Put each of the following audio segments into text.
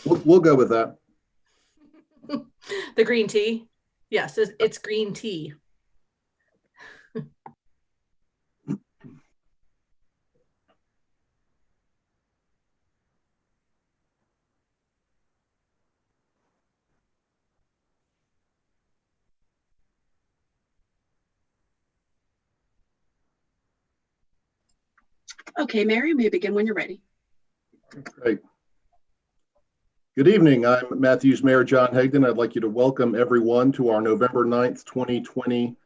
We'll go with that. The green tea. Yes, it's green tea. Okay, Mary, you may begin when you're ready. Great. Good evening. I'm Matthews Mayor John Hegden. I'd like you to welcome everyone to our November 9th, 2020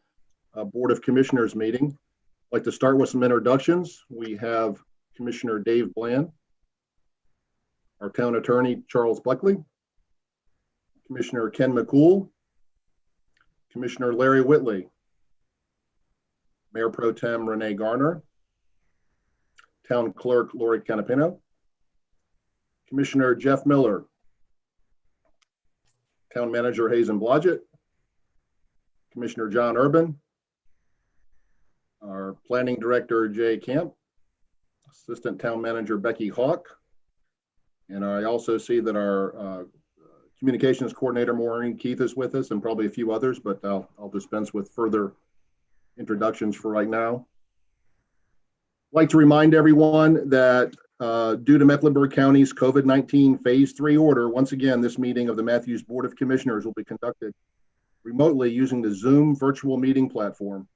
Board of Commissioners meeting. I'd like to start with some introductions. We have Commissioner Dave Bland, our Town Attorney Charles Bleckley, Commissioner Ken McCool, Commissioner Larry Whitley, Mayor Pro Tem Renee Garner, Town Clerk Lori Canapino, Commissioner Jeff Miller, Town Manager Hazen Blodgett, Commissioner John Urban, our Planning Director Jay Camp, Assistant Town Manager Becky Hawk, and I also see that our Communications Coordinator Maureen Keith is with us, and probably a few others, but I'll dispense with further introductions for right now. I'd like to remind everyone that due to Mecklenburg County's COVID-19 Phase 3 order, once again, this meeting of the Matthews Board of Commissioners will be conducted remotely using the Zoom virtual meeting platform.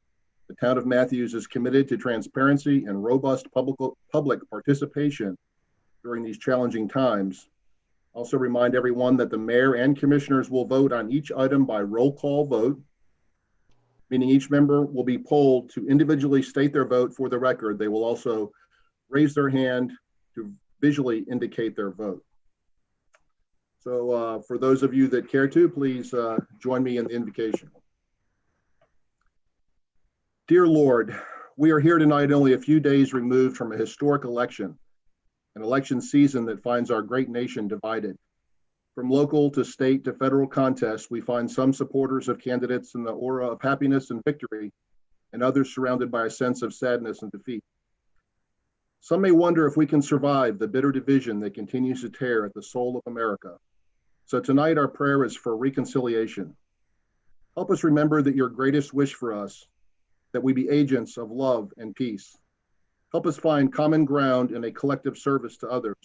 The town of Matthews is committed to transparency and robust public participation during these challenging times. Also remind everyone that the mayor and commissioners will vote on each item by roll call vote, meaning each member will be polled to individually state their vote for the record. They will also raise their hand to visually indicate their vote. So for those of you that care to, please join me in the invocation. Dear Lord, we are here tonight only a few days removed from a historic election, an election season that finds our great nation divided. From local to state to federal contests, we find some supporters of candidates in the aura of happiness and victory, and others surrounded by a sense of sadness and defeat. Some may wonder if we can survive the bitter division that continues to tear at the soul of America. So tonight, our prayer is for reconciliation. Help us remember that your greatest wish for us, that we be agents of love and peace. Help us find common ground in a collective service to others.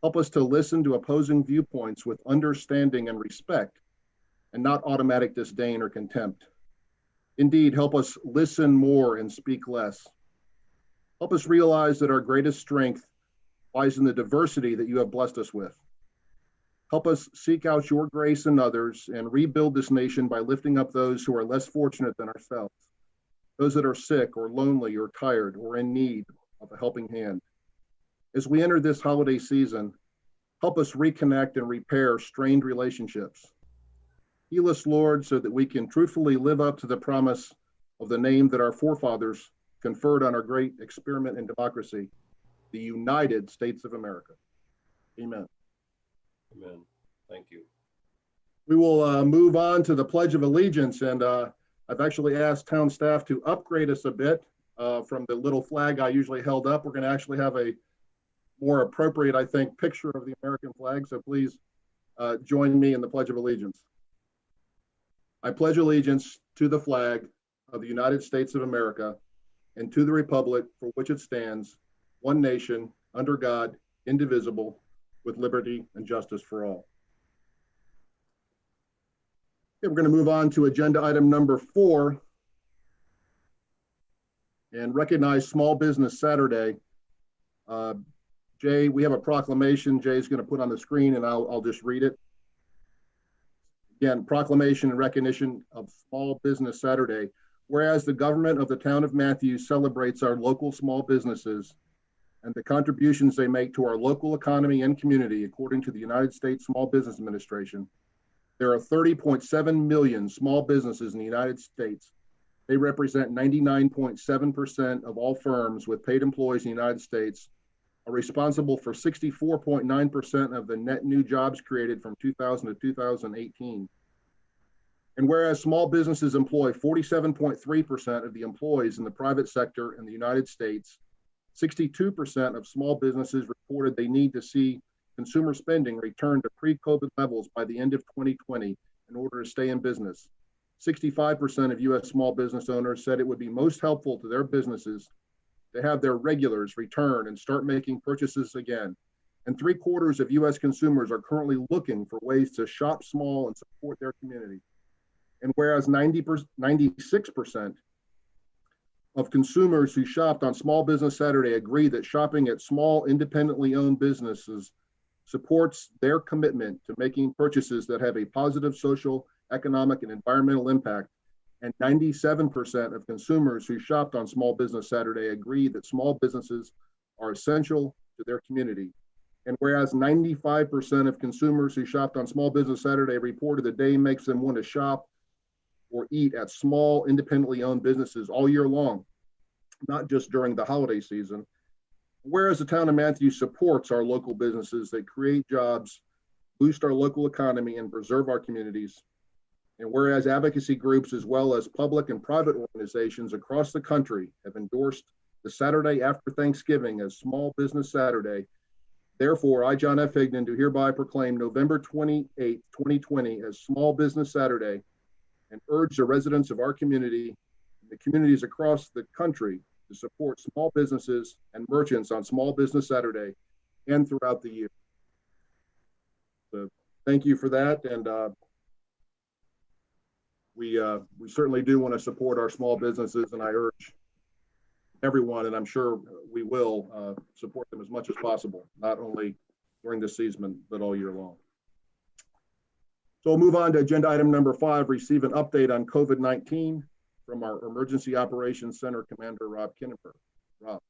Help us to listen to opposing viewpoints with understanding and respect, and not automatic disdain or contempt. Indeed, help us listen more and speak less. Help us realize that our greatest strength lies in the diversity that you have blessed us with. Help us seek out your grace in others and rebuild this nation by lifting up those who are less fortunate than ourselves, those that are sick or lonely or tired or in need of a helping hand. As we enter this holiday season, help us reconnect and repair strained relationships. Heal us, Lord, so that we can truthfully live up to the promise of the name that our forefathers conferred on our great experiment in democracy, the United States of America. Amen. Amen. Thank you. We will move on to the Pledge of Allegiance, and I've actually asked town staff to upgrade us a bit from the little flag I usually held up. We're going to actually have a more appropriate, I think, picture of the American flag. So please join me in the Pledge of Allegiance. I pledge allegiance to the flag of the United States of America and to the republic for which it stands, one nation, under God, indivisible, with liberty and justice for all. Okay, we're going to move on to agenda item number 4 and recognize Small Business Saturday. Jay, we have a proclamation Jay's going to put on the screen, and I'll just read it. Again, proclamation and recognition of Small Business Saturday. Whereas the government of the town of Matthews celebrates our local small businesses and the contributions they make to our local economy and community, according to the United States Small Business Administration, there are 30.7 million small businesses in the United States. They represent 99.7% of all firms with paid employees in the United States, are responsible for 64.9% of the net new jobs created from 2000 to 2018. And whereas small businesses employ 47.3% of the employees in the private sector in the United States, 62% of small businesses reported they need to see consumer spending return to pre-COVID levels by the end of 2020 in order to stay in business. 65% of U.S. small business owners said it would be most helpful to their businesses to have their regulars return and start making purchases again. And 3/4 of U.S. consumers are currently looking for ways to shop small and support their community. And whereas 96% of consumers who shopped on Small Business Saturday agree that shopping at small, independently owned businesses supports their commitment to making purchases that have a positive social, economic, and environmental impact. And 97% of consumers who shopped on Small Business Saturday agree that small businesses are essential to their community. And whereas 95% of consumers who shopped on Small Business Saturday reported the day makes them want to shop or eat at small, independently owned businesses all year long, not just during the holiday season. Whereas the town of Matthews supports our local businesses that create jobs, boost our local economy, and preserve our communities. And whereas advocacy groups as well as public and private organizations across the country have endorsed the Saturday after Thanksgiving as Small Business Saturday, therefore, I, John F. Higdon, do hereby proclaim November 28, 2020 as Small Business Saturday and urge the residents of our community and the communities across the country to support small businesses and merchants on Small Business Saturday and throughout the year. So thank you for that. And we certainly do want to support our small businesses, and I urge everyone, and I'm sure we will support them as much as possible, not only during this season, but all year long. So we'll move on to agenda item number 5, receive an update on COVID-19 from our Emergency Operations Center Commander, Rob Kinnenberg. Rob.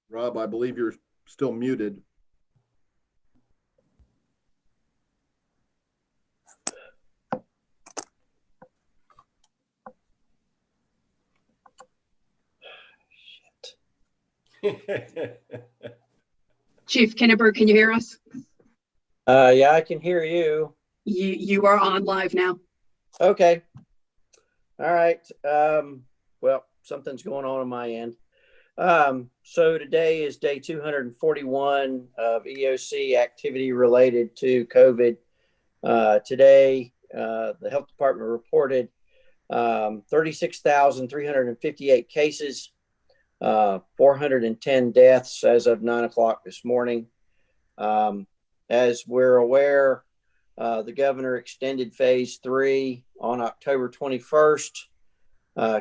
Rob, I believe you're still muted. Chief Kinnenberg, can you hear us? Yeah, I can hear you. You are on live now. Okay. All right. Well, something's going on my end. So today is day 241 of EOC activity related to COVID. Today, the health department reported 36,358 cases, 410 deaths as of 9 o'clock this morning. As we're aware, the governor extended phase 3 on October 21st,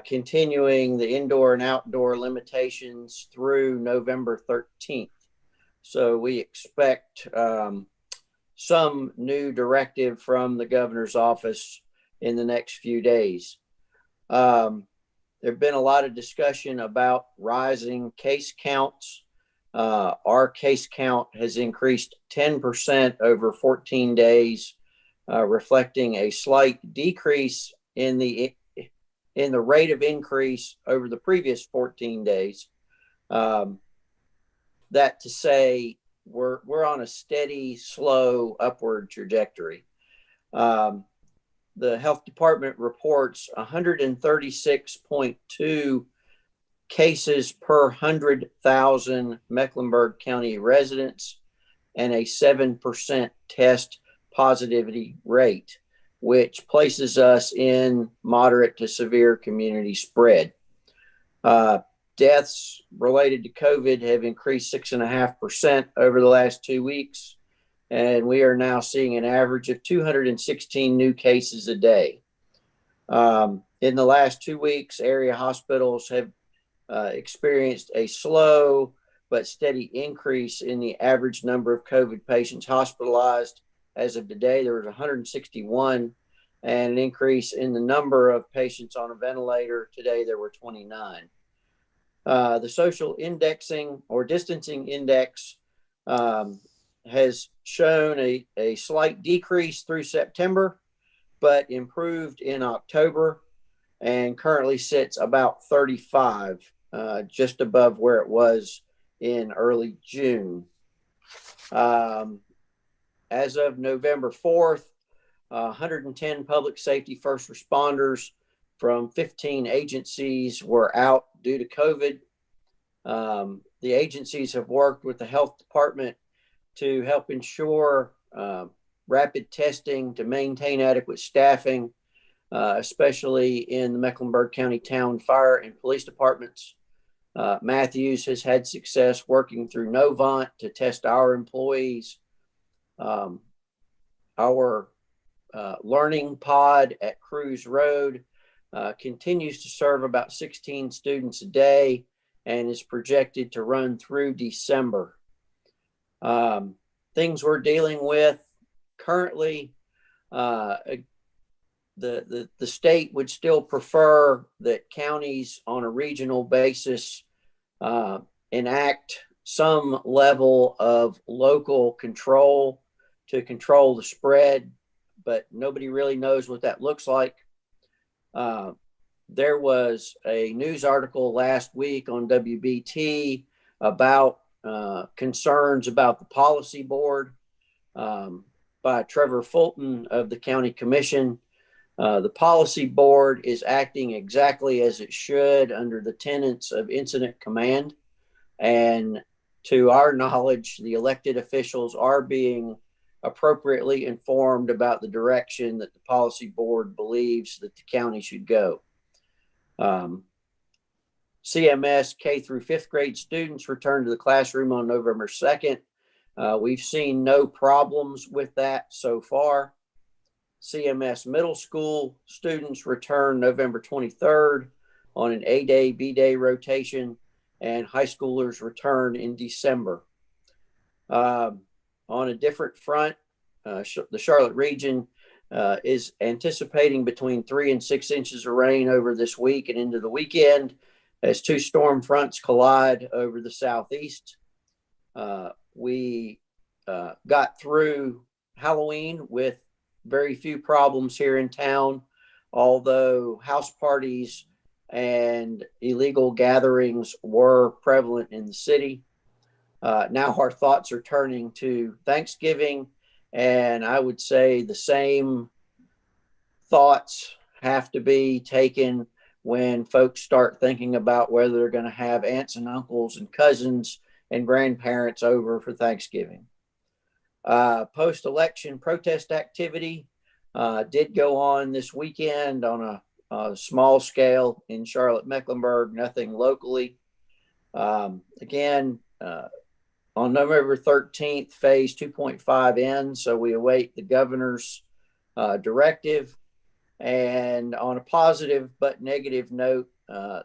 continuing the indoor and outdoor limitations through November 13th. So we expect some new directive from the governor's office in the next few days. There's been a lot of discussion about rising case counts. Our case count has increased 10% over 14 days, reflecting a slight decrease in the rate of increase over the previous 14 days. That to say, we're on a steady, slow upward trajectory. The health department reports 136.2 cases per 100,000 Mecklenburg County residents and a 7% test positivity rate, which places us in moderate to severe community spread. Deaths related to COVID have increased 6.5% over the last 2 weeks, and we are now seeing an average of 216 new cases a day. In the last 2 weeks, area hospitals have experienced a slow but steady increase in the average number of COVID patients hospitalized. As of today, there was 161, and an increase in the number of patients on a ventilator. Today, there were 29. The social indexing or distancing index has shown a slight decrease through September, but improved in October and currently sits about 35, just above where it was in early June. As of November 4th, 110 public safety first responders from 15 agencies were out due to COVID. The agencies have worked with the health department to help ensure rapid testing to maintain adequate staffing, especially in the Mecklenburg County Town Fire and Police Departments. Matthews has had success working through Novant to test our employees. Our learning pod at Cruise Road continues to serve about 16 students a day and is projected to run through December. Things we're dealing with currently, the state would still prefer that counties on a regional basis enact some level of local control to control the spread, but nobody really knows what that looks like. There was a news article last week on WBT about concerns about the policy board by Trevor Fulton of the county commission. The policy board is acting exactly as it should under the tenets of incident command. And to our knowledge, the elected officials are being appropriately informed about the direction that the policy board believes that the county should go. CMS K through 5th grade students returned to the classroom on November 2nd. We've seen no problems with that so far. CMS middle school students return November 23rd on an A-day, B-day rotation, and high schoolers return in December. On a different front, the Charlotte region is anticipating between 3 and 6 inches of rain over this week and into the weekend as 2 storm fronts collide over the southeast. We got through Halloween with very few problems here in town, although house parties and illegal gatherings were prevalent in the city. Now our thoughts are turning to Thanksgiving, and I would say the same thoughts have to be taken when folks start thinking about whether they're going to have aunts and uncles and cousins and grandparents over for Thanksgiving. Post-election protest activity did go on this weekend on a small scale in Charlotte, Mecklenburg, nothing locally. Again, on November 13th, phase 2.5 ends, so we await the governor's directive. And on a positive but negative note,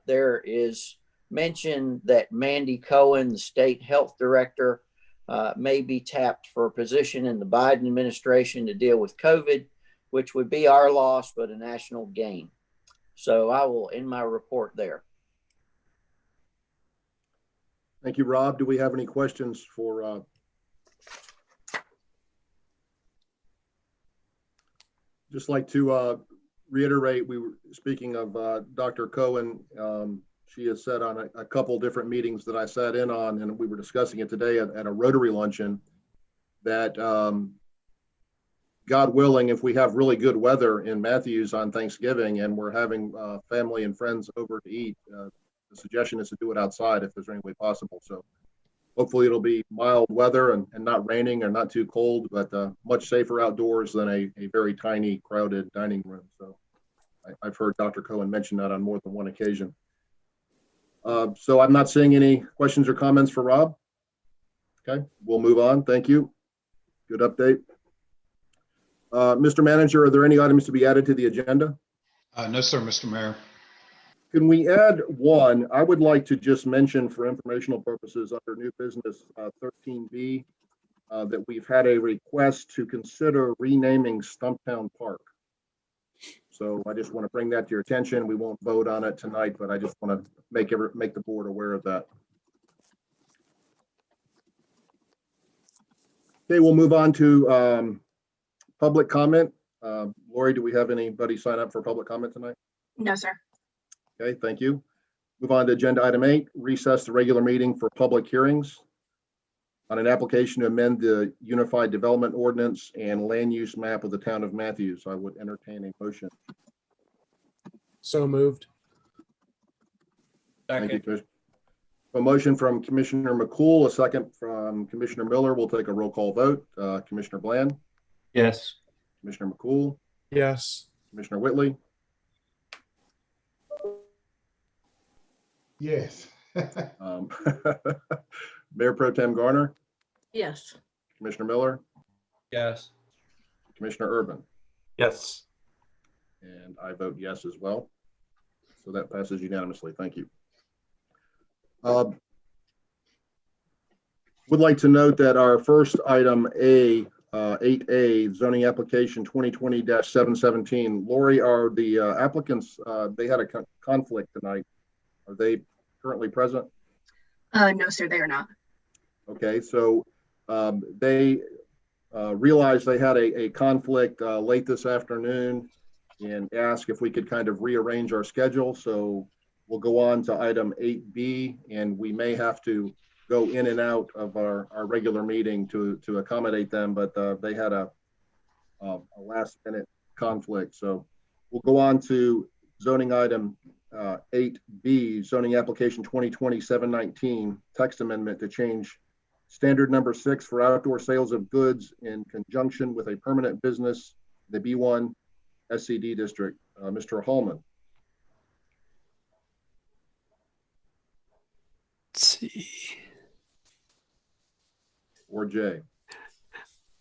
there is mention that Mandy Cohen, the state health director, may be tapped for a position in the Biden administration to deal with COVID, which would be our loss, but a national gain. So I will end my report there. Thank you, Rob. Do we have any questions for just like to reiterate, we were speaking of Dr. Cohen. She has said on a couple different meetings that I sat in on, and we were discussing it today at a Rotary luncheon, that God willing, if we have really good weather in Matthews on Thanksgiving and we're having family and friends over to eat, the suggestion is to do it outside if there's any way possible. So hopefully it'll be mild weather and not raining or not too cold, but much safer outdoors than a very tiny, crowded dining room. So I've heard Dr. Cohen mention that on more than one occasion. So I'm not seeing any questions or comments for Rob. Okay, we'll move on. Thank you. Good update. Mr. Manager, are there any items to be added to the agenda? No, sir, Mr. Mayor. Can we add one? I would like to just mention for informational purposes under new business 13B that we've had a request to consider renaming Stumptown Park. So I just want to bring that to your attention. We won't vote on it tonight, but I just want to make the board aware of that. Okay, we'll move on to public comment. Lori, do we have anybody sign up for public comment tonight? No, sir. Okay, thank you. Move on to agenda item 8, recess the regular meeting for public hearings. on an application to amend the Unified Development Ordinance and land use map of the town of Matthews. I would entertain a motion. So moved. Thank you, Second. Commissioner. A motion from Commissioner McCool, a second from Commissioner Miller. We'll take a roll call vote. Commissioner Bland, Yes. Commissioner McCool, Yes. Commissioner Whitley, Yes. um, Mayor Pro Tem Garner, Yes. Commissioner Miller, Yes. Commissioner Urban, Yes. and I vote yes as well. So that passes unanimously. Thank you. Would like to note that our first item A, 8A, zoning application 2020-717. Lori, are the applicants, they had a conflict tonight. Are they currently present? No, sir, they are not. Okay, so they realized they had a conflict late this afternoon and asked if we could kind of rearrange our schedule. So we'll go on to item 8B, and we may have to go in and out of our regular meeting to accommodate them, but they had a last minute conflict. So we'll go on to zoning item 8B, zoning application 2020-719, text amendment to change standard number 6 for outdoor sales of goods in conjunction with a permanent business, the B1 SCD district. Mr. Hallman. Let's see. Or Jay.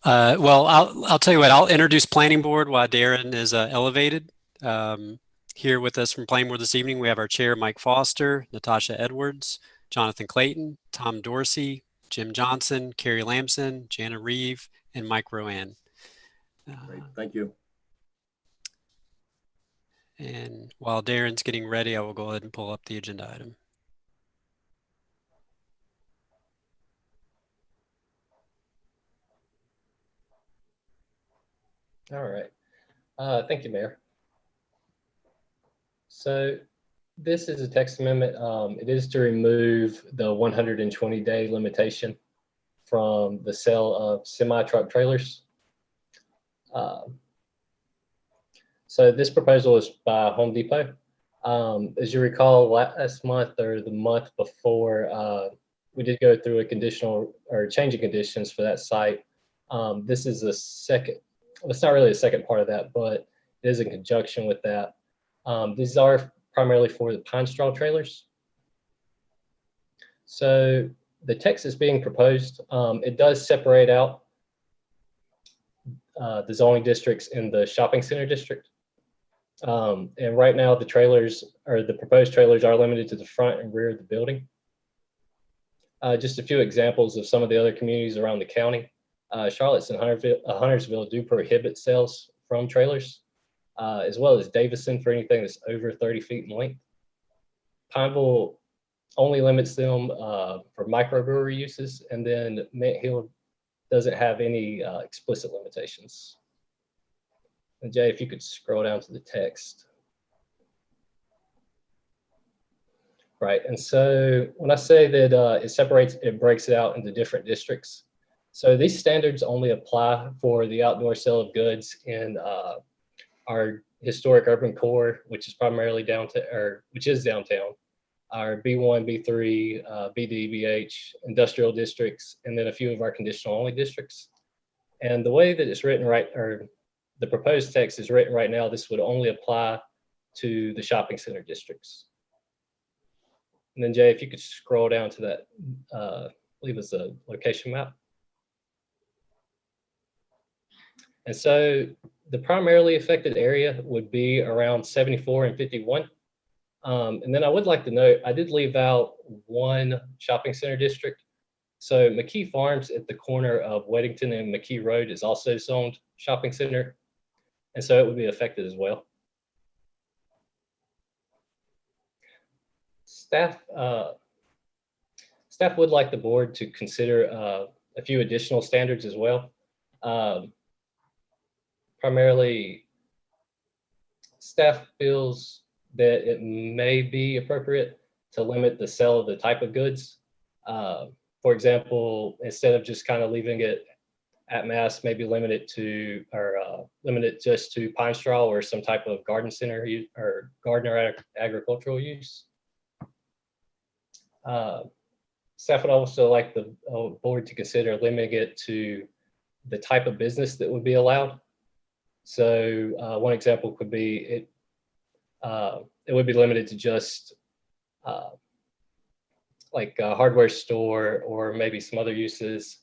Well, I'll tell you what, I'll introduce planning board while Darren is elevated. Here with us from planning board this evening, we have our chair, Mike Foster, Natasha Edwards, Jonathan Clayton, Tom Dorsey, Jim Johnson, Carrie Lamson, Jana Reeve, and Mike Rowan. Great, thank you. And while Darren's getting ready, I will go ahead and pull up the agenda item. All right. Thank you, Mayor. So this is a text amendment. It is to remove the 120-day limitation from the sale of semi-truck trailers. So this proposal is by Home Depot. As you recall, last month or the month before, we did go through a conditional or change of conditions for that site. This is a second. Well, it's not really a second part of that, but it is in conjunction with that. These are primarily for the pine straw trailers. So the text is being proposed. It does separate out the zoning districts in the shopping center district. And right now the trailers or the proposed trailers are limited to the front and rear of the building. Just a few examples of some of the other communities around the county. Charlotte and Huntersville do prohibit sales from trailers, as well as Davison for anything that's over 30 feet in length. Pineville only limits them for microbrewery uses, and then Mint Hill doesn't have any explicit limitations. And Jay, if you could scroll down to the text. Right, and so when I say that it breaks it out into different districts. So these standards only apply for the outdoor sale of goods in our historic urban core, which is primarily downtown, our B1, B3, BD, BH, industrial districts, and then a few of our conditional only districts. And the way that it's written the proposed text is written right now, this would only apply to the shopping center districts. And then Jay, if you could scroll down to that, I believe it's a location map. And so the primarily affected area would be around 74 and 51. And then I would like to note, I did leave out one shopping center district. So McKee Farms at the corner of Weddington and McKee Road is also zoned shopping center. And so it would be affected as well. Staff would like the board to consider a few additional standards as well. Primarily, staff feels that it may be appropriate to limit the sale of the type of goods. For example, instead of just kind of leaving it at mass, maybe limit it to, or limit it just to pine straw or some type of garden center or garden or agricultural use. Staff would also like the board to consider limiting it to the type of business that would be allowed. So one example could be it would be limited to just like a hardware store or maybe some other uses,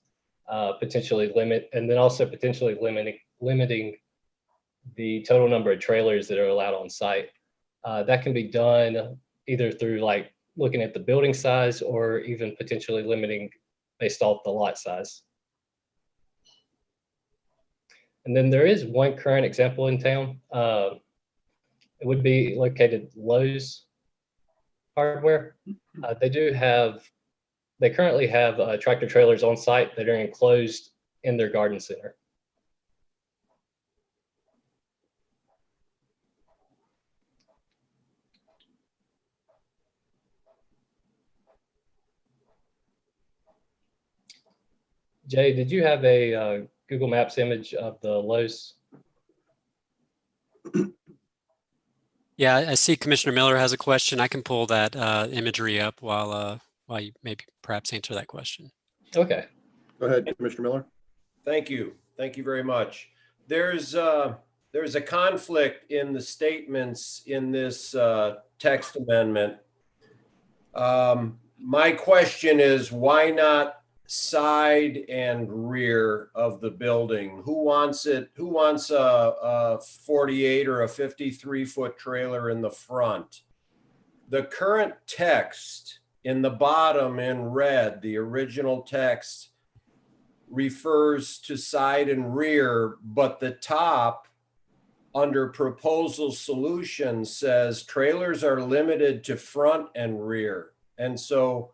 potentially and then also potentially limiting the total number of trailers that are allowed on site. That can be done either through like looking at the building size or even potentially limiting based off the lot size. And then there is one current example in town. It would be located Lowe's Hardware. They currently have tractor trailers on site that are enclosed in their garden center. Jay, did you have a Google Maps image of the Lowe's? Yeah, I see Commissioner Miller has a question. I can pull that imagery up while you maybe perhaps answer that question. Okay. Go ahead, Commissioner Miller. Thank you. Thank you very much. There's a conflict in the statements in this text amendment. My question is, why not side and rear of the building? Who wants it? Who wants a 48 or a 53-foot trailer in the front? The current text in the bottom in red, the original text, refers to side and rear, but the top under proposal solution says trailers are limited to front and rear. And so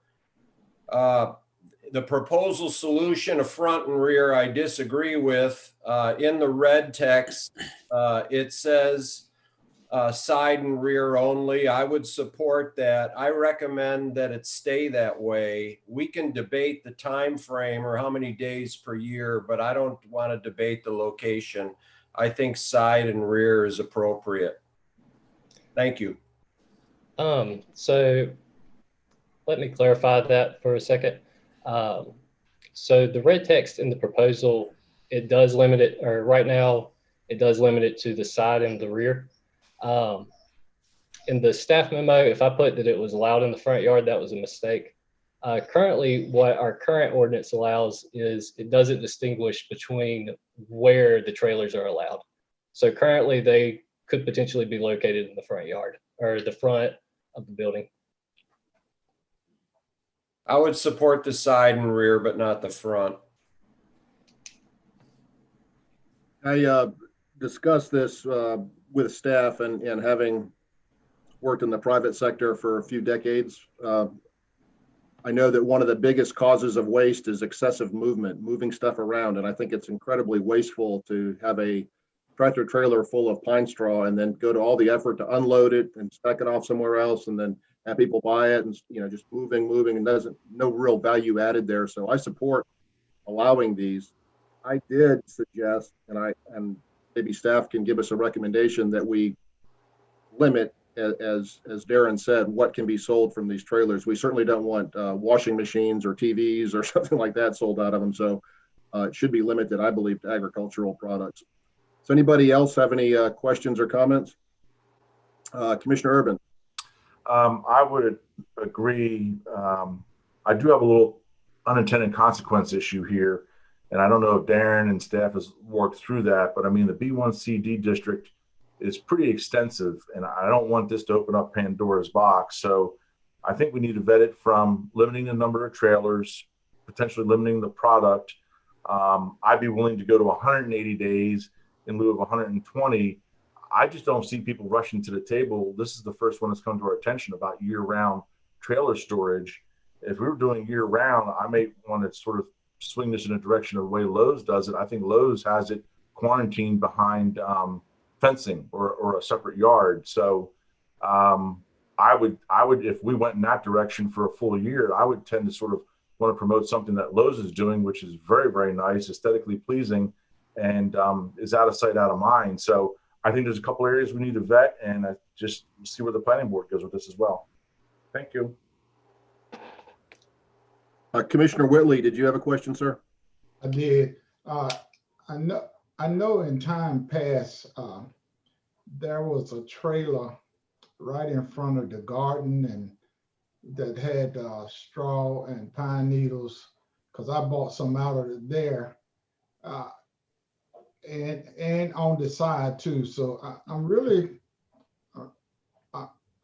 the proposal solution of front and rear, I disagree with. In the red text, it says side and rear only. I would support that. I recommend that it stay that way. We can debate the time frame or how many days per year, but I don't want to debate the location. I think side and rear is appropriate. Thank you. So let me clarify that for a second. So the red text in the proposal, it does limit it, or right now it does limit it to the side and the rear. In the staff memo, if I put that it was allowed in the front yard, that was a mistake. Currently, what our current ordinance allows is it doesn't distinguish between where the trailers are allowed. So currently they could potentially be located in the front yard or the front of the building. I would support the side and rear, but not the front. I discussed this with staff and having worked in the private sector for a few decades. I know that one of the biggest causes of waste is excessive movement, moving stuff around. And I think it's incredibly wasteful to have a tractor trailer full of pine straw and then go to all the effort to unload it and stack it off somewhere else and then have people buy it and, just moving and no real value added there. So I support allowing these. I did suggest, and maybe staff can give us a recommendation, that we limit, as Darren said, what can be sold from these trailers. We certainly don't want washing machines or TVs or something like that sold out of them. So it should be limited, I believe, to agricultural products. Does anybody else have any questions or comments? Commissioner Urban. I would agree. I do have a little unintended consequence issue here. And I don't know if Darren and staff has worked through that, but I mean, the B1CD district is pretty extensive, and I don't want this to open up Pandora's box. So I think we need to vet it from limiting the number of trailers, potentially limiting the product. I'd be willing to go to 180 days in lieu of 120. I just don't see people rushing to the table. This is the first one that's come to our attention about year-round trailer storage. If we were doing year-round, I may want to sort of swing this in a direction of the way Lowe's does it. I think Lowe's has it quarantined behind fencing or a separate yard. So I would, if we went in that direction for a full year, I would tend to sort of want to promote something that Lowe's is doing, which is very, very nice, aesthetically pleasing, and is out of sight, out of mind. So I think there's a couple areas we need to vet, and just see where the planning board goes with this as well. Thank you. Commissioner Whitley, did you have a question, sir? I did. I know in time past, there was a trailer right in front of the garden and that had straw and pine needles, because I bought some out of there, and on the side too. So I'm really,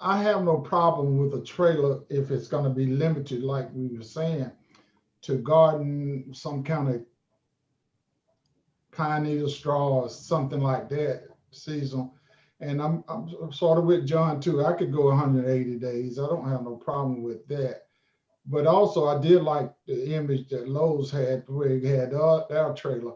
I have no problem with a trailer if it's going to be limited, like we were saying, to garden, some kind of pine needle straw or something like that, seasonal. And I'm sort of with John too. I could go 180 days. I don't have no problem with that. But also I did like the image that Lowe's had, where he had their trailer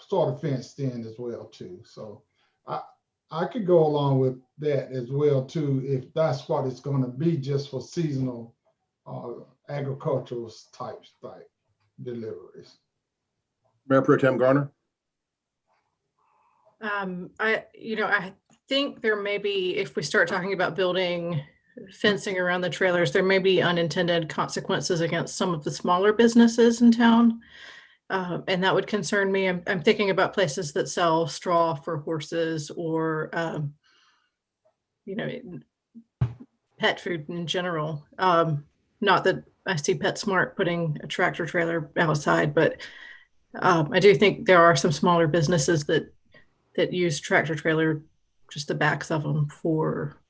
sort of fenced in as well too. So I could go along with that as well too, if that's what it's going to be, just for seasonal agricultural type deliveries. Mayor Pro Tem Garner? I think there may be, if we start talking about building fencing around the trailers, there may be unintended consequences against some of the smaller businesses in town. And that would concern me. I'm thinking about places that sell straw for horses, or, pet food in general. Not that I see PetSmart putting a tractor trailer outside, but I do think there are some smaller businesses that use tractor trailer, just the backs of them, for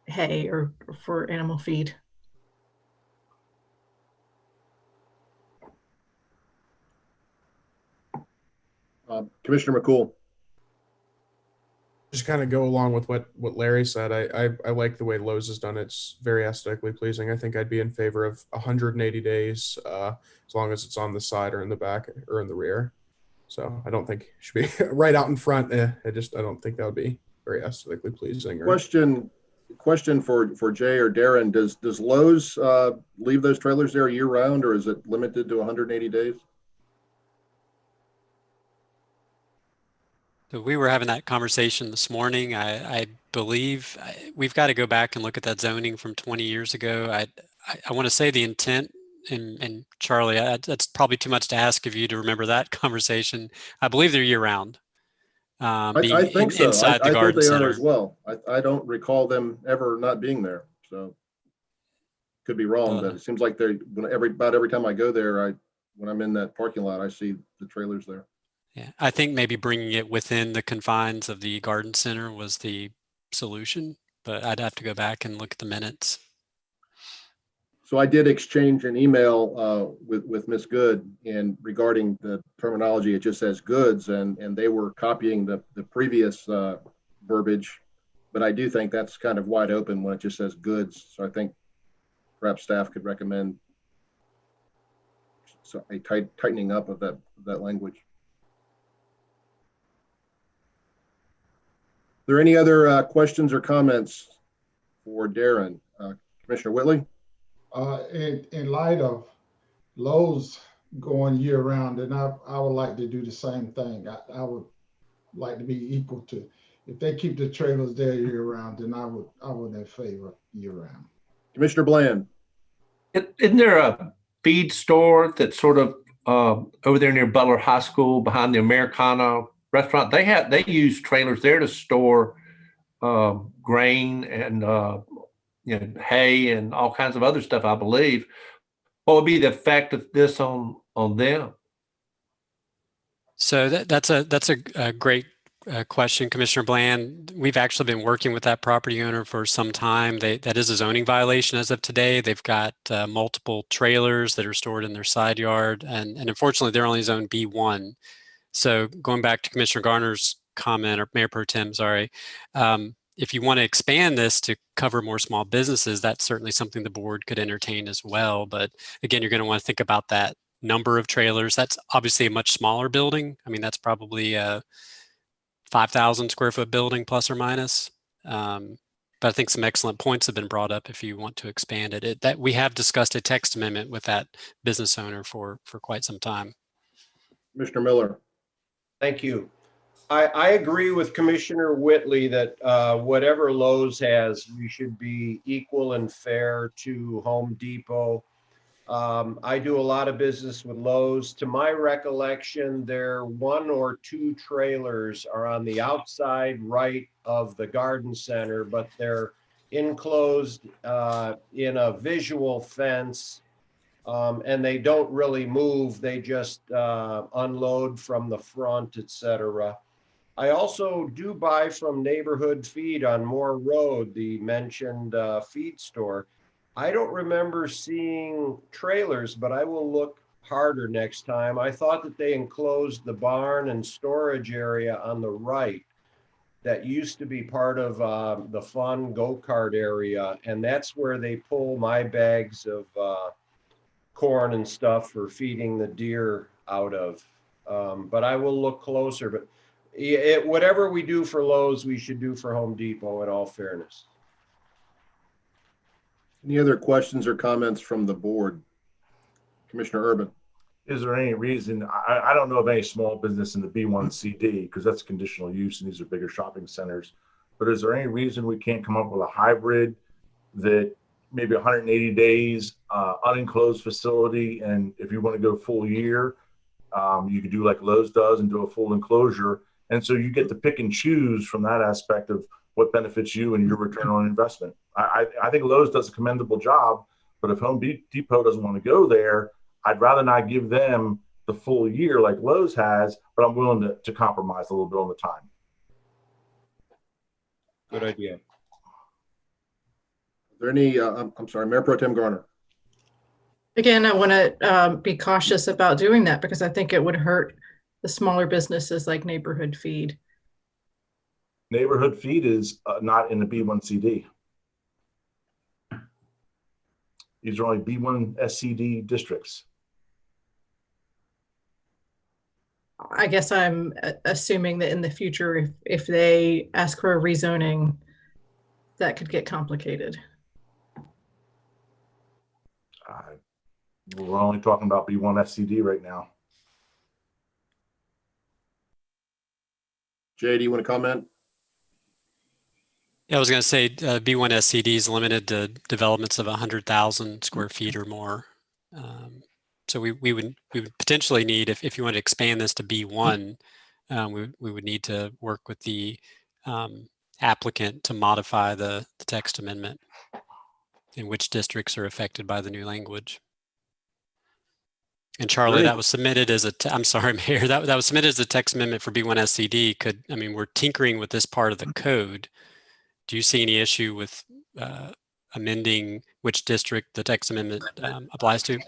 hay or for animal feed. Commissioner McCool? Just kind of go along with what Larry said. I like the way Lowe's has done it. It's very aesthetically pleasing. I think I'd be in favor of 180 days, as long as it's on the side or in the back or in the rear. So I don't think it should be right out in front. I don't think that would be very aesthetically pleasing. Question for Jay or Darren: Does Lowe's leave those trailers there year round, or is it limited to 180 days? So we were having that conversation this morning. I believe we've got to go back and look at that zoning from 20 years ago. I want to say the intent, and Charlie, that's probably too much to ask of you to remember that conversation. I believe they're year round. I think so. Inside the I garden think they center are as well. I don't recall them ever not being there. So could be wrong, but it seems like about every time I go there, when I'm in that parking lot, I see the trailers there. Yeah, I think maybe bringing it within the confines of the garden center was the solution, but I'd have to go back and look at the minutes. So I did exchange an email with Ms. Good, and regarding the terminology, it just says goods, and they were copying the previous verbiage, but I do think that's kind of wide open when it just says goods. So I think perhaps staff could recommend a tightening up of that language. Are there any other questions or comments for Darren? Commissioner Whitley? In light of Lowe's going year round, and I would like to do the same thing. I would like to be equal to, if they keep the trailers there year round, then I would in favor year round. Commissioner Bland? Isn't there a feed store that's sort of over there near Butler High School behind the Americana restaurant? They use trailers there to store grain and hay and all kinds of other stuff, I believe. What would be the effect of this on them? So that's a great question, Commissioner Bland. We've actually been working with that property owner for some time. That is a zoning violation as of today. They've got multiple trailers that are stored in their side yard, and unfortunately they're only zoned B1. So going back to Commissioner Garner's comment, or Mayor Pro Tem, sorry, if you want to expand this to cover more small businesses, that's certainly something the board could entertain as well. But again, you're going to want to think about that number of trailers. That's obviously a much smaller building. I mean, that's probably a 5,000 square foot building plus or minus. But I think some excellent points have been brought up if you want to expand it. That we have discussed a text amendment with that business owner for quite some time. Mr. Miller. Thank you. I agree with Commissioner Whitley that whatever Lowe's has, we should be equal and fair to Home Depot. I do a lot of business with Lowe's. To my recollection, their 1 or 2 trailers are on the outside right of the garden center, but they're enclosed in a visual fence, and they don't really move. They just unload from the front, etc. I also do buy from Neighborhood Feed on Moore Road, the mentioned feed store. I don't remember seeing trailers, but I will look harder next time. I thought that they enclosed the barn and storage area on the right that used to be part of the fun go-kart area, and that's where they pull my bags of corn and stuff for feeding the deer out of. But I will look closer. But whatever we do for Lowe's, we should do for Home Depot, in all fairness. Any other questions or comments from the board? Commissioner Urban. Is there any reason, I don't know of any small business in the B1CD, because that's conditional use and these are bigger shopping centers, but is there any reason we can't come up with a hybrid that maybe 180 days, unenclosed facility, and if you want to go full year, you could do like Lowe's does and do a full enclosure, and so you get to pick and choose from that aspect of what benefits you and your return on investment. I think Lowe's does a commendable job, but if Home Depot doesn't want to go there, I'd rather not give them the full year like Lowe's has, but I'm willing to compromise a little bit on the time. Good idea. Are there any, I'm sorry, Mayor Pro Tem Garner. Again, I want to be cautious about doing that because I think it would hurt the smaller businesses like Neighborhood Feed. Neighborhood Feed is not in the B1CD. These are only B1 SCD districts. I guess I'm assuming that in the future, if they ask for a rezoning, that could get complicated. We're only talking about B1 SCD right now. Jay, do you want to comment? Yeah, I was going to say B1 SCD is limited to developments of 100,000 square feet or more. So we would potentially need, if you want to expand this to B1, we would need to work with the applicant to modify the text amendment in which districts are affected by the new language. And Charlie, that was submitted as I'm sorry, Mayor, that was submitted as a text amendment for B1 SCD. We're tinkering with this part of the code. Do you see any issue with amending which district the text amendment applies to?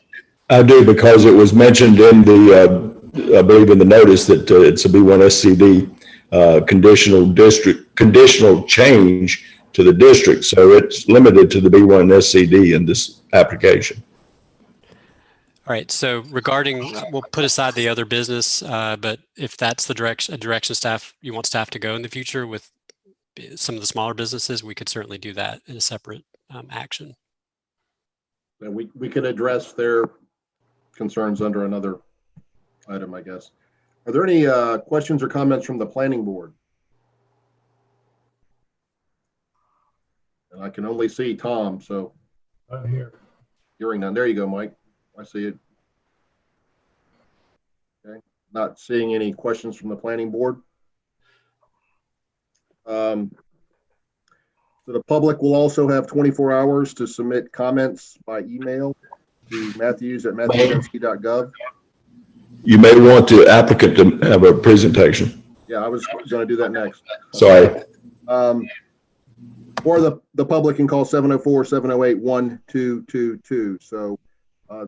I do, because it was mentioned in the, I believe in the notice that it's a B1 SCD conditional change to the district. So it's limited to the B1 SCD in this application. All right, so regarding, we'll put aside the other business, but if that's the direction staff, you want staff to go in the future with some of the smaller businesses, we could certainly do that in a separate action. And we could address their concerns under another item, I guess. Are there any questions or comments from the planning board? And I can only see Tom, so. I'm here. Hearing none. There you go, Mike. I see it. Okay. Not seeing any questions from the planning board. So the public will also have 24 hours to submit comments by email to matthews@matthewsdensky.gov. You may want the applicant to have a presentation. Yeah, I was going to do that next. Sorry. Or the public can call 704-708-1222. So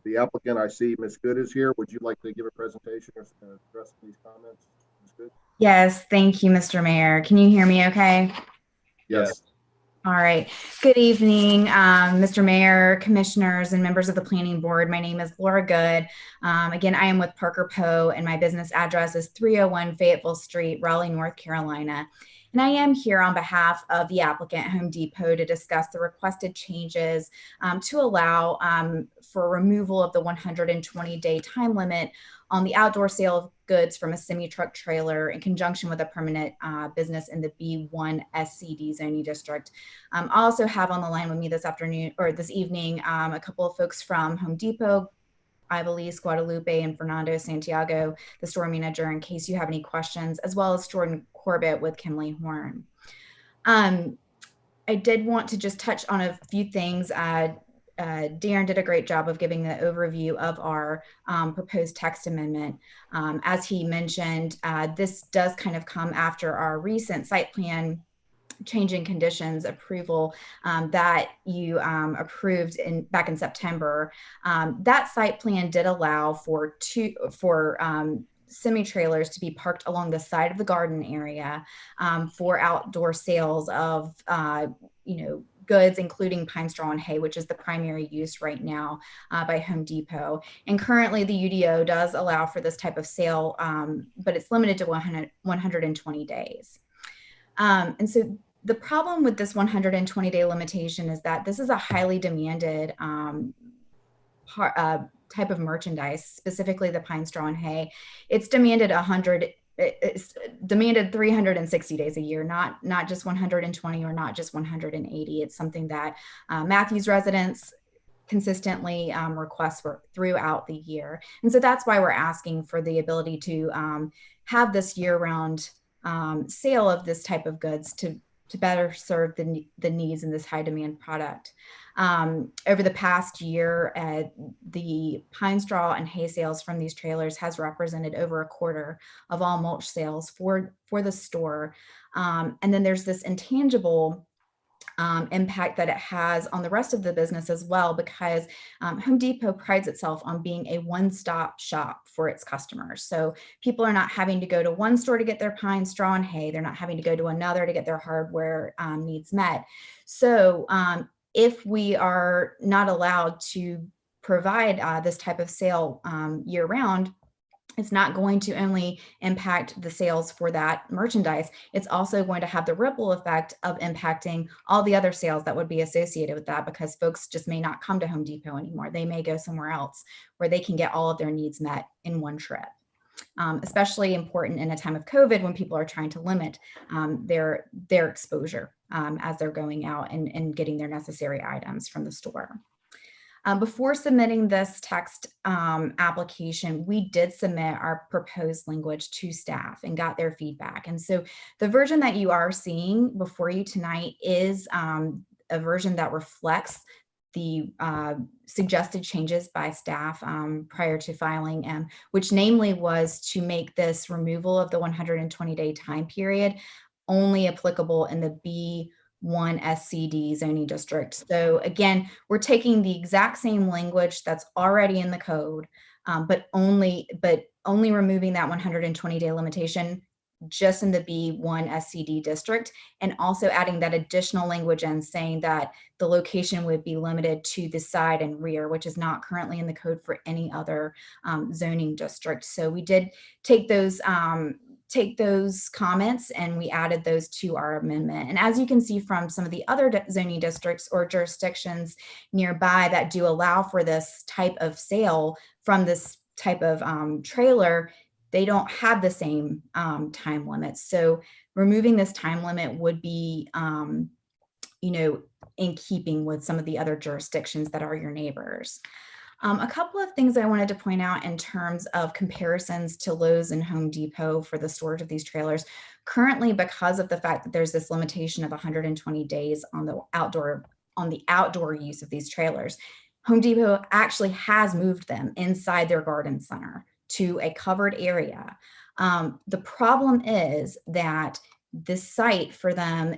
the applicant, I see Ms. Good is here. Would you like to give a presentation or address these comments? Ms. Good? Yes, thank you, Mr. Mayor. Can you hear me okay? Yes. All right. Good evening, Mr. Mayor, commissioners, and members of the planning board. My name is Laura Good. Again, I am with Parker Poe, and my business address is 301 Fayetteville Street, Raleigh, North Carolina. And I am here on behalf of the applicant, Home Depot, to discuss the requested changes to allow for removal of the 120-day time limit on the outdoor sale of goods from a semi-truck trailer in conjunction with a permanent business in the B1 SCD zoning district. I also have on the line with me this afternoon or this evening a couple of folks from Home Depot, Ibelis, Guadalupe, and Fernando Santiago, the store manager, in case you have any questions, as well as Jordan Corbett with Kimley Horn. I did want to just touch on a few things. Darren did a great job of giving the overview of our proposed text amendment. As he mentioned, this does kind of come after our recent site plan changing conditions approval that you approved back in September. That site plan did allow for semi-trailers to be parked along the side of the garden area for outdoor sales of goods, including pine straw and hay, which is the primary use right now by Home Depot. And currently the UDO does allow for this type of sale, but it's limited to 120 days. And so the problem with this 120-day limitation is that this is a highly demanded type of merchandise, specifically the pine straw and hay. It's demanded 360 days a year, not just 120 or not just 180. It's something that Matthews residents consistently request for throughout the year. And so that's why we're asking for the ability to have this year-round sale of this type of goods to better serve the needs in this high demand product. Over the past year, the pine straw and hay sales from these trailers has represented over a quarter of all mulch sales for the store. And then there's this intangible impact that it has on the rest of the business as well, because Home Depot prides itself on being a one-stop shop for its customers. So people are not having to go to one store to get their pine straw and hay. They're not having to go to another to get their hardware needs met. So if we are not allowed to provide this type of sale year round, it's not going to only impact the sales for that merchandise, it's also going to have the ripple effect of impacting all the other sales that would be associated with that, because folks just may not come to Home Depot anymore. They may go somewhere else where they can get all of their needs met in one trip. Especially important in a time of COVID when people are trying to limit their exposure as they're going out and getting their necessary items from the store. Before submitting this text application, we did submit our proposed language to staff and got their feedback. And so the version that you are seeing before you tonight is a version that reflects the suggested changes by staff prior to filing, which namely was to make this removal of the 120-day time period only applicable in the B1 SCD zoning district. So again, we're taking the exact same language that's already in the code, but only removing that 120-day limitation just in the B1 SCD district, and also adding that additional language in saying that the location would be limited to the side and rear, which is not currently in the code for any other zoning district. So we did take those comments and we added those to our amendment. And as you can see from some of the other zoning districts or jurisdictions nearby that do allow for this type of sale from this type of trailer, they don't have the same time limits. So removing this time limit would be, in keeping with some of the other jurisdictions that are your neighbors. A couple of things I wanted to point out in terms of comparisons to Lowe's and Home Depot for the storage of these trailers. Currently, because of the fact that there's this limitation of 120 days on the outdoor use of these trailers, Home Depot actually has moved them inside their garden center to a covered area. The problem is that this site for them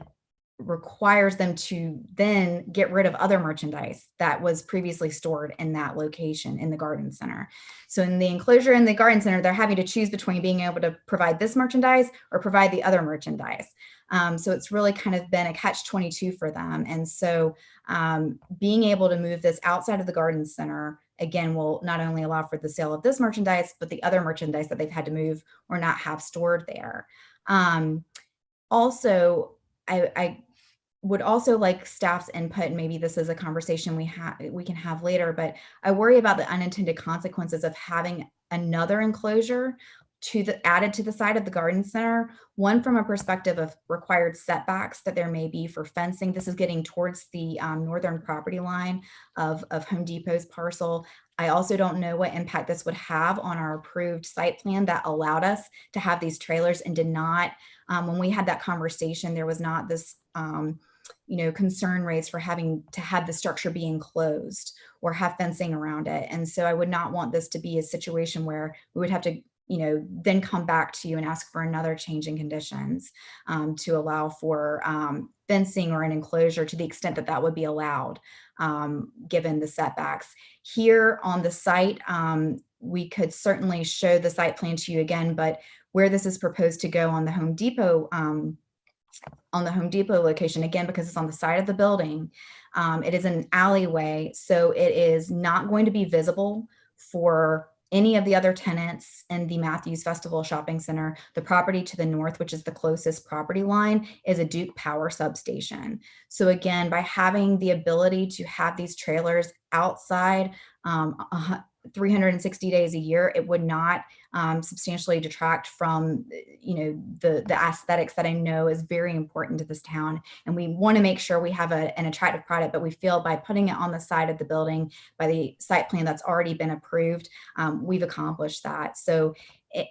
requires them to then get rid of other merchandise that was previously stored in that location in the garden center. So in the enclosure in the garden center, they're having to choose between being able to provide this merchandise or provide the other merchandise. So it's really kind of been a catch-22 for them. And so being able to move this outside of the garden center, again, will not only allow for the sale of this merchandise, but the other merchandise that they've had to move or not have stored there. also, I would also like staff's input, and maybe this is a conversation we can have later, but I worry about the unintended consequences of having another enclosure added to the side of the garden center. One, from a perspective of required setbacks that there may be for fencing. This is getting towards the northern property line of Home Depot's parcel. I also don't know what impact this would have on our approved site plan that allowed us to have these trailers and did not, when we had that conversation, there was not this concern raised for having to have the structure be enclosed or have fencing around it. And so I would not want this to be a situation where we would have to then come back to you and ask for another change in conditions to allow for fencing or an enclosure to the extent that that would be allowed, given the setbacks. Here on the site, we could certainly show the site plan to you again, but where this is proposed to go on the Home Depot location, again, because it's on the side of the building, it is an alleyway, so it is not going to be visible for any of the other tenants in the Matthews Festival Shopping Center. The property to the north, which is the closest property line, is a Duke Power substation. So again, by having the ability to have these trailers outside 360 days a year, it would not substantially detract from the aesthetics that I know is very important to this town. And we want to make sure we have an attractive product, but we feel by putting it on the side of the building, by the site plan that's already been approved, we've accomplished that. So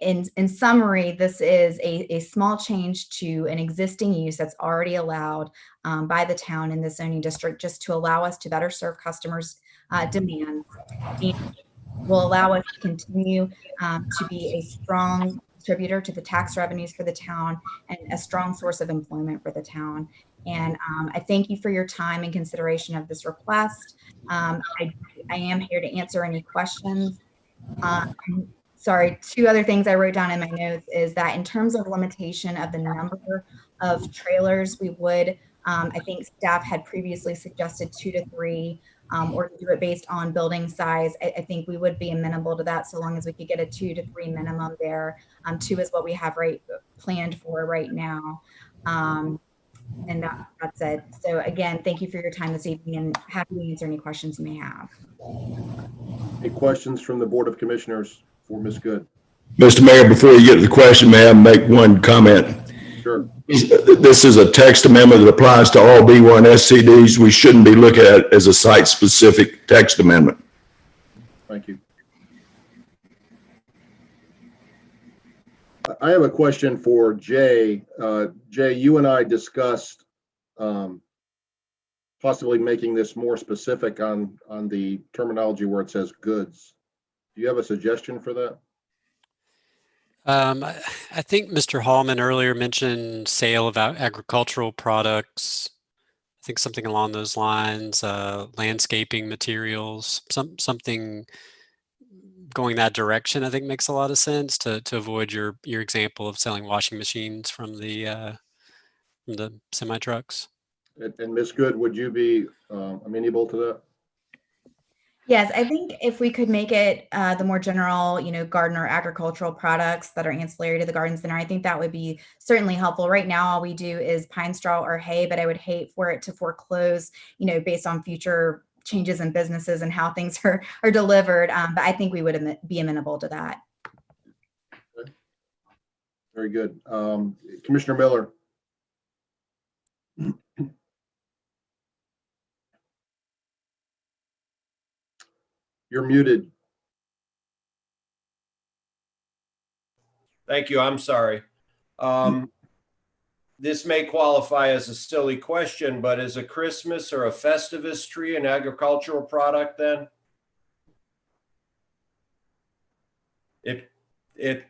in summary, this is a small change to an existing use that's already allowed by the town in the zoning district, just to allow us to better serve customers' demands, and will allow us to continue to be a strong contributor to the tax revenues for the town and a strong source of employment for the town. And I thank you for your time and consideration of this request. I am here to answer any questions. Sorry, two other things I wrote down in my notes is that in terms of limitation of the number of trailers, we would, I think staff had previously suggested 2 to 3, or to do it based on building size. I think we would be amenable to that so long as we could get a 2 to 3 minimum there. 2 is what we have planned for right now. And that's it. So again, thank you for your time this evening, and happy to answer any questions you may have. Any questions from the Board of Commissioners for Ms. Good? Mr. Mayor, before you get to the question, may I make one comment? Sure. This is a text amendment that applies to all B1 SCDs. We shouldn't be looking at it as a site-specific text amendment. Thank you. I have a question for Jay. Jay, you and I discussed possibly making this more specific on the terminology where it says goods. Do you have a suggestion for that? I think Mr. Hallman earlier mentioned sale of agricultural products. I think something along those lines, landscaping materials, something going that direction, I think makes a lot of sense to avoid your example of selling washing machines from the semi trucks. And Ms. Good, would you be amenable to that? Yes, I think if we could make it the more general, garden or agricultural products that are ancillary to the garden center, I think that would be certainly helpful. Right now, all we do is pine straw or hay, but I would hate for it to foreclose, based on future changes in businesses and how things are delivered. But I think we would be amenable to that. Okay. Very good. Commissioner Miller. You're muted. Thank you. I'm sorry. This may qualify as a silly question, but is a Christmas or a Festivus tree an agricultural product then?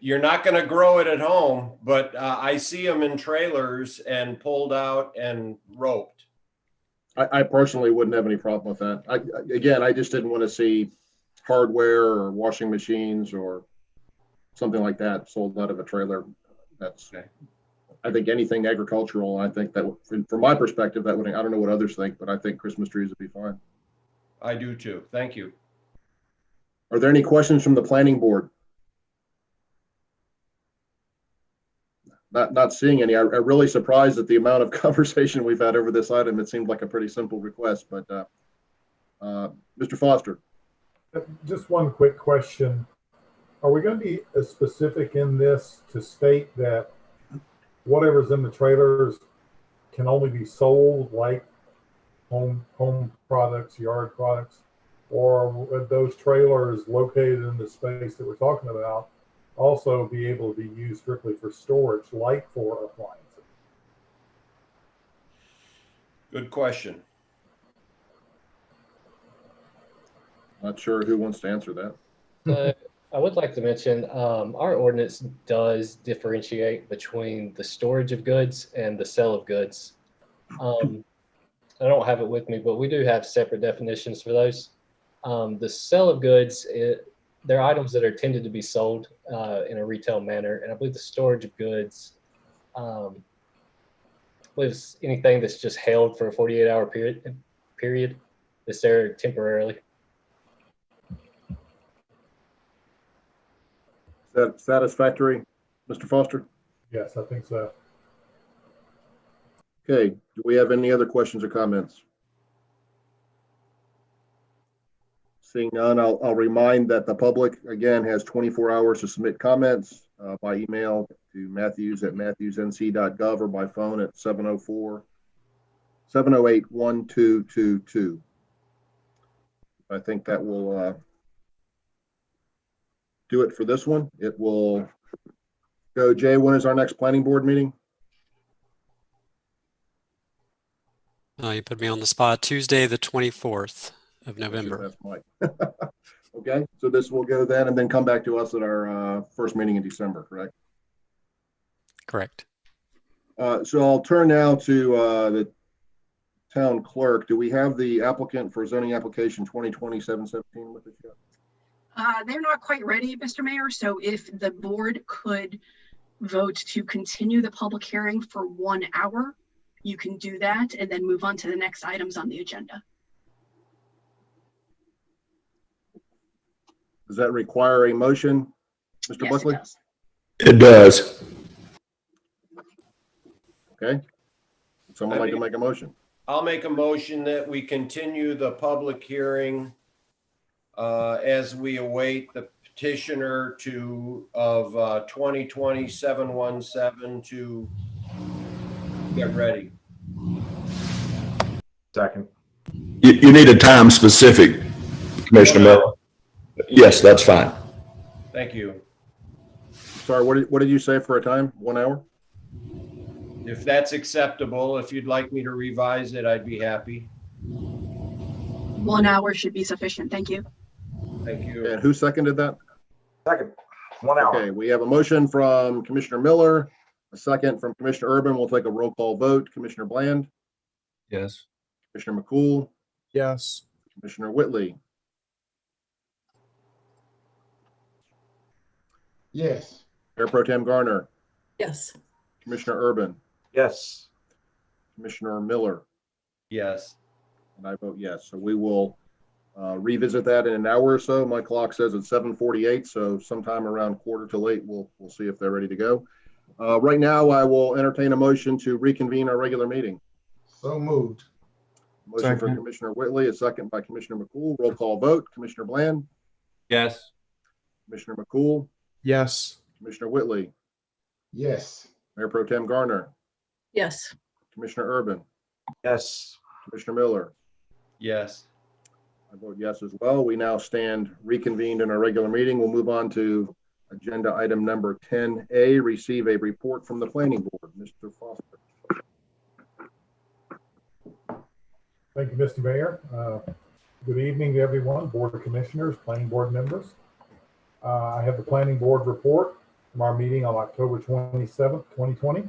You're not going to grow it at home, but I see them in trailers and pulled out and roped. I personally wouldn't have any problem with that. I just didn't want to see hardware or washing machines or something like that sold out of a trailer. That's okay. I think anything agricultural, I think that from my perspective, that would, I don't know what others think, but I think Christmas trees would be fine. I do too. Thank you. Are there any questions from the planning board? not seeing any. I'm really surprised at the amount of conversation we've had over this item. It seemed like a pretty simple request, but Mr. Foster. Just one quick question. Are we going to be as specific in this to state that whatever's in the trailers can only be sold, like home products, yard products, or would those trailers located in the space that we're talking about also be able to be used strictly for storage, like for appliances? Good question. Not sure who wants to answer that. I would like to mention our ordinance does differentiate between the storage of goods and the sale of goods. I don't have it with me, but we do have separate definitions for those. The sale of goods, they're items that are intended to be sold in a retail manner. And I believe the storage of goods, I believe it's anything that's just held for a 48-hour period that's there temporarily. Is that satisfactory, Mr. Foster? Yes, I think so. Okay, do we have any other questions or comments? Seeing none, I'll remind that the public, again, has 24 hours to submit comments by email to matthews@matthewsnc.gov or by phone at 704-708-1222. I think that will do it for this one. It will go. Jay, when is our next planning board meeting? You put me on the spot. Tuesday, the 24th of November. That's Mike. Okay, so this will go then and then come back to us at our first meeting in December, correct? Correct. So I'll turn now to the town clerk. Do we have the applicant for zoning application 2020-717 with us yet? They're not quite ready, Mr. Mayor. So if the board could vote to continue the public hearing for 1 hour, you can do that and then move on to the next items on the agenda. Does that require a motion, Mr. Yes, Buckley? it does. It does. Okay. Someone like to make a motion? I'll make a motion that we continue the public hearing as we await the petitioner of 2020-717 to get ready. Second. You need a time specific, Commissioner Miller. Yes, that's fine. Thank you. Sorry, what did you say for a time? 1 hour? If that's acceptable, if you'd like me to revise it, I'd be happy. 1 hour should be sufficient. Thank you. Thank you. And who seconded that? Second. 1 hour. Okay, we have a motion from Commissioner Miller, a second from Commissioner Urban. We'll take a roll call vote. Commissioner Bland? Yes. Commissioner McCool? Yes. Commissioner Whitley? Yes. Mayor Pro Tem Garner? Yes. Commissioner Urban? Yes. Commissioner Miller? Yes. And I vote yes. So we will revisit that in an hour or so. My clock says it's 7:48, so sometime around 7:45 we'll see if they're ready to go. Right now, I will entertain a motion to reconvene our regular meeting. So moved. Motion for Commissioner Whitley, a second by Commissioner McCool. Roll call vote. Commissioner Bland? Yes. Commissioner McCool? Yes. Commissioner Whitley? Yes. Mayor Pro Tem Garner? Yes. Commissioner Urban? Yes. Commissioner Miller? Yes. I vote yes as well. We now stand reconvened in our regular meeting. We'll move on to agenda item number 10A, receive a report from the planning board. Mr. Foster. Thank you, Mr. Mayor. Good evening to everyone, Board of Commissioners, Planning Board members. I have the Planning Board report from our meeting on October 27th, 2020.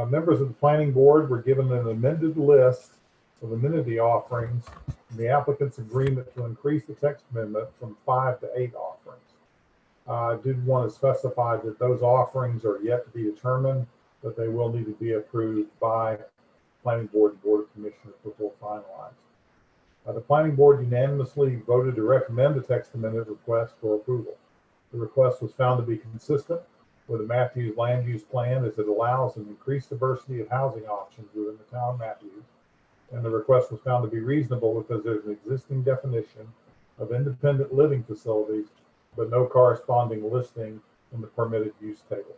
Members of the Planning Board were given an amended list of amenity offerings and the applicant's agreement to increase the text amendment from 5 to 8 offerings. I did want to specify that those offerings are yet to be determined, but they will need to be approved by Planning Board and Board of Commissioners before finalized. The Planning Board unanimously voted to recommend the text amendment request for approval. The request was found to be consistent with the Matthews land use plan as it allows an increased diversity of housing options within the town of Matthews. And the request was found to be reasonable because there's an existing definition of independent living facilities, but no corresponding listing in the permitted use table.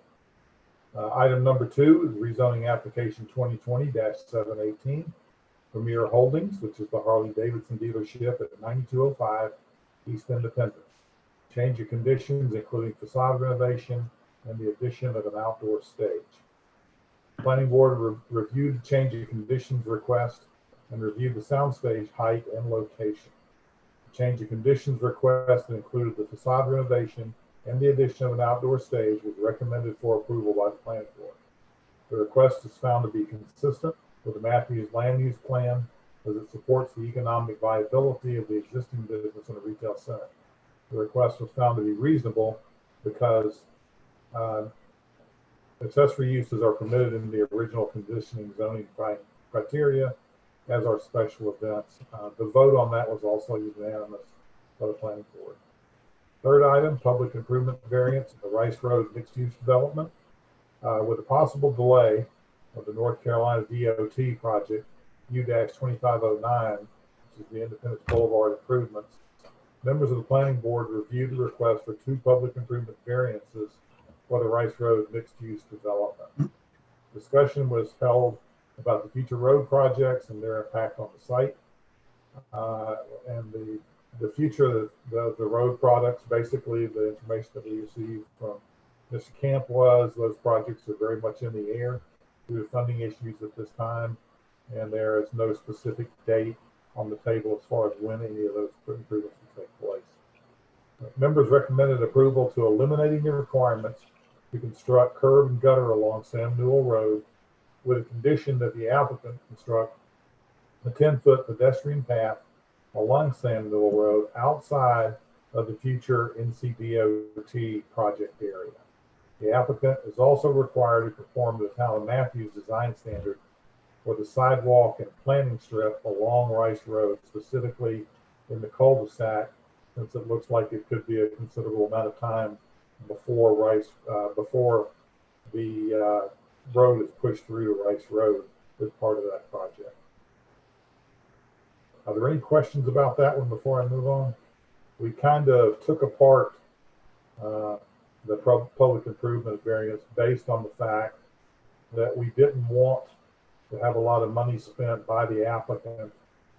Item number 2 is rezoning application 2020-718 Premier Holdings, which is the Harley Davidson dealership at 9205 East Independence. Change of conditions, including facade renovation and the addition of an outdoor stage. Planning board reviewed the change of conditions request and reviewed the soundstage height and location. The change of conditions request that included the facade renovation and the addition of an outdoor stage was recommended for approval by the planning board. The request is found to be consistent with the Matthews land use plan as it supports the economic viability of the existing business in a retail center. The request was found to be reasonable because accessory uses are permitted in the original conditioning zoning criteria, as are special events. The vote on that was also unanimous by the planning board. Third item, public improvement variance in the Rice Road mixed-use development. With a possible delay of the North Carolina DOT project U-2509, which is the Independence Boulevard improvements, members of the planning board reviewed the request for 2 public improvement variances for the Rice Road mixed-use development. Discussion was held about the future road projects and their impact on the site. And the future of the road products, basically the information that we received from Mr. Camp was those projects are very much in the air due to funding issues at this time, and there is no specific date on the table as far as when any of those improvements will take place. Members recommended approval to eliminating the requirements to construct curb and gutter along Sam Newell Road with a condition that the applicant construct a 10-foot pedestrian path along Sam Newell Road outside of the future NCDOT project area. The applicant is also required to conform to the town of Matthews design standard for the sidewalk and planting strip along Rice Road, specifically in the cul-de-sac, since it looks like it could be a considerable amount of time before the road is pushed through to Rice Road as part of that project. Are there any questions about that one before I move on? We kind of took apart the public improvement variance based on the fact that we didn't want to have a lot of money spent by the applicant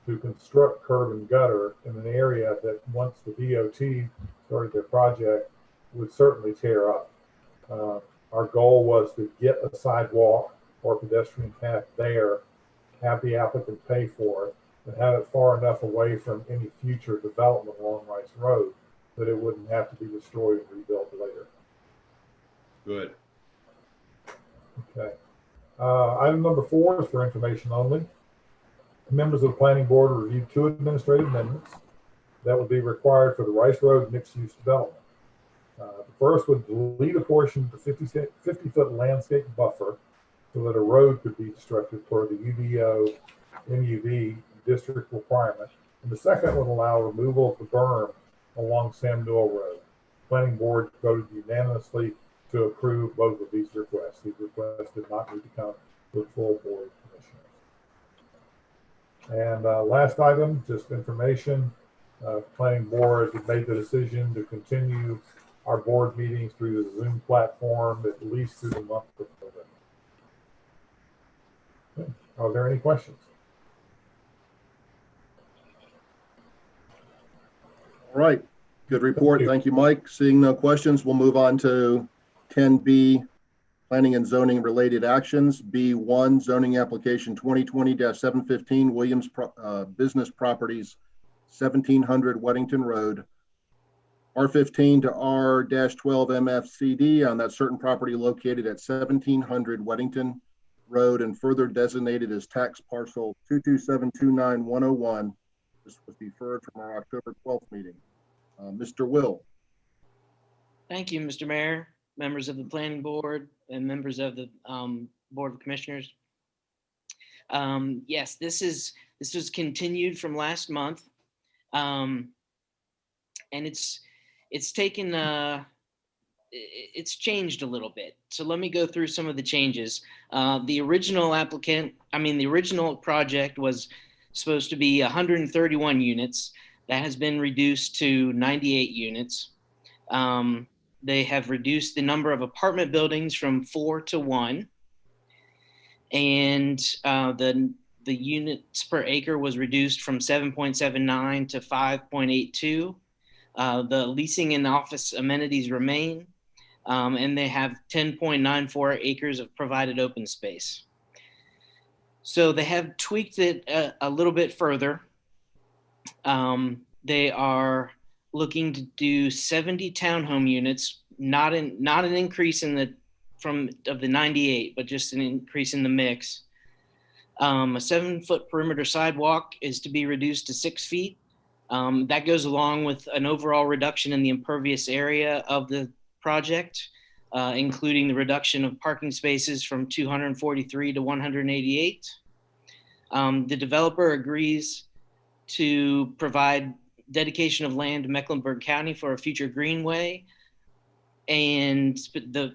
to construct curb and gutter in an area that once the DOT started their project would certainly tear up. Our goal was to get a sidewalk or pedestrian path there, have the applicant pay for it, and have it far enough away from any future development along Rice Road that it wouldn't have to be destroyed and rebuilt later. Good. Okay. Item number 4 is for information only. Members of the planning board reviewed 2 administrative amendments that would be required for the Rice Road mixed-use development. The first would delete a portion of the 50-foot landscape buffer so that a road could be constructed per the UDO MUV district requirement. And the second would allow removal of the berm along Sam Newell Road. The planning board voted unanimously to approve both of these requests. These requests did not need to come to the full board of commissioners. And last item, just information. Planning board made the decision to continue our board meetings through the Zoom platform at least through the month of November. Okay. Are there any questions? All right, good report. Thank you, Mike. Seeing no questions, we'll move on to 10B, planning and zoning related actions. B1, zoning application 2020-715, Williams Business Properties, 1700 Weddington Road. R15 to R-12 MFCD on that certain property located at 1700 Weddington Road and further designated as tax parcel 22729-101. This was deferred from our October 12th meeting. Mr. Will. Thank you, Mr. Mayor, members of the planning board and members of the Board of Commissioners. Yes, this was continued from last month. And it's taken it's changed a little bit. So let me go through some of the changes. The original project was supposed to be 131 units. That has been reduced to 98 units. They have reduced the number of apartment buildings from 4 to 1. And the units per acre was reduced from 7.79 to 5.82. The leasing and office amenities remain, and they have 10.94 acres of provided open space. So they have tweaked it a little bit further. They are looking to do 70 townhome units, not an increase in the 98, but just an increase in the mix. A 7-foot perimeter sidewalk is to be reduced to 6 feet. That goes along with an overall reduction in the impervious area of the project, including the reduction of parking spaces from 243 to 188. The developer agrees to provide dedication of land to Mecklenburg County for a future greenway. And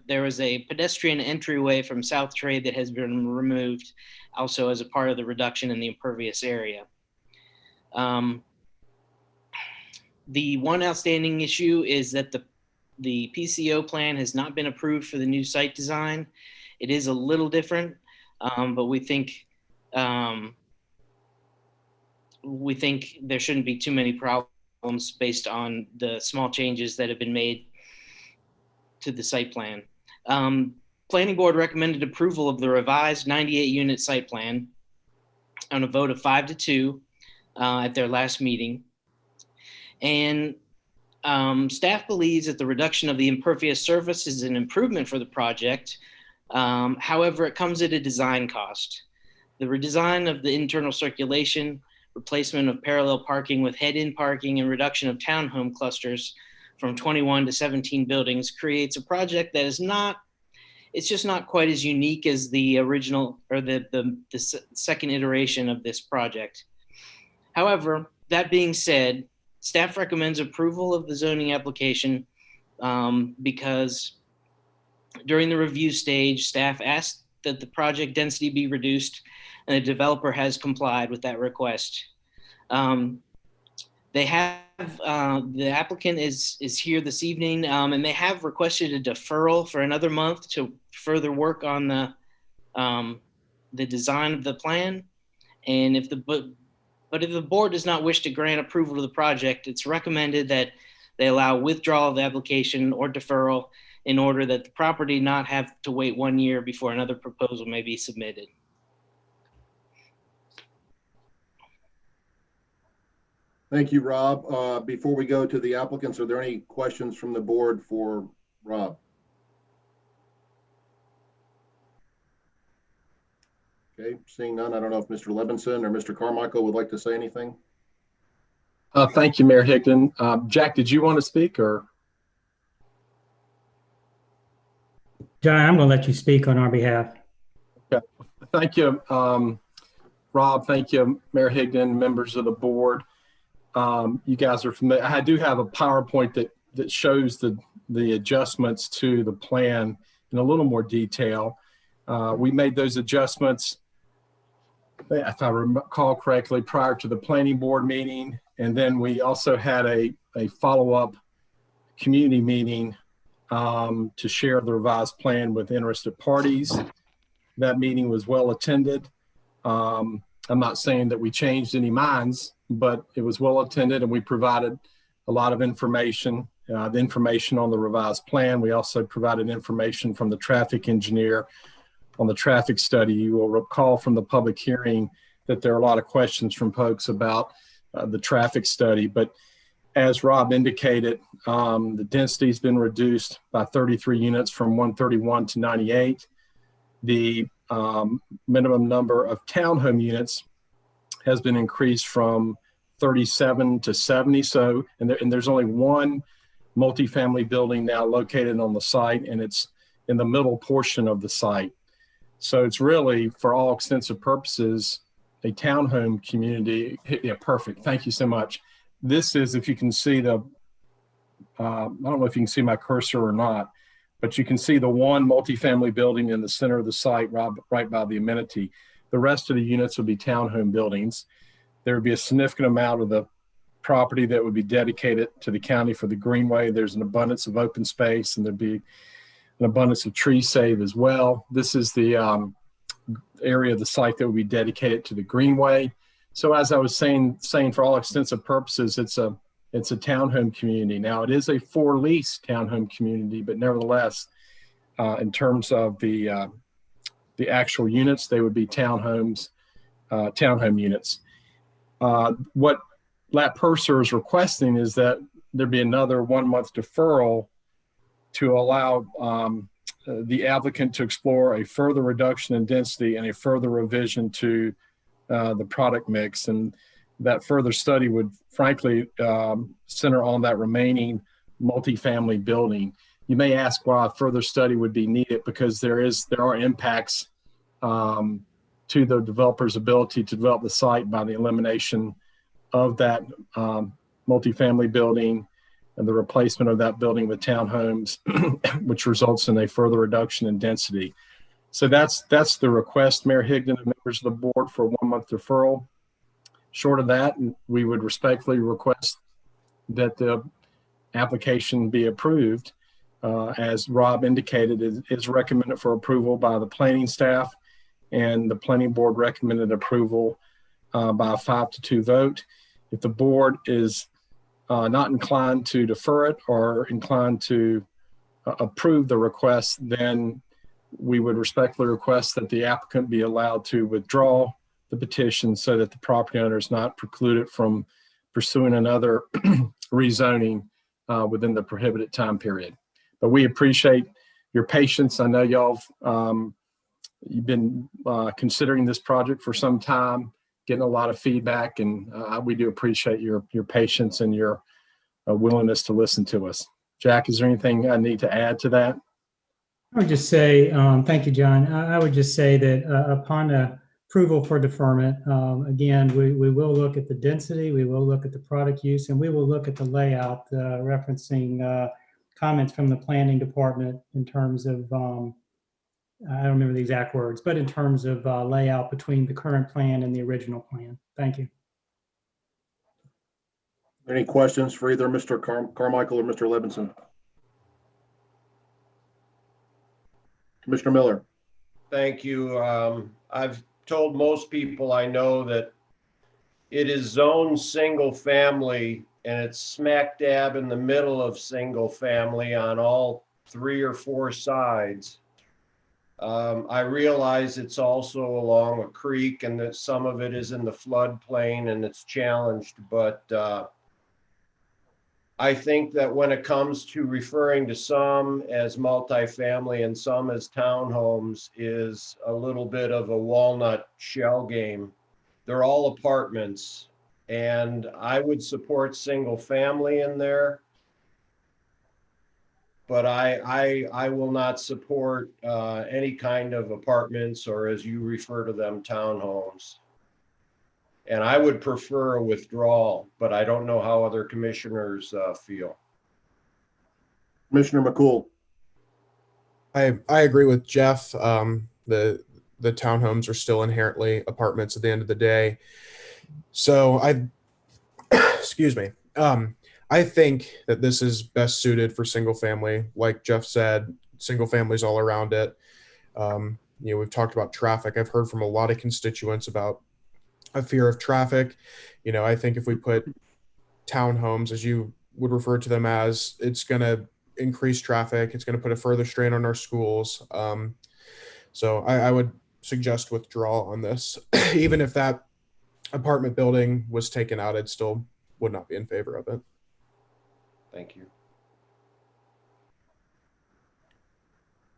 there was a pedestrian entryway from South Trade that has been removed, also as a part of the reduction in the impervious area. The one outstanding issue is that the PCO plan has not been approved for the new site design. It is a little different, but we think there shouldn't be too many problems based on the small changes that have been made to the site plan. Planning board recommended approval of the revised 98 unit site plan on a vote of 5-2 at their last meeting. And staff believes that the reduction of the impervious surface is an improvement for the project. However, it comes at a design cost. The redesign of the internal circulation, replacement of parallel parking with head-in parking, and reduction of townhome clusters from 21 to 17 buildings creates a project that is it's just not quite as unique as the original or the second iteration of this project. However, that being said, staff recommends approval of the zoning application because during the review stage, staff asked that the project density be reduced, and the developer has complied with that request. The applicant is here this evening, and they have requested a deferral for another month to further work on the design of the plan. And if the board does not wish to grant approval to the project, it's recommended that they allow withdrawal of the application or deferral in order that the property not have to wait 1 year before another proposal may be submitted. Thank you, Rob. Before we go to the applicants, are there any questions from the board for Rob? Okay, seeing none, I don't know if Mr. Levinson or Mr. Carmichael would like to say anything. Thank you, Mayor Higdon. Jack, did you want to speak or? John, I'm going to let you speak on our behalf. Okay. Thank you, Rob. Thank you, Mayor Higdon, members of the board. You guys are familiar. I do have a PowerPoint that shows the adjustments to the plan in a little more detail. We made those adjustments, if I recall correctly, prior to the planning board meeting. And then we also had a follow-up community meeting to share the revised plan with interested parties. That meeting was well attended. I'm not saying that we changed any minds, but it was well attended, and we provided a lot of information, the information on the revised plan. We also provided information from the traffic engineer on the traffic study. You will recall from the public hearing that there are a lot of questions from folks about the traffic study, but as Rob indicated, the density has been reduced by 33 units from 131 to 98. The minimum number of townhome units has been increased from 37 to 70. So, and there's only one multifamily building now located on the site, and it's in the middle portion of the site. So it's really, for all extensive purposes, a townhome community. Yeah, perfect. Thank you so much. This is, if you can see I don't know if you can see my cursor or not. but you can see the one multifamily building in the center of the site, right by the amenity. The rest of the units would be townhome buildings. There would be a significant amount of the property that would be dedicated to the county for the greenway. There's an abundance of open space, and there'd be an abundance of tree save as well. This is the area of the site that would be dedicated to the greenway. So as I was saying for all extensive purposes, it's a townhome community. Now it is a for lease townhome community, but nevertheless, in terms of the actual units, they would be townhomes, townhome units. What Lat Purser is requesting is that there be another 1 month deferral to allow the applicant to explore a further reduction in density and a further revision to the product mix. And that further study would frankly center on that remaining multifamily building. You may ask why a further study would be needed, because there are impacts to the developer's ability to develop the site by the elimination of that multifamily building and the replacement of that building with townhomes, which results in a further reduction in density. So that's the request, Mayor Higdon and members of the board, for a 1 month deferral. Short of that, we would respectfully request that the application be approved. As Rob indicated, it is recommended for approval by the planning staff, and the planning board recommended approval by a 5-2 vote. If the board is not inclined to defer it or inclined to approve the request, then we would respectfully request that the applicant be allowed to withdraw the petition so that the property owner is not precluded from pursuing another rezoning within the prohibited time period. But we appreciate your patience. I know y'all you've been considering this project for some time, getting a lot of feedback, and we do appreciate your patience and your willingness to listen to us. Jack, is there anything I need to add to that? I would just say, thank you, John. I would just say that upon approval for deferment, again, we will look at the density, we will look at the product use, and we will look at the layout, referencing comments from the planning department in terms of, I don't remember the exact words, but in terms of layout between the current plan and the original plan. Thank you. Any questions for either Mr. Carmichael or Mr. Levinson? Commissioner Miller. Thank you. I've told most people I know that it is zoned single family, and it's smack dab in the middle of single family on all 3 or 4 sides. I realize it's also along a creek and that some of it is in the floodplain and it's challenged, but I think that when it comes to referring to some as multifamily and some as townhomes is a little bit of a walnut shell game. They're all apartments, and I would support single family in there, but I will not support any kind of apartments, or as you refer to them, townhomes. And I would prefer a withdrawal, but I don't know how other commissioners feel. Commissioner McCool. I agree with Jeff. The townhomes are still inherently apartments at the end of the day. So excuse me. I think that this is best suited for single family. Like Jeff said, single families all around it. We've talked about traffic. I've heard from a lot of constituents about a fear of traffic. I think if we put townhomes, as you would refer to them as, it's going to increase traffic. It's going to put a further strain on our schools. So I would suggest withdrawal on this. Even if that apartment building was taken out, I'd still would not be in favor of it. Thank you.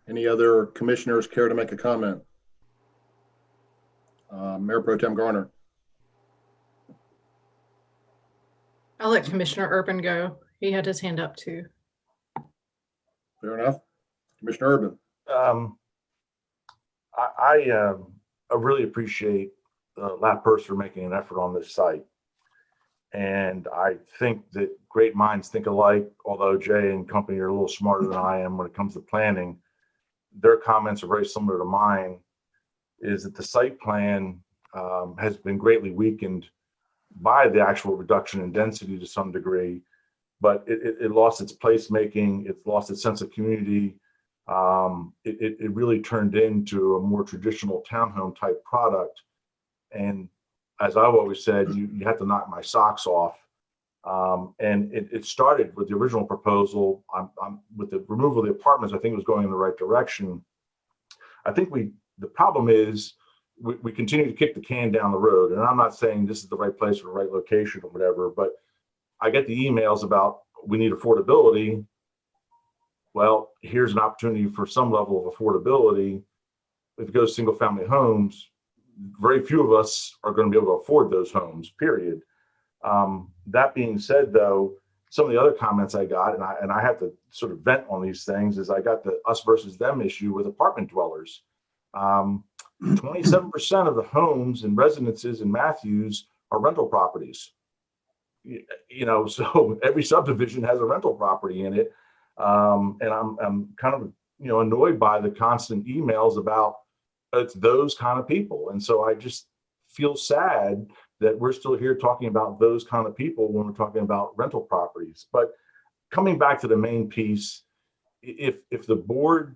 Any other commissioners care to make a comment? Mayor Pro Tem Garner. I'll let Commissioner Urban go. He had his hand up too. Fair enough. Commissioner Urban. I really appreciate Lat Purser making an effort on this site. And I think that great minds think alike, although Jay and company are a little smarter than I am when it comes to planning. Their comments are very similar to mine, is that the site plan has been greatly weakened by the actual reduction in density to some degree, but it lost its placemaking, it's lost its sense of community. It really turned into a more traditional townhome type product. And as I've always said, you have to knock my socks off. And it started with the original proposal. With the removal of the apartments, I think it was going in the right direction. I think the problem is we continue to kick the can down the road. And I'm not saying this is the right place or the right location or whatever, but I get the emails about we need affordability. Well, here's an opportunity for some level of affordability. If it goes single family homes, very few of us are going to be able to afford those homes, period. That being said, though, some of the other comments I got, and I have to sort of vent on these things, is I got the us versus them issue with apartment dwellers. 27% of the homes and residences in Matthews are rental properties. So every subdivision has a rental property in it. And I'm kind of, annoyed by the constant emails about it's those kind of people. And so I just feel sad that we're still here talking about those kind of people when we're talking about rental properties. But coming back to the main piece, if the board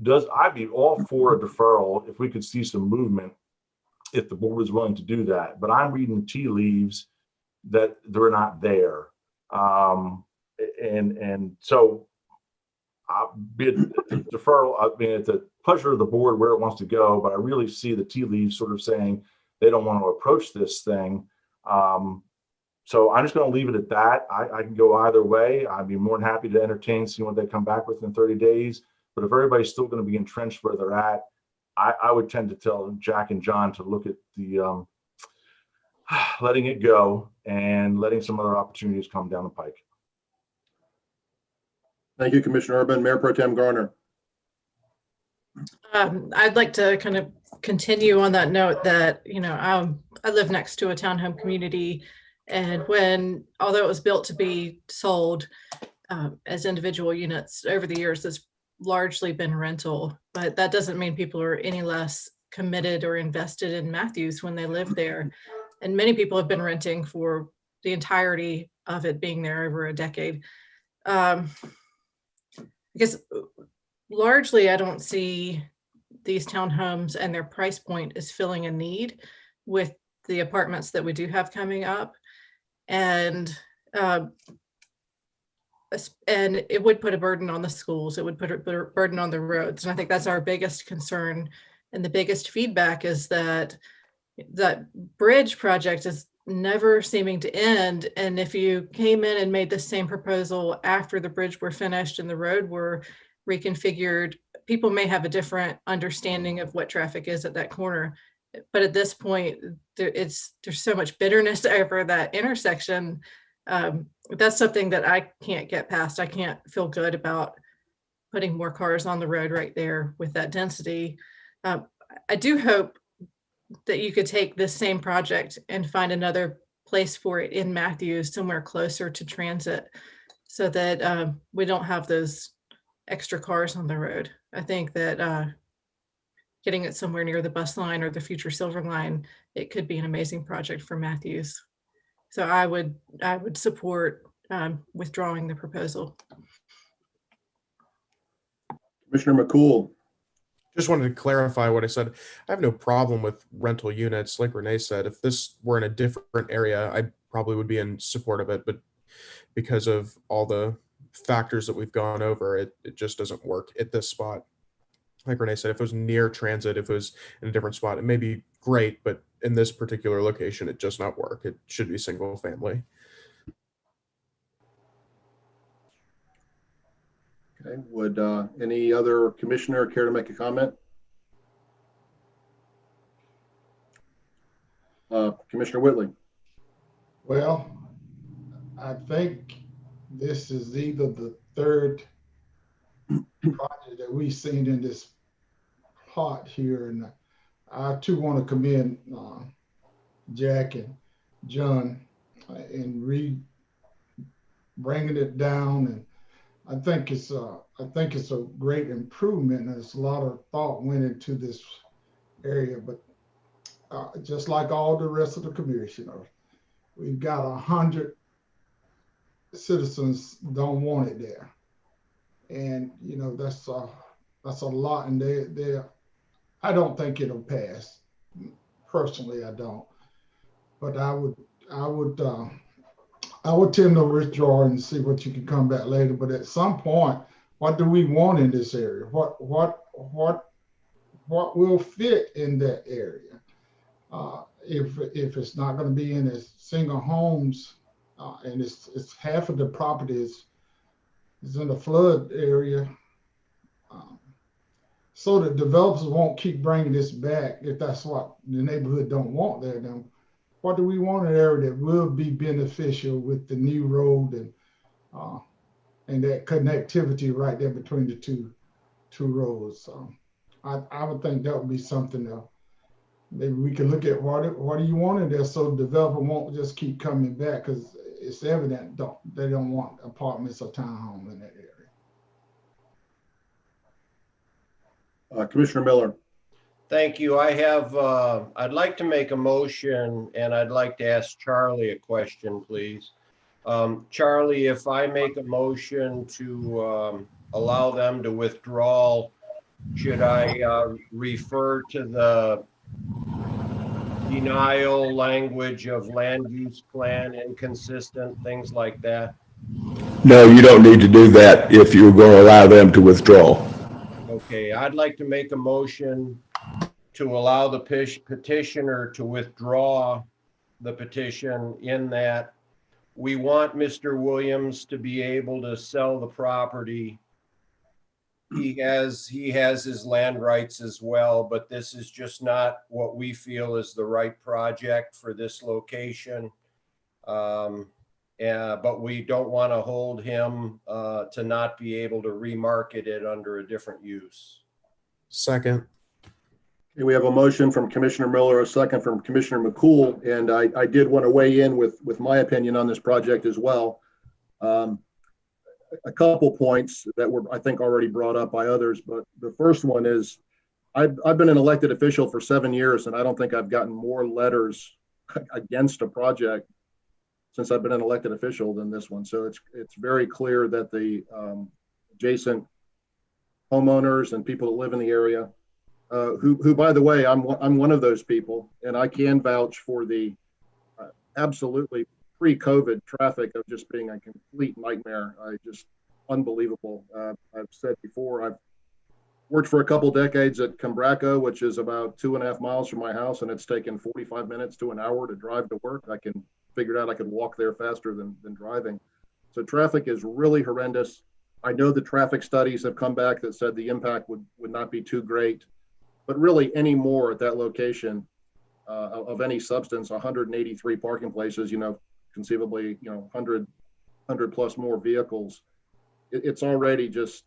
does, I'd be all for a deferral if we could see some movement, if the board was willing to do that. But I'm reading tea leaves that they're not there. And so be it deferral, it's a pleasure of the board where it wants to go, but I really see the tea leaves sort of saying they don't want to approach this thing. So I'm just going to leave it at that. I can go either way. I'd be more than happy to entertain, seeing what they come back with in 30 days. But if everybody's still going to be entrenched where they're at, I would tend to tell Jack and John to look at the letting it go and letting some other opportunities come down the pike. Thank you, Commissioner Urban. Mayor Pro Tem Garner. I'd like to kind of continue on that note that, I live next to a townhome community, and although it was built to be sold as individual units, over the years, it's largely been rental, but that doesn't mean people are any less committed or invested in Matthews when they live there. And many people have been renting for the entirety of it being there over a decade. Because largely, I don't see these townhomes and their price point is filling a need with the apartments that we do have coming up. And it would put a burden on the schools. It would put a burden on the roads. And I think that's our biggest concern. And the biggest feedback is that bridge project is never seeming to end. And if you came in and made the same proposal after the bridge were finished and the road were reconfigured, people may have a different understanding of what traffic is at that corner. But at this point, there's so much bitterness over that intersection. That's something that I can't get past. I can't feel good about putting more cars on the road right there with that density. I do hope that you could take this same project and find another place for it in Matthews, somewhere closer to transit, so that we don't have those extra cars on the road. I think that getting it somewhere near the bus line or the future Silver Line, it could be an amazing project for Matthews. So I would support withdrawing the proposal. Commissioner McCool. Just wanted to clarify what I said. I have no problem with rental units. Like Renee said, if this were in a different area, I probably would be in support of it. But because of all the factors that we've gone over, it just doesn't work at this spot. Like Renee said, if it was near transit, if it was in a different spot, it may be great, but in this particular location, it does not work. It should be single family. Okay, would any other commissioner care to make a comment? Commissioner Whitley. Well, I think this is either the third project that we've seen in this plot here, and I too want to commend Jack and John and bringing it down. And I think it's a great improvement. There's a lot of thought went into this area, but just like all the rest of the commissioners, we've got 100 citizens don't want it there, and you know that's a lot. And I don't think it'll pass. Personally, I don't. But I would tend to withdraw and see what you can come back later. But at some point, what do we want in this area? What will fit in that area? If it's not going to be in a single homes, and it's half of the property is in the flood area, so the developers won't keep bringing this back if that's what the neighborhood don't want there. Then what do we want in an area that will be beneficial with the new road and that connectivity right there between the two roads? So I would think that would be something that maybe we can look at. What do you want in there so the developer won't just keep coming back, because it's evident they don't want apartments or townhomes in that area. Commissioner Miller. Thank you. I'd like to make a motion, and I'd like to ask Charlie a question, please. Charlie, if I make a motion to allow them to withdraw, should I refer to the denial language of land use plan, inconsistent, things like that? No, you don't need to do that if you're going to allow them to withdraw. Okay, I'd like to make a motion to allow the petitioner to withdraw the petition, in that we want Mr. Williams to be able to sell the property. He has his land rights as well, but this is just not what we feel is the right project for this location. But we don't want to hold him to not be able to remarket it under a different use. Second. Okay, we have a motion from Commissioner Miller, a second from Commissioner McCool, and I did want to weigh in with my opinion on this project as well. A couple points that were, I think, already brought up by others, but the first one is I've been an elected official for 7 years, and I don't think I've gotten more letters against a project since I've been an elected official than this one. So it's very clear that the adjacent homeowners and people that live in the area, who by the way, I'm one of those people, and I can vouch for the absolutely pre-COVID traffic of just being a complete nightmare. Unbelievable. I've said before, I've worked for a couple decades at Combraco, which is about 2.5 miles from my house, and it's taken 45 minutes to an hour to drive to work. I can figure out I could walk there faster than driving. So traffic is really horrendous. I know the traffic studies have come back that said the impact would not be too great, but really any more at that location of any substance, 183 parking places, conceivably, 100 plus more vehicles, it's already just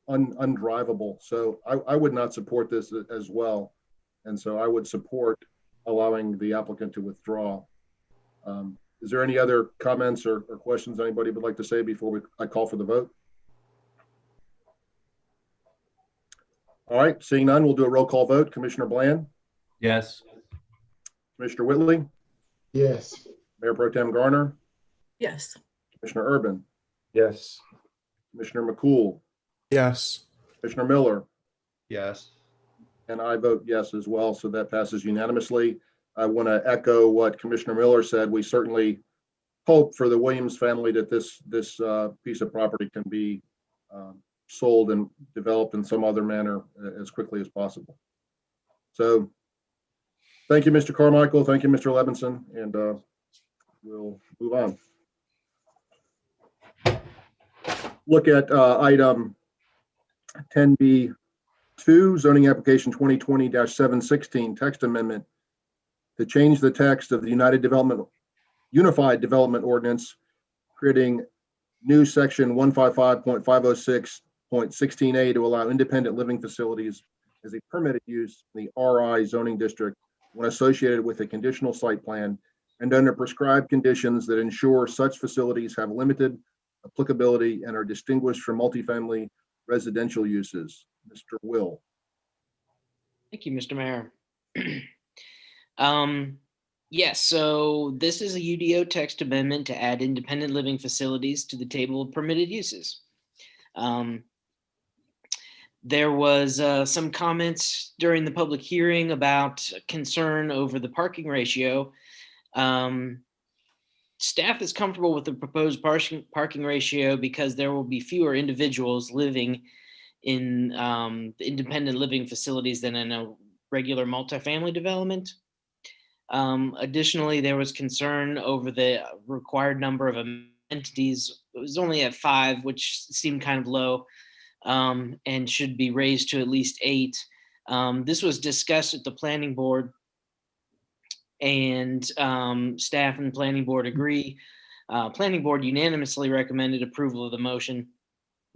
undrivable. So I would not support this as well. And so I would support allowing the applicant to withdraw. Is there any other comments or questions anybody would like to say before I call for the vote? All right, seeing none, we'll do a roll call vote. Commissioner Bland? Yes. Commissioner Whitley? Yes. Mayor Pro Tem Garner? Yes. Commissioner Urban? Yes. Commissioner McCool? Yes. Commissioner Miller? Yes. And I vote yes as well, so that passes unanimously. I want to echo what Commissioner Miller said. We certainly hope for the Williams family that this piece of property can be sold and developed in some other manner as quickly as possible. So thank you, Mr. Carmichael. Thank you, Mr. Levinson, and we'll move on. Look at item 10B2, zoning application 2020-716, text amendment to change the text of the Unified Development Ordinance, creating new section 155.506.16A to allow independent living facilities as a permitted use in the RI zoning district when associated with a conditional site plan and under prescribed conditions that ensure such facilities have limited applicability and are distinguished from multifamily residential uses. Mr. Will. Thank you, Mr. Mayor. Yes, so this is a UDO text amendment to add independent living facilities to the table of permitted uses. There was some comments during the public hearing about concern over the parking ratio. Staff is comfortable with the proposed parking ratio because there will be fewer individuals living in the independent living facilities than in a regular multifamily development. Additionally, there was concern over the required number of amenities. It was only at 5, which seemed kind of low, and should be raised to at least 8. This was discussed at the planning board, and staff and planning board agree. Planning board unanimously recommended approval of the motion,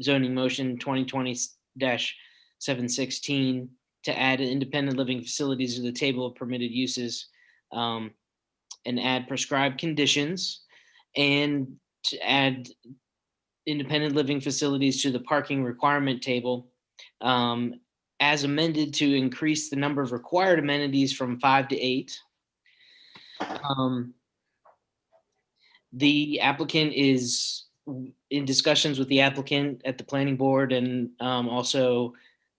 zoning motion 2020-716, to add independent living facilities to the table of permitted uses, and add prescribed conditions, and to add independent living facilities to the parking requirement table, as amended to increase the number of required amenities from 5 to 8. The applicant is in discussions with the applicant at the planning board, and also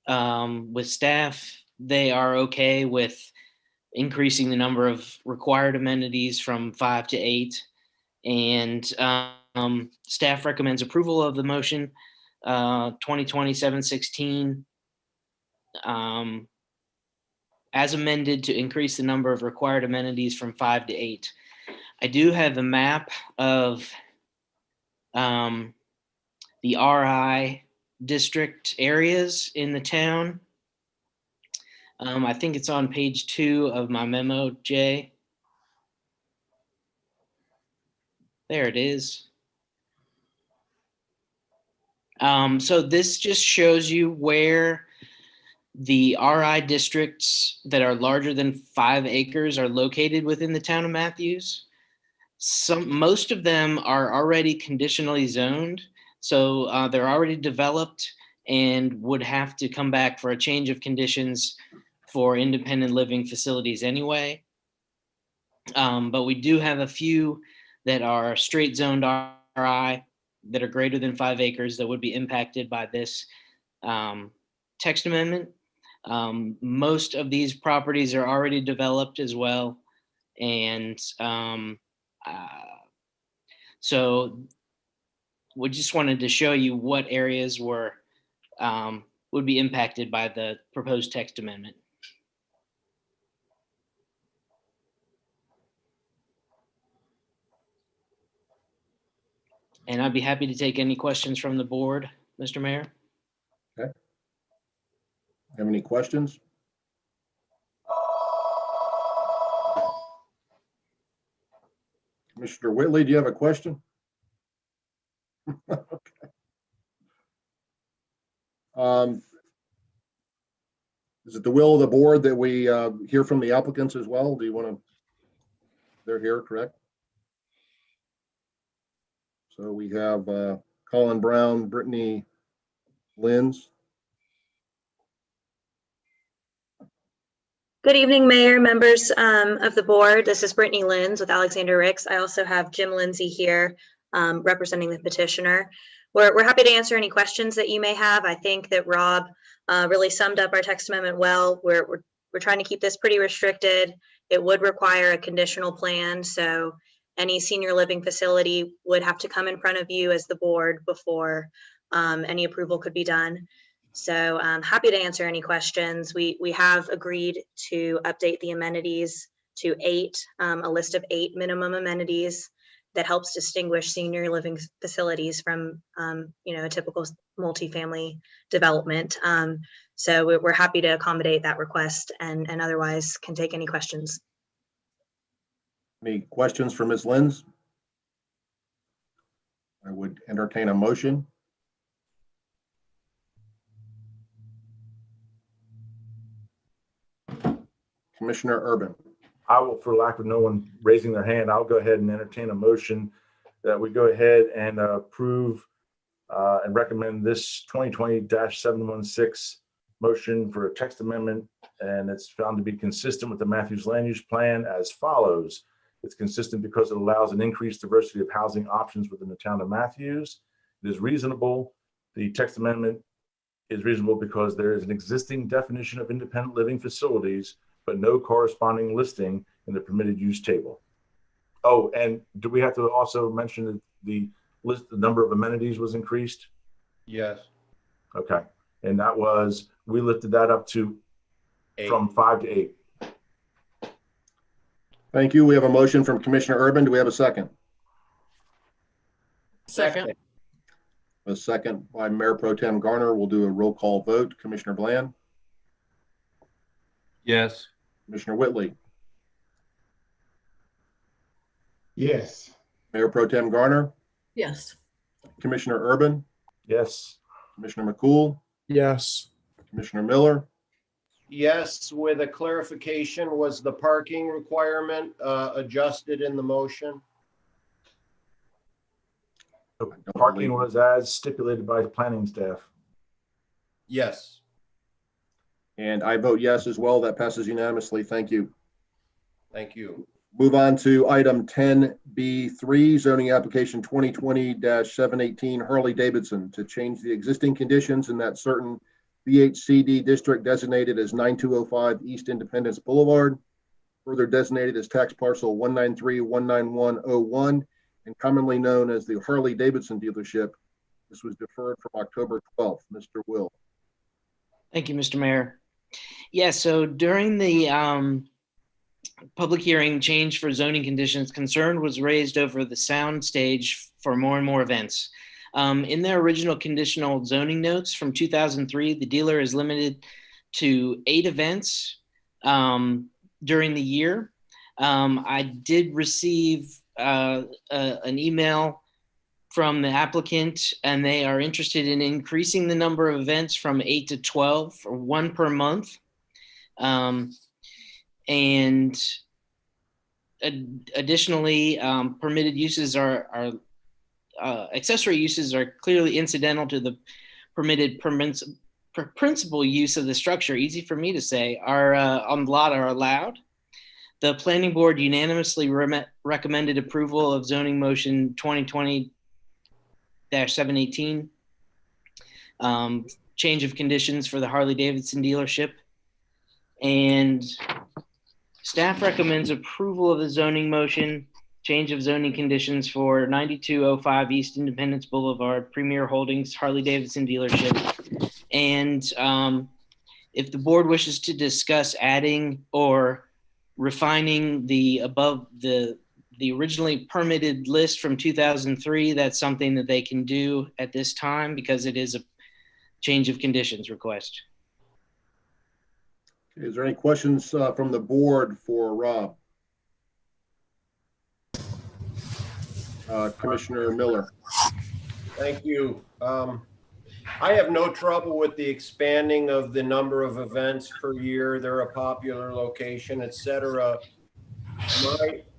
with staff. They are okay with increasing the number of required amenities from 5 to 8. And staff recommends approval of the motion 2020-716 as amended to increase the number of required amenities from 5 to 8. I do have a map of the RI district areas in the town. I think it's on page 2 of my memo, Jay. There it is. So this just shows you where the RI districts that are larger than 5 acres are located within the town of Matthews. Most of them are already conditionally zoned, so they're already developed and would have to come back for a change of conditions for independent living facilities anyway. But we do have a few that are straight zoned RI that are greater than 5 acres that would be impacted by this text amendment. Most of these properties are already developed as well. And so we just wanted to show you what areas were would be impacted by the proposed text amendment. And I'd be happy to take any questions from the board, Mr. Mayor. Okay. Have any questions? Mr. Whitley, do you have a question? Okay. Is it the will of the board that we hear from the applicants as well? Do you want to? They're here, correct? So we have Colin Brown, Brittany Lenz. Good evening, Mayor, members of the board. This is Brittany Lenz with Alexander Ricks. I also have Jim Lindsay here representing the petitioner. We're happy to answer any questions that you may have. I think that Rob really summed up our text amendment well. We're trying to keep this pretty restricted. It would require a conditional plan, so any senior living facility would have to come in front of you as the board before any approval could be done. So I'm happy to answer any questions. We have agreed to update the amenities to 8, a list of 8 minimum amenities that helps distinguish senior living facilities from a typical multifamily development. So we're happy to accommodate that request and otherwise can take any questions. Any questions for Ms. Lenz? I would entertain a motion. Commissioner Urban. I will, for lack of no one raising their hand, I'll go ahead and entertain a motion that we go ahead and approve and recommend this 2020-716 motion for a text amendment. And it's found to be consistent with the Matthews Land Use Plan as follows. It's consistent because it allows an increased diversity of housing options within the town of Matthews. It is reasonable. The text amendment is reasonable because there is an existing definition of independent living facilities, but no corresponding listing in the permitted use table. Oh, and do we have to also mention that the number of amenities was increased? Yes. Okay. And that was, we lifted that up to 8. From 5 to 8. Thank you. We have a motion from Commissioner Urban. Do we have a second? Second. A second by Mayor Pro Tem Garner. We'll do a roll call vote. Commissioner Bland? Yes. Commissioner Whitley? Yes. Mayor Pro Tem Garner? Yes. Commissioner Urban? Yes. Commissioner McCool? Yes. Commissioner Miller? Yes, with a clarification, was the parking requirement adjusted in the motion? The parking was as stipulated by the planning staff. Yes. And I vote yes as well. That passes unanimously. Thank you. Thank you. Move on to item 10B3, zoning application 2020-718 Harley-Davidson to change the existing conditions in that certain VHCD district designated as 9205 East Independence Boulevard, further designated as tax parcel 193-19101, and commonly known as the Harley-Davidson dealership. This was deferred from October 12th. Mr. Will. Thank you, Mr. Mayor. Yeah, so during the public hearing, change for zoning conditions, concern was raised over the sound stage for more and more events. In their original conditional zoning notes from 2003, the dealer is limited to 8 events during the year. I did receive an email from the applicant, and they are interested in increasing the number of events from 8 to 12, or 1 per month. And additionally, permitted uses are accessory uses are clearly incidental to the permitted principal use of the structure. Easy for me to say, are on the lot are allowed. The planning board unanimously recommended approval of zoning motion 2020-718, change of conditions for the Harley-Davidson dealership. And staff recommends approval of the zoning motion, change of zoning conditions for 9205 East Independence Boulevard, Premier Holdings Harley-Davidson dealership. And if the board wishes to discuss adding or refining the above the originally permitted list from 2003, that's something that they can do at this time because it is a change of conditions request. Is there any questions from the board for Rob? Commissioner Miller. Thank you. I have no trouble with the expanding of the number of events per year. They're a popular location, etc.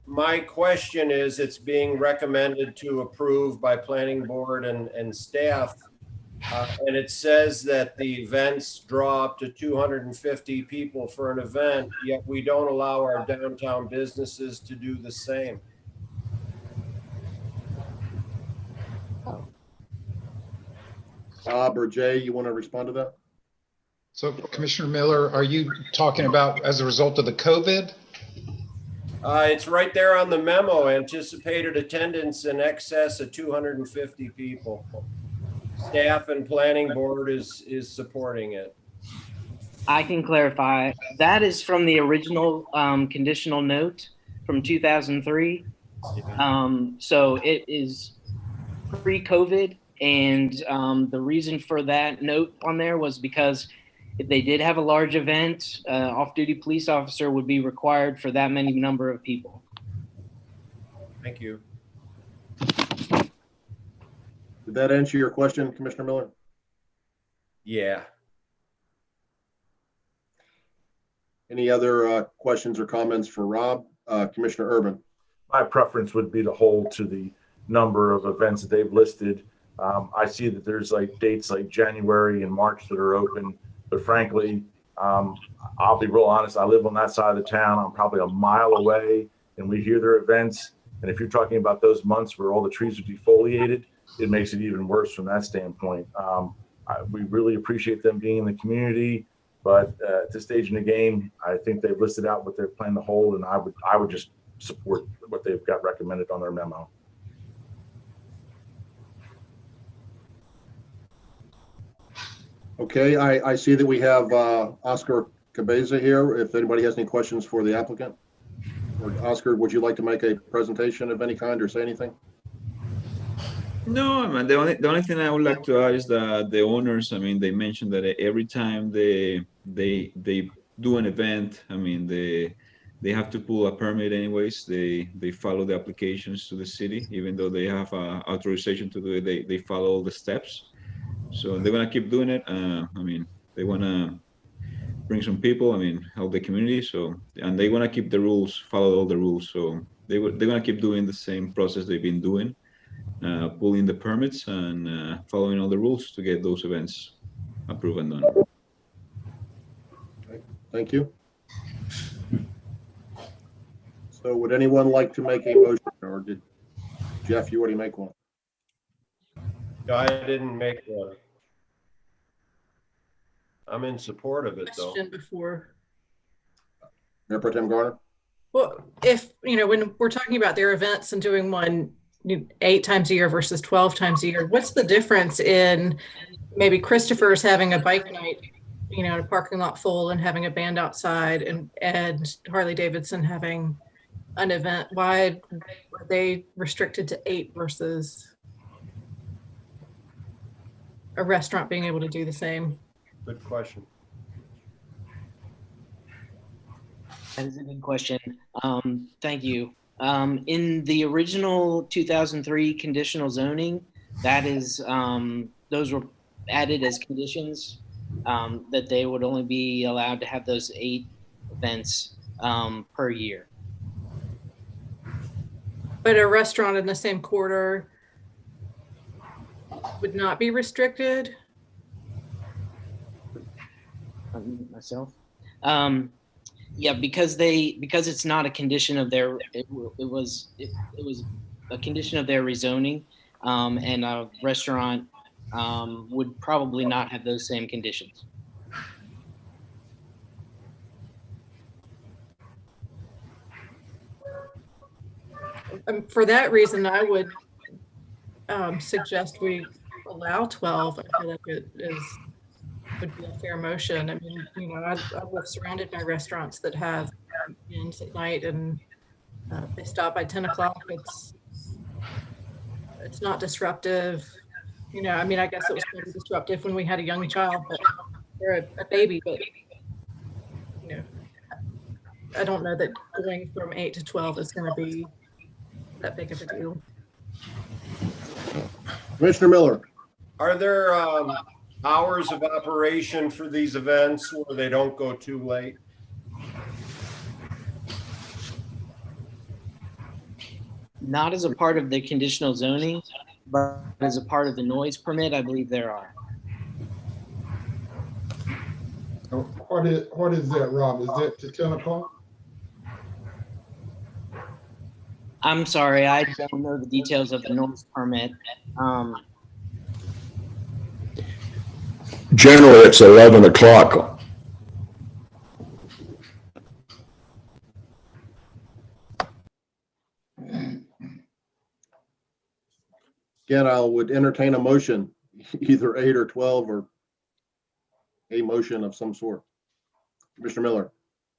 My question is, it's being recommended to approve by planning board and staff. And it says that the events draw up to 250 people for an event, yet we don't allow our downtown businesses to do the same. Bob or Jay, you want to respond to that? So Commissioner Miller, are you talking about as a result of the COVID? It's right there on the memo, anticipated attendance in excess of 250 people. Staff and planning board is supporting it. I can clarify. That is from the original conditional note from 2003. So it is pre-COVID. And the reason for that note on there was because if they did have a large event, off-duty police officer would be required for that many number of people. Thank you. Did that answer your question, Commissioner Miller? Yeah. Any other questions or comments for Rob? Commissioner Urban? My preference would be to hold to the number of events that they've listed. I see that there's like dates like January and March that are open, but frankly, I'll be real honest. I live on that side of the town. I'm probably a mile away, and we hear their events. And if you're talking about those months where all the trees are defoliated, it makes it even worse from that standpoint. We really appreciate them being in the community, but at this stage in the game, I think they've listed out what they're planning to hold, and I would just support what they've got recommended on their memo. Okay, I see that we have Oscar Cabeza here. If anybody has any questions for the applicant. Or Oscar, would you like to make a presentation of any kind or say anything? No, I mean, the only thing I would like to add is that the owners, I mean, they mentioned that every time they do an event, I mean, they have to pull a permit anyways. They follow the applications to the city, even though they have authorization to do it. They follow all the steps. So they're gonna keep doing it. I mean, they wanna bring some people. I mean, help the community. So, and they wanna keep the rules, follow all the rules. So they're gonna keep doing the same process they've been doing, pulling the permits and following all the rules to get those events approved and done. Okay, thank you. So would anyone like to make a motion, or did Jeff, you already make one? No, I didn't make one. I'm in support of it though. Question before. Mayor Pro Tem Garner? Well, if, when we're talking about their events and doing one 8 times a year versus 12 times a year, what's the difference in maybe Christopher's having a bike night, in a parking lot full and having a band outside, and Harley Davidson having an event? Why are they restricted to 8 versus a restaurant being able to do the same? Good question. That is a good question. Thank you. In the original 2003 conditional zoning, that is, those were added as conditions, that they would only be allowed to have those 8 events per year. But a restaurant in the same quarter would not be restricted? Myself? Yeah, because it's not a condition of their, it was a condition of their rezoning, and a restaurant would probably not have those same conditions. For that reason, I would suggest we allow 12. I feel like it would be a fair motion. I mean, I've surrounded my restaurants that have ends at night, and they stop by 10 o'clock. It's not disruptive. I mean, I guess it was pretty disruptive when we had a young child, but they're a baby. But I don't know that going from 8 to 12 is going to be that big of a deal. Commissioner Miller. Are there hours of operation for these events where they don't go too late? Not as a part of the conditional zoning, but as a part of the noise permit, I believe there are. What is that, Rob? Is that to 10 o'clock? I'm sorry, I don't know the details of the noise permit. Generally, it's 11 o'clock. Again, I would entertain a motion, either 8 or 12, or a motion of some sort. Commissioner Miller.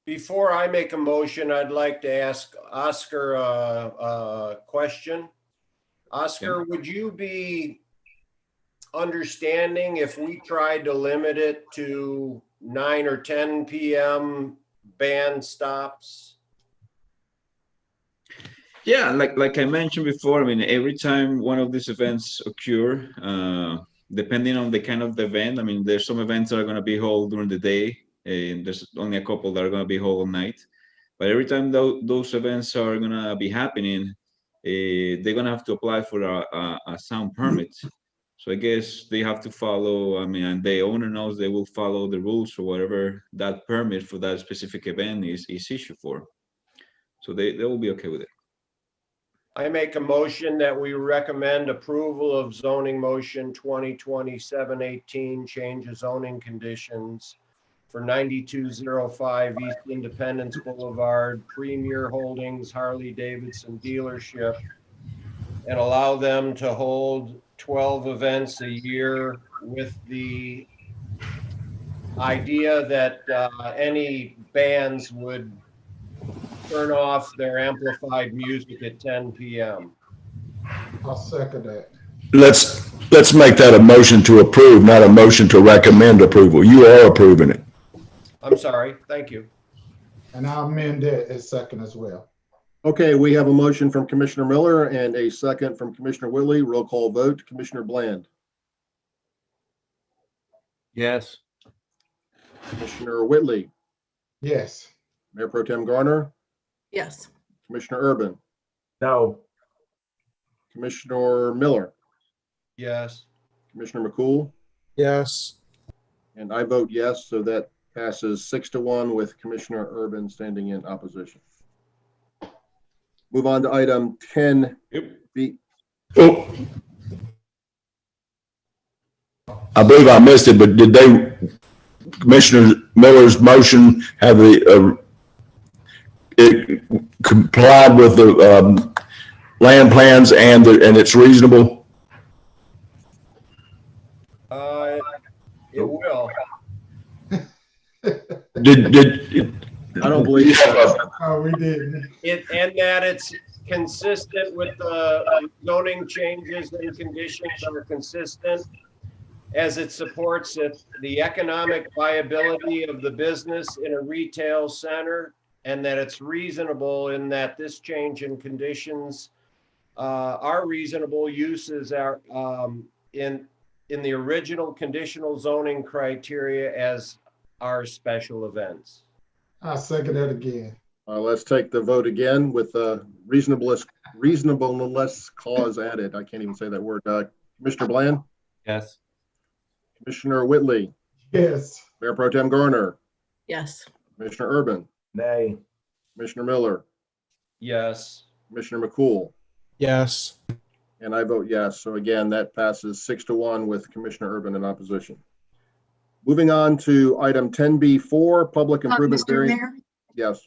Before I make a motion, I'd like to ask Oscar a question. Oscar, would you be understanding if we tried to limit it to 9 or 10 p.m. band stops? Yeah, like I mentioned before, I mean, every time one of these events occur, depending on the kind of the event, I mean, there's some events that are going to be held during the day, and there's only a couple that are going to be whole night. But every time those events are going to be happening, they're going to have to apply for a sound permit. So I guess they have to follow, I mean, and the owner knows they will follow the rules or whatever that permit for that specific event is issued for. So they will be okay with it. I make a motion that we recommend approval of zoning motion 2020-718, change of zoning conditions for 9205 East Independence Boulevard, Premier Holdings Harley Davidson dealership, and allow them to hold 12 events a year with the idea that any bands would turn off their amplified music at 10 p.m. I'll second that. Let's make that a motion to approve, not a motion to recommend approval. You are approving it. I'm sorry. Thank you. And I'll amend that as second as well. Okay, we have a motion from Commissioner Miller and a second from Commissioner Whitley. Roll call vote. Commissioner Bland. Yes. Commissioner Whitley. Yes. Mayor Pro Tem Garner. Yes. Commissioner Urban. No. Commissioner Miller. Yes. Commissioner McCool. Yes. And I vote yes, so that passes 6-1 with Commissioner Urban standing in opposition. Move on to item 10B. Oh, I believe I missed it, but did Commissioner Miller's motion have it complied with the land plans and it's reasonable? It will. Did I don't believe so. Oh, we didn't. And that it's consistent with the zoning changes and conditions are consistent as it supports the economic viability of the business in a retail center, and that it's reasonable in that this change in conditions are reasonable uses are in the original conditional zoning criteria as are special events. I'll second that again. Let's take the vote again with reasonableness clause added. I can't even say that word. Commissioner Bland? Yes. Commissioner Whitley? Yes. Mayor Pro Tem Garner? Yes. Commissioner Urban? Nay. Commissioner Miller? Yes. Commissioner McCool? Yes. And I vote yes. So again, that passes 6-1 with Commissioner Urban in opposition. Moving on to item 10B4, public improvement Mr. variance. Mayor, Yes.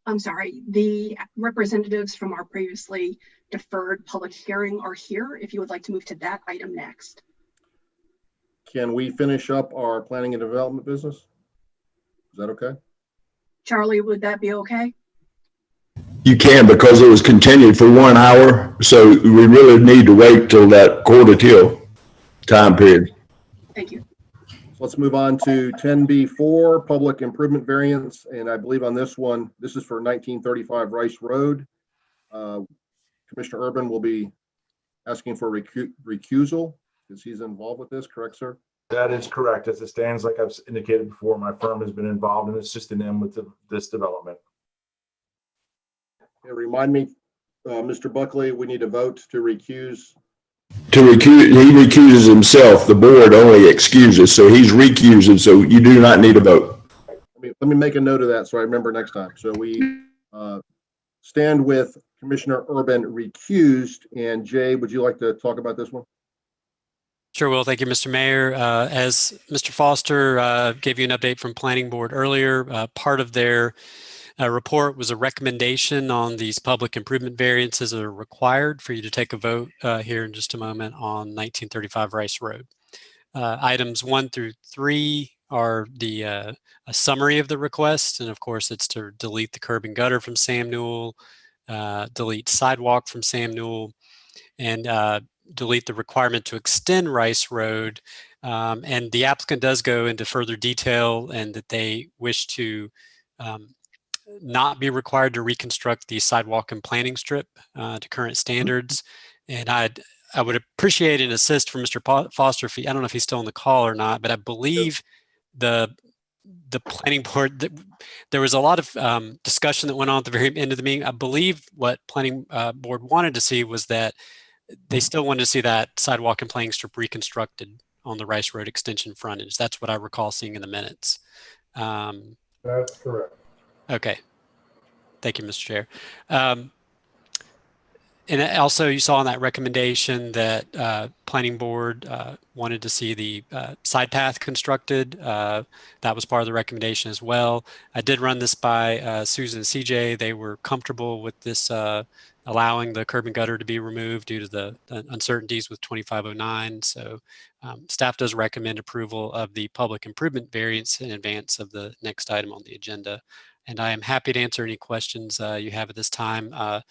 I'm sorry. The representatives from our previously deferred public hearing are here. If you would like to move to that item next. Can we finish up our planning and development business? Is that okay? Charlie, would that be okay? you can, because it was continued for 1 hour. So we really need to wait till that quarter till time period. Thank you. Let's move on to 10B4, public improvement variance. And I believe on this one, this is for 1935 Rice Road. Commissioner Urban will be asking for recusal because he's involved with this, correct, sir? That is correct. As it stands, like I've indicated before, my firm has been involved in assisting them with this development. Yeah, remind me, Mr. Buckley, we need to vote to recuse. To recuse, he recuses himself. The board only excuses, so he's recusing. So you do not need a vote. Let me make a note of that so I remember next time. So we stand with Commissioner Urban recused. And Jay, would you like to talk about this one? Sure will. Thank you, Mr. Mayor. As Mr. Foster gave you an update from Planning Board earlier, part of their report was a recommendation on these public improvement variances that are required for you to take a vote here in just a moment on 1935 Rice Road. Items 1 through 3 are the a summary of the request, and of course it's to delete the curb and gutter from Sam Newell, delete sidewalk from Sam Newell, and delete the requirement to extend Rice Road. And the applicant does go into further detail and that they wish to not be required to reconstruct the sidewalk and planting strip to current standards. And I would appreciate an assist from Mr. Foster. If I don't know if he's still on the call or not, but I believe the the planning board, there was a lot of discussion that went on at the very end of the meeting. I believe what planning board wanted to see was that they still wanted to see that sidewalk and playing strip reconstructed on the Rice Road extension frontage. That's what I recall seeing in the minutes. That's correct. Okay. Thank you, Mr. Chair. And also you saw in that recommendation that planning board wanted to see the side path constructed. That was part of the recommendation as well. I did run this by Susan and CJ. They were comfortable with this allowing the curb and gutter to be removed due to the uncertainties with 2509. So staff does recommend approval of the public improvement variance in advance of the next item on the agenda. And I am happy to answer any questions you have at this time. I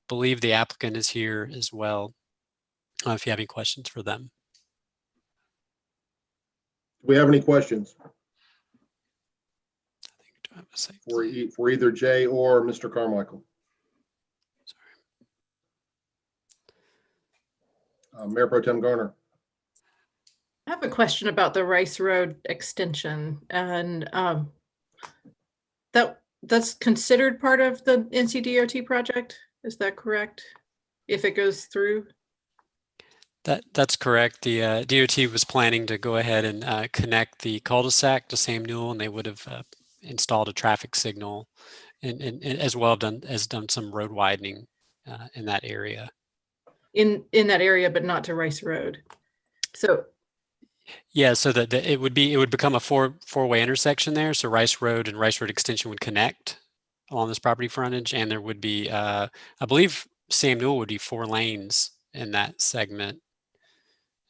believe the applicant is here as well, if you have any questions for them. Do we have any questions? I think, for either Jay or Mr. Carmichael? Mayor Pro Tem Garner. I have a question about the Rice Road extension, and that's considered part of the NCDOT project. Is that correct? If it goes through? That's correct. The DOT was planning to go ahead and connect the cul-de-sac to Sam Newell, and they would have installed a traffic signal and as well done some road widening in that area. In that area, but not to Rice Road. So yeah, so that it would become a four-way intersection there. So Rice Road and Rice Road Extension would connect along this property frontage, and there would be, I believe, Sam Newell would be 4 lanes in that segment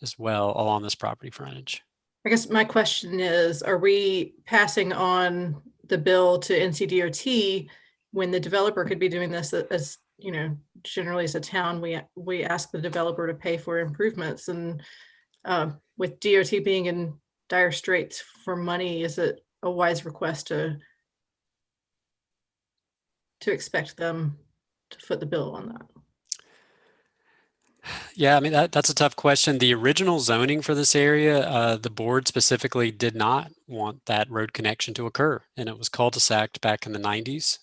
as well along this property frontage. I guess my question is, are we passing on the bill to NCDOT when the developer could be doing this as, you know, generally as a town, we ask the developer to pay for improvements, and with DOT being in dire straits for money, is it a wise request to expect them to foot the bill on that? Yeah, I mean, that's a tough question. The original zoning for this area, the board specifically did not want that road connection to occur, and it was cul-de-sac back in the 90s.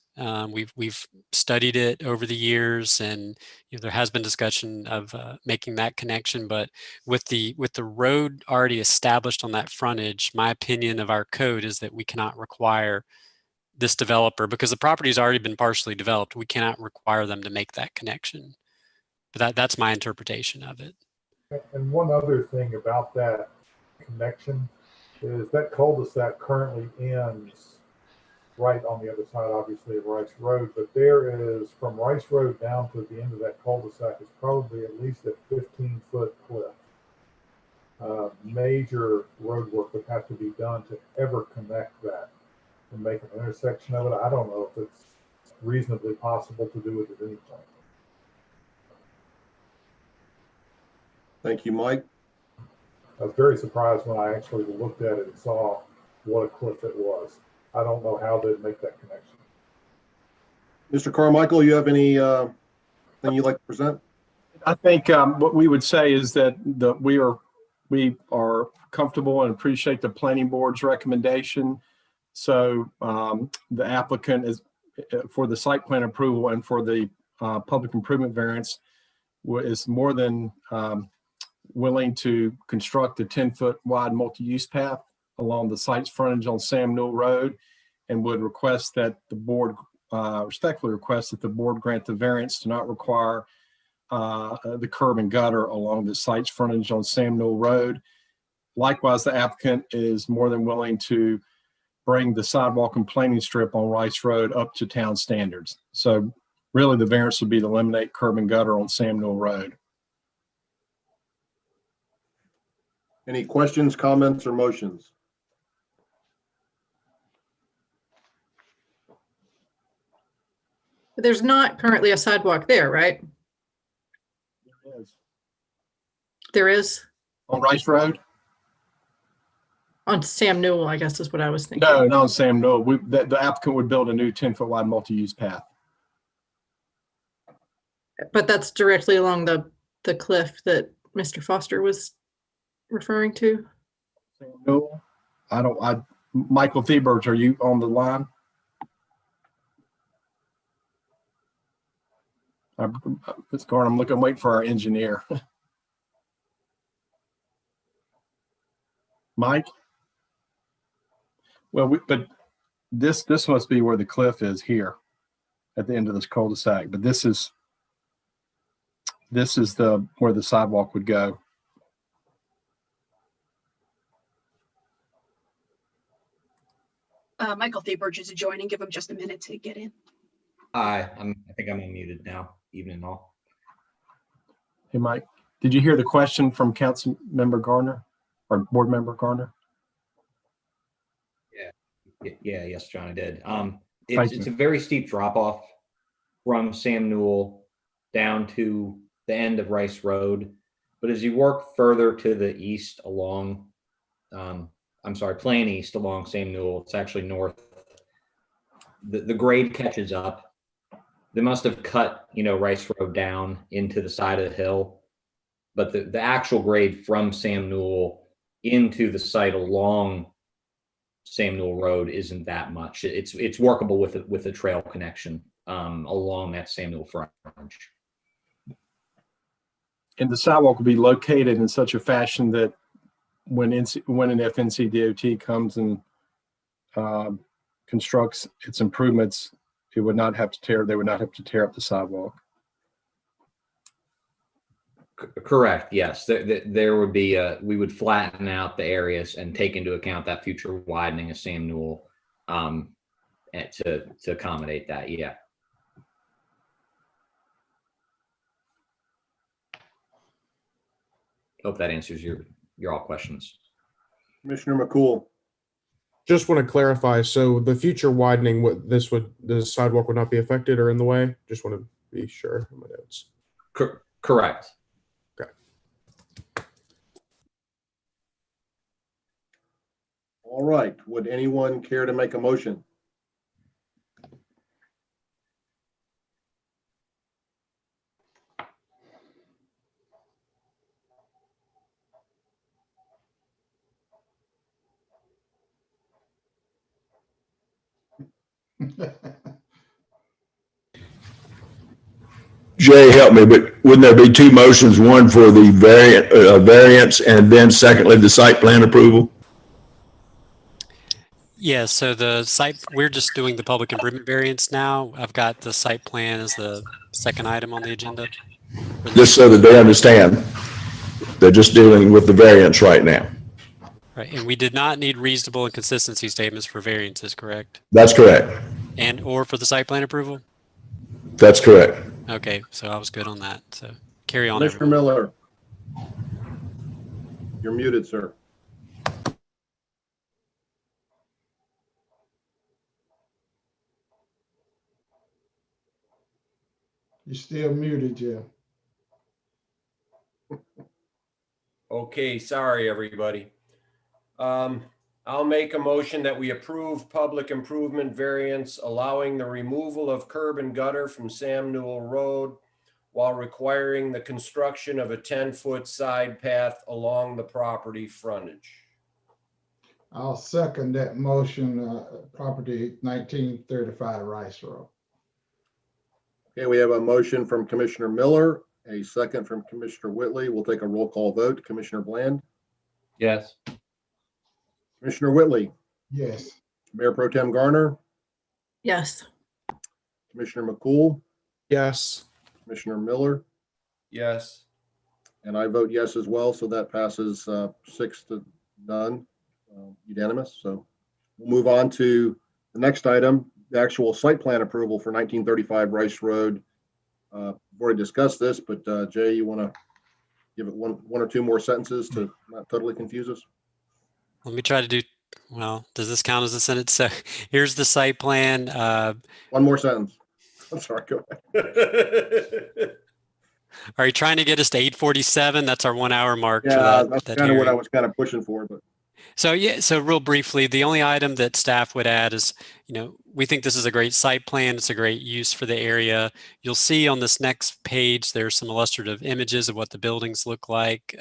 We've studied it over the years, and you know, there has been discussion of making that connection. But with the road already established on that frontage, my opinion of our code is that we cannot require this developer, because the property has already been partially developed, we cannot require them to make that connection. But that's my interpretation of it. And one other thing about that connection is that cul-de-sac currently ends right on the other side, obviously, of Rice Road, but there is, from Rice Road down to the end of that cul-de-sac, is probably at least a 15-foot cliff. Major road work would have to be done to ever connect that and make an intersection of it. I don't know if it's reasonably possible to do it at any point. Thank you, Mike. I was very surprised when I actually looked at it and saw what a cliff it was. I don't know how they'd make that connection. Mr. Carmichael, you have any thing you'd like to present? I think what we would say is that we are comfortable and appreciate the planning board's recommendation. So the applicant is for the site plan approval and for the public improvement variance is more than willing to construct a 10-foot wide multi-use path along the site's frontage on Sam Newell Road, and would request that the board, respectfully request that the board grant the variance to not require the curb and gutter along the site's frontage on Sam Newell Road. Likewise, the applicant is more than willing to bring the sidewalk and planing strip on Rice Road up to town standards. So really the variance would be to eliminate curb and gutter on Sam Newell Road. Any questions, comments, or motions? But there's not currently a sidewalk there, right? There is. There is? On Rice Road? On Sam Newell, I guess is what I was thinking. No, not on Sam Newell. The applicant would build a new 10-foot wide multi-use path. But that's directly along the cliff that Mr. Foster was referring to? No, Michael Thieberts, are you on the line? Ms. Gordon, I'm waiting for our engineer. Mike? Well, but this must be where the cliff is here at the end of this cul-de-sac, but this is where the sidewalk would go. Michael Thieberts is joining. Give him just a minute to get in. Hi, I think I'm unmuted now. Evening all. Hey, Mike, did you hear the question from Council Member Garner or Board Member Garner? Yes, John, I did. Thank It's you. a very steep drop off from Sam Newell down to the end of Rice Road. But as you work further to the east along, plain east along Sam Newell, it's actually north. The grade catches up. They must have cut, Rice Road down into the side of the hill, but the actual grade from Sam Newell into the site along Sam Newell Road isn't that much. It's workable with a trail connection along that Sam Newell frontage. And the sidewalk will be located in such a fashion that when and if NCDOT comes and constructs its improvements, they would not have to tear up the sidewalk. Correct. Yes, there would be we would flatten out the areas and take into account that future widening of Sam Newell to accommodate that. Yeah. Hope that answers your all questions. Commissioner McCool. Just want to clarify. So the future widening, the sidewalk would not be affected or in the way? Just want to be sure in my notes. Correct. Okay. All right. Would anyone care to make a motion? Jay, help me, but wouldn't there be two motions, one for the variance and then secondly, the site plan approval? Yeah, so we're just doing the public improvement variance now. I've got the site plan as the second item on the agenda. Just so that they understand, they're just dealing with the variance right now. Right, and we did not need reasonable and consistency statements for variances, correct? That's correct. Or for the site plan approval? That's correct. Okay, so I was good on that. So carry on. Mr. Miller. You're muted, sir. You're still muted, Jim. Okay, sorry, everybody. I'll make a motion that we approve public improvement variance allowing the removal of curb and gutter from Sam Newell Road while requiring the construction of a 10-foot side path along the property frontage. I'll second that motion, property 1935 Rice Road. Okay, we have a motion from Commissioner Miller, a second from Commissioner Whitley. We'll take a roll call vote. Commissioner Bland? Yes. Commissioner Whitley? Yes. Mayor Pro Tem Garner? Yes. Commissioner McCool? Yes. Commissioner Miller? Yes. And I vote yes as well, so that passes 6-0, unanimous. So we'll move on to the next item, the actual site plan approval for 1935 Rice Road. We've already discussed this, but Jay, you want to give it one or two more sentences to not totally confuse us? Let me try to do, well, does this count as a sentence? So here's the site plan. One more sentence. I'm sorry, go ahead. Are you trying to get us to 8:47? That's our 1 hour mark. Yeah, that's kind of what I was kind of pushing for, but. So yeah, so real briefly, the only item that staff would add is, we think this is a great site plan. It's a great use for the area. You'll see on this next page, there's some illustrative images of what the buildings look like.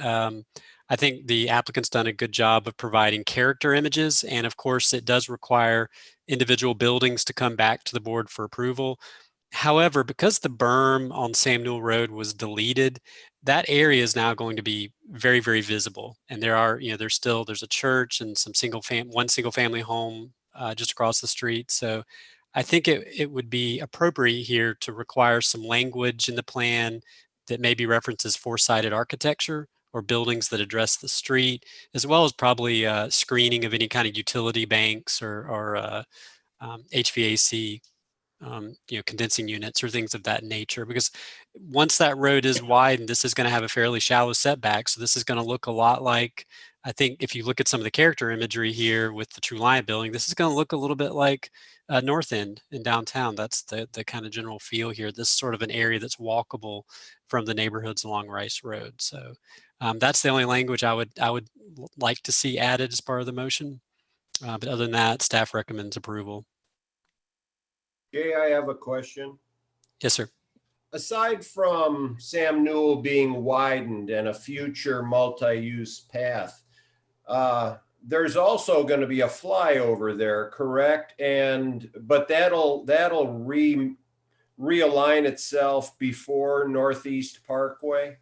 I think the applicant's done a good job of providing character images. And of course, it does require individual buildings to come back to the board for approval. However, because the berm on Sam Newell Road was deleted, that area is now going to be very, very visible. And there are, there's a church and some one single family home just across the street. So I think it would be appropriate here to require some language in the plan that maybe references four-sided architecture or buildings that address the street, as well as probably screening of any kind of utility banks or HVAC, condensing units or things of that nature. Because once that road is widened, this is going to have a fairly shallow setback. So this is going to look a lot like, I think if you look at some of the character imagery here with the True Lion building, this is going to look a little bit like North End in downtown. That's the kind of general feel here. This is sort of an area that's walkable from the neighborhoods along Rice Road. So that's the only language I would like to see added as part of the motion. But other than that, staff recommends approval. Jay, I have a question. Yes, sir. Aside from Sam Newell being widened and a future multi-use path, there's also going to be a flyover there, correct? But that'll realign itself before Northeast Parkway.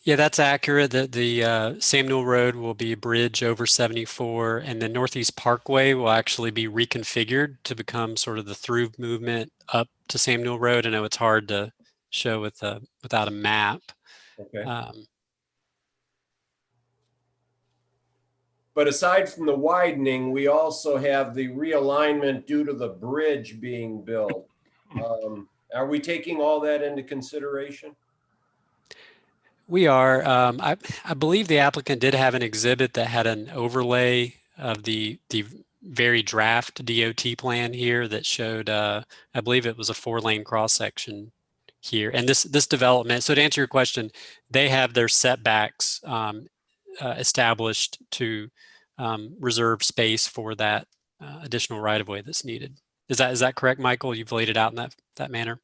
Yeah, that's accurate. The Sam Newell Road will be a bridge over 74, and the Northeast Parkway will actually be reconfigured to become sort of the through movement up to Sam Newell Road. I know it's hard to show without a map. Okay. But aside from the widening, we also have the realignment due to the bridge being built. Are we taking all that into consideration? We are. I believe the applicant did have an exhibit that had an overlay of the very draft DOT plan here that showed, I believe it was a 4-lane cross section here. And this development, so to answer your question, they have their setbacks established to reserve space for that additional right of way that's needed. Is that correct, Michael? You've laid it out in that manner?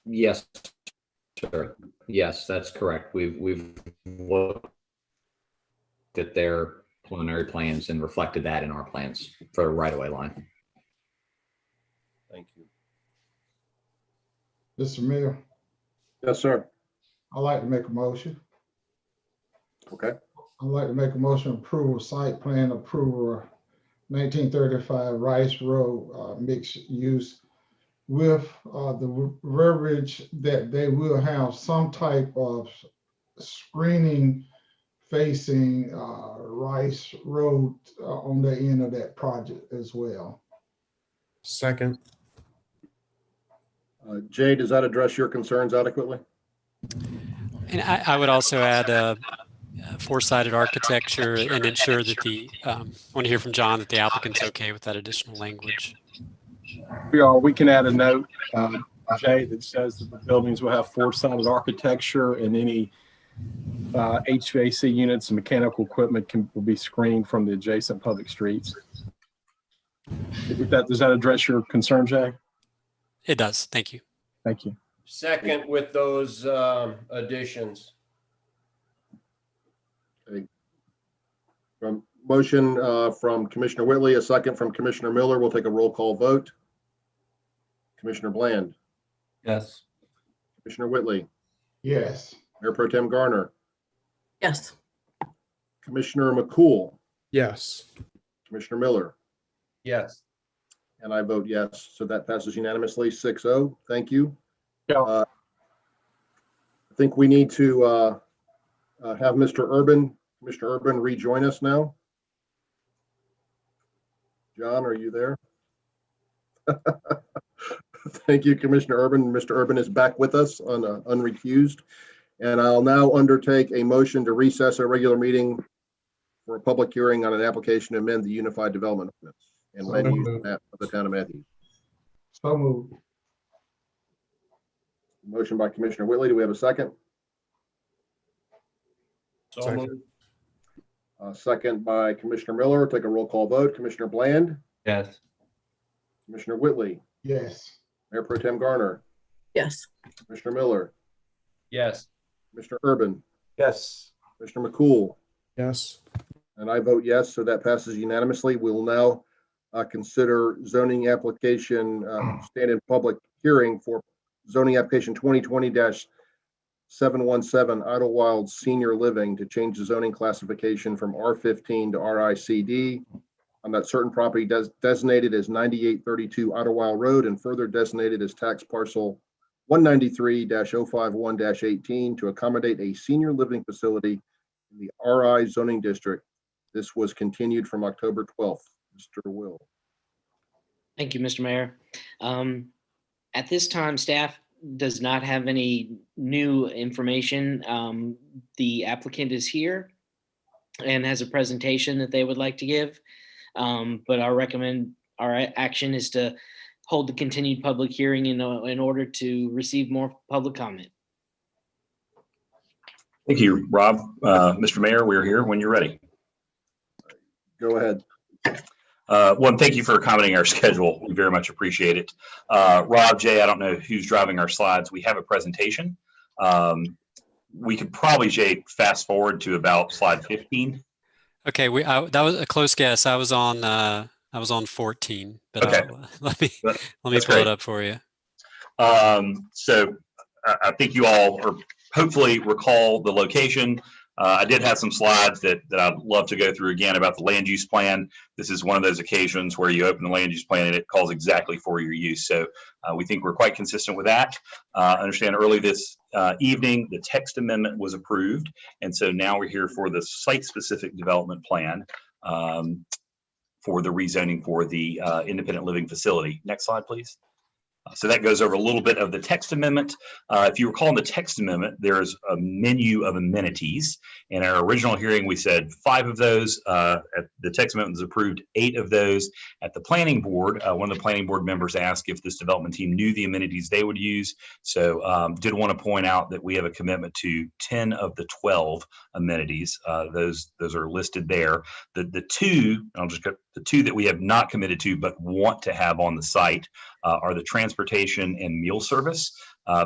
Yes, sure. Yes, that's correct. We've looked at their preliminary plans and reflected that in our plans for a right-of-way line. Thank you. Mr. Mayor, Yes, sir. I'd like to make a motion. Okay. I'd like to make a motion approval, site plan approval, 1935 Rice Road, mixed use, with the verbiage that they will have some type of screening facing Rice Road on the end of that project as well. Second. Jay, does that address your concerns adequately? And I would also add four-sided architecture and ensure that I want to hear from John that the applicant's okay with that additional language. We can add a note, Jay, that says that the buildings will have four-sided architecture and any HVAC units and mechanical equipment will be screened from the adjacent public streets. Does that address your concern, Jay? It does. Thank you. Thank you. Second with those additions. Okay. From motion from Commissioner Whitley, a second from Commissioner Miller. We'll take a roll call vote. Commissioner Bland. Yes. Commissioner Whitley. Yes. Mayor Pro Tem Garner. Yes. Commissioner McCool. Yes. Commissioner Miller. Yes. And I vote yes. So that passes unanimously, 6-0. Thank you. Yeah. I think we need to have Commissioner Urban rejoin us now. John, are you there? Thank you, Commissioner Urban. Mr. Urban is back with us unrecused. And I'll now undertake a motion to recess a regular meeting for a public hearing on an application to amend the Unified Development Ordinance and land use map of the town of Matthews. So moved. Motion by Commissioner Whitley. Do we have a second? So moved. Second by Commissioner Miller. Take a roll call vote. Commissioner Bland. Yes. Commissioner Whitley. Yes. Mayor Pro Tem Garner. Yes. Commissioner Miller. Yes. Mr. Urban. Yes. Commissioner McCool, Yes. and I vote yes, so that passes unanimously. We will now consider zoning application, stand in public hearing for zoning application 2020-717 Idlewild Senior Living to change the zoning classification from R15 to RICD on that certain property designated as 9832 Idlewild Road and further designated as tax parcel 193-051-18 to accommodate a senior living facility in the RI zoning district. This was continued from October 12th. Mr. Will. Thank you, Mr. Mayor. At this time, staff does not have any new information. The applicant is here and has a presentation that they would like to give. But our action is to hold the continued public hearing in order to receive more public comment. Thank you, Rob. Mr. Mayor, we're here when you're ready. Go ahead. One, thank you for accommodating our schedule. We very much appreciate it. Rob, Jay, I don't know who's driving our slides. We have a presentation. We could probably, Jay, fast forward to about slide 15. Okay, that was a close guess. I was on 14, but okay. Let me pull it up for you. So I think you all hopefully recall the location. I did have some slides that I'd love to go through again about the land use plan. This is one of those occasions where you open the land use plan and it calls exactly for your use. So we think we're quite consistent with that. Understand early this evening, the text amendment was approved. And so now we're here for the site-specific development plan for the rezoning for the independent living facility. Next slide, please. So that goes over a little bit of the text amendment. If you recall in the text amendment, there's a menu of amenities. In our original hearing, we said 5 of those. The text amendment was approved 8 of those. At the planning board, one of the planning board members asked if this development team knew the amenities they would use. So did want to point out that we have a commitment to 10 of the 12 amenities. Those are listed there. The two that we have not committed to but want to have on the site are the transportation and meal service,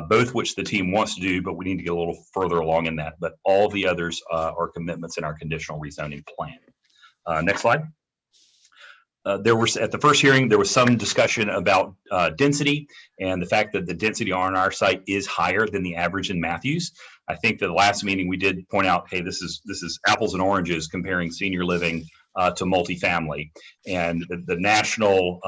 both which the team wants to do, but we need to get a little further along in that. But all the others are commitments in our conditional rezoning plan. Next slide. There was, at the first hearing, there was some discussion about density and the fact that the density on our site is higher than the average in Matthews. I think that the last meeting we did point out, hey, this is apples and oranges comparing senior living to multifamily. And the national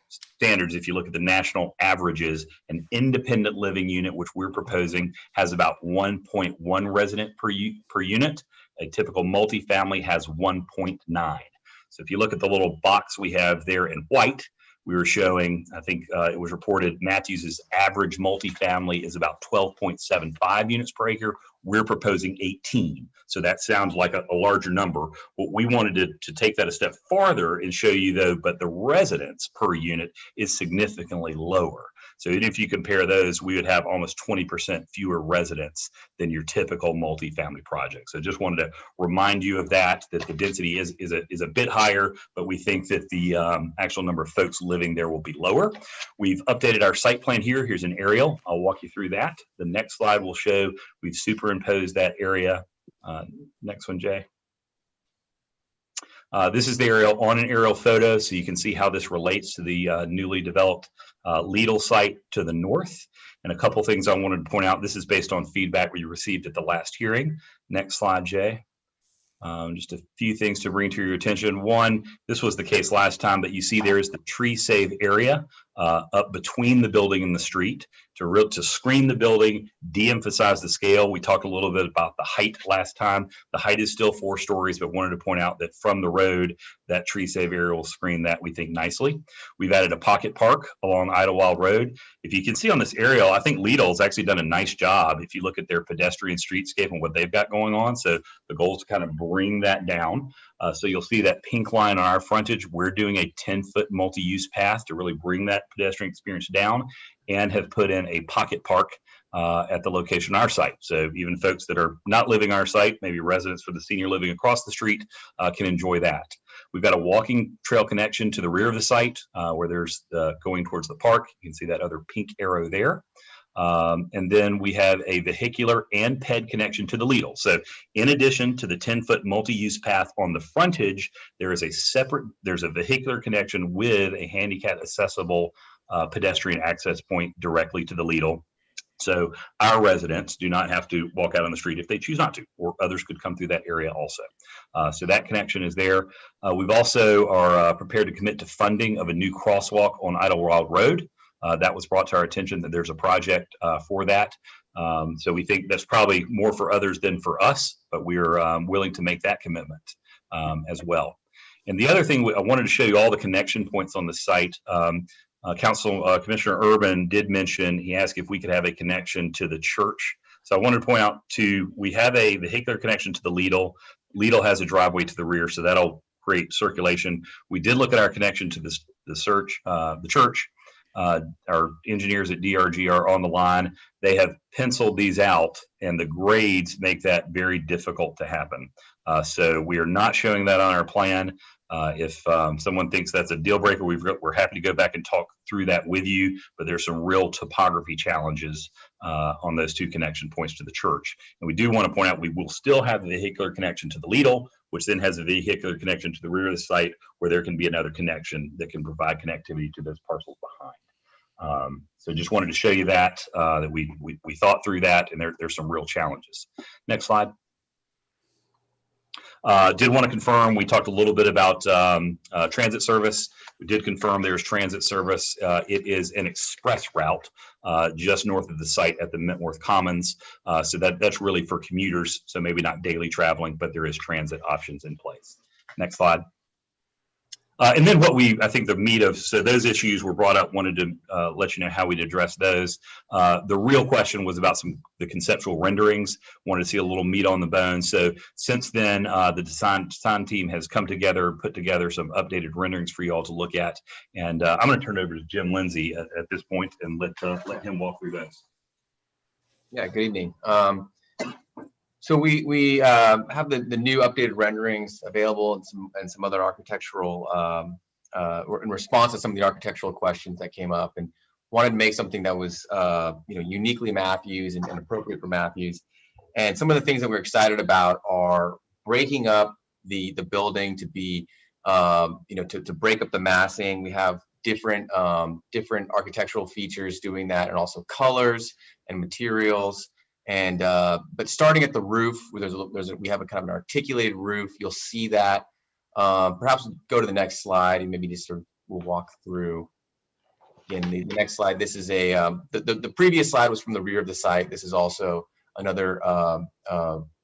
standards, if you look at the national averages, an independent living unit, which we're proposing, has about 1.1 resident per unit. A typical multifamily has 1.9. So if you look at the little box we have there in white, we were showing, I think it was reported Matthews's average multifamily is about 12.75 units per acre. We're proposing 18. So that sounds like a larger number. What we wanted to take that a step farther and show you though, but the residents per unit is significantly lower. So even if you compare those, we would have almost 20% fewer residents than your typical multifamily project. So just wanted to remind you of that the density is a bit higher, but we think that the actual number of folks living there will be lower. We've updated our site plan here. Here's an aerial. I'll walk you through that. The next slide will show we've superimposed that area. Next one, Jay. This is the aerial on an aerial photo, so you can see how this relates to the newly developed Lidl site to the north. And a couple things I wanted to point out. This is based on feedback we received at the last hearing. Next slide, Jay. Just a few things to bring to your attention. One, this was the case last time, but you see there is the tree save area up between the building and the street to screen the building, de-emphasize the scale. We talked a little bit about the height last time. The height is still 4 stories, but wanted to point out that from the road, that tree save area will screen that, we think, nicely. We've added a pocket park along Idlewild Road. If you can see on this aerial, I think Lidl's actually done a nice job if you look at their pedestrian streetscape and what they've got going on. So the goal is to kind of bring that down. So you'll see that pink line on our frontage. We're doing a 10-foot multi-use path to really bring that pedestrian experience down, and have put in a pocket park at the location on our site. So even folks that are not living our site, maybe residents for the senior living across the street, can enjoy that. We've got a walking trail connection to the rear of the site where there's going towards the park. You can see that other pink arrow there. And then we have a vehicular and ped connection to the Lidl. So in addition to the 10-foot multi-use path on the frontage, there's a vehicular connection with a handicap accessible pedestrian access point directly to the Lidl. So our residents do not have to walk out on the street if they choose not to, or others could come through that area also. So that connection is there. We've also are prepared to commit to funding of a new crosswalk on Idlewild Road. That was brought to our attention that there's a project for that. So we think that's probably more for others than for us, but we're willing to make that commitment as well. And the other thing, I wanted to show you all the connection points on the site. Commissioner Urban did mention, he asked if we could have a connection to the church. So I wanted to point out we have a vehicular connection to the Lidl. Lidl has a driveway to the rear, so that'll create circulation. We did look at our connection to the church. Our engineers at DRG are on the line. They have penciled these out, and the grades make that very difficult to happen. So we are not showing that on our plan. If someone thinks that's a deal breaker, we're happy to go back and talk through that with you, but there's some real topography challenges on those two connection points to the church. And we do want to point out we will still have the vehicular connection to the Lidl, which then has a vehicular connection to the rear of the site where there can be another connection that can provide connectivity to those parcels behind. So just wanted to show you that, that we thought through that, and there's some real challenges. Next slide. Did want to confirm, we talked a little bit about transit service. We did confirm there's transit service. It is an express route just north of the site at the Mentworth Commons. So that's really for commuters, so maybe not daily traveling, but there is transit options in place. Next slide. And then I think the meat of, so those issues were brought up, wanted to let you know how we'd address those. The real question was about the conceptual renderings, wanted to see a little meat on the bone. So since then, the design team has come together, put together some updated renderings for you all to look at. And I'm going to turn it over to Jim Lindsay at this point and let him walk through those. Yeah, good evening. So we have the new updated renderings available and some other architectural in response to some of the architectural questions that came up, and wanted to make something that was uniquely Matthews and appropriate for Matthews. And some of the things that we're excited about are breaking up the building to be to break up the massing. We have different architectural features doing that, and also colors and materials. And but starting at the roof, we have a kind of an articulated roof. You'll see that. Perhaps go to the next slide, and maybe just sort of we'll walk through. Again, the next slide. This is the previous slide was from the rear of the site. This is also another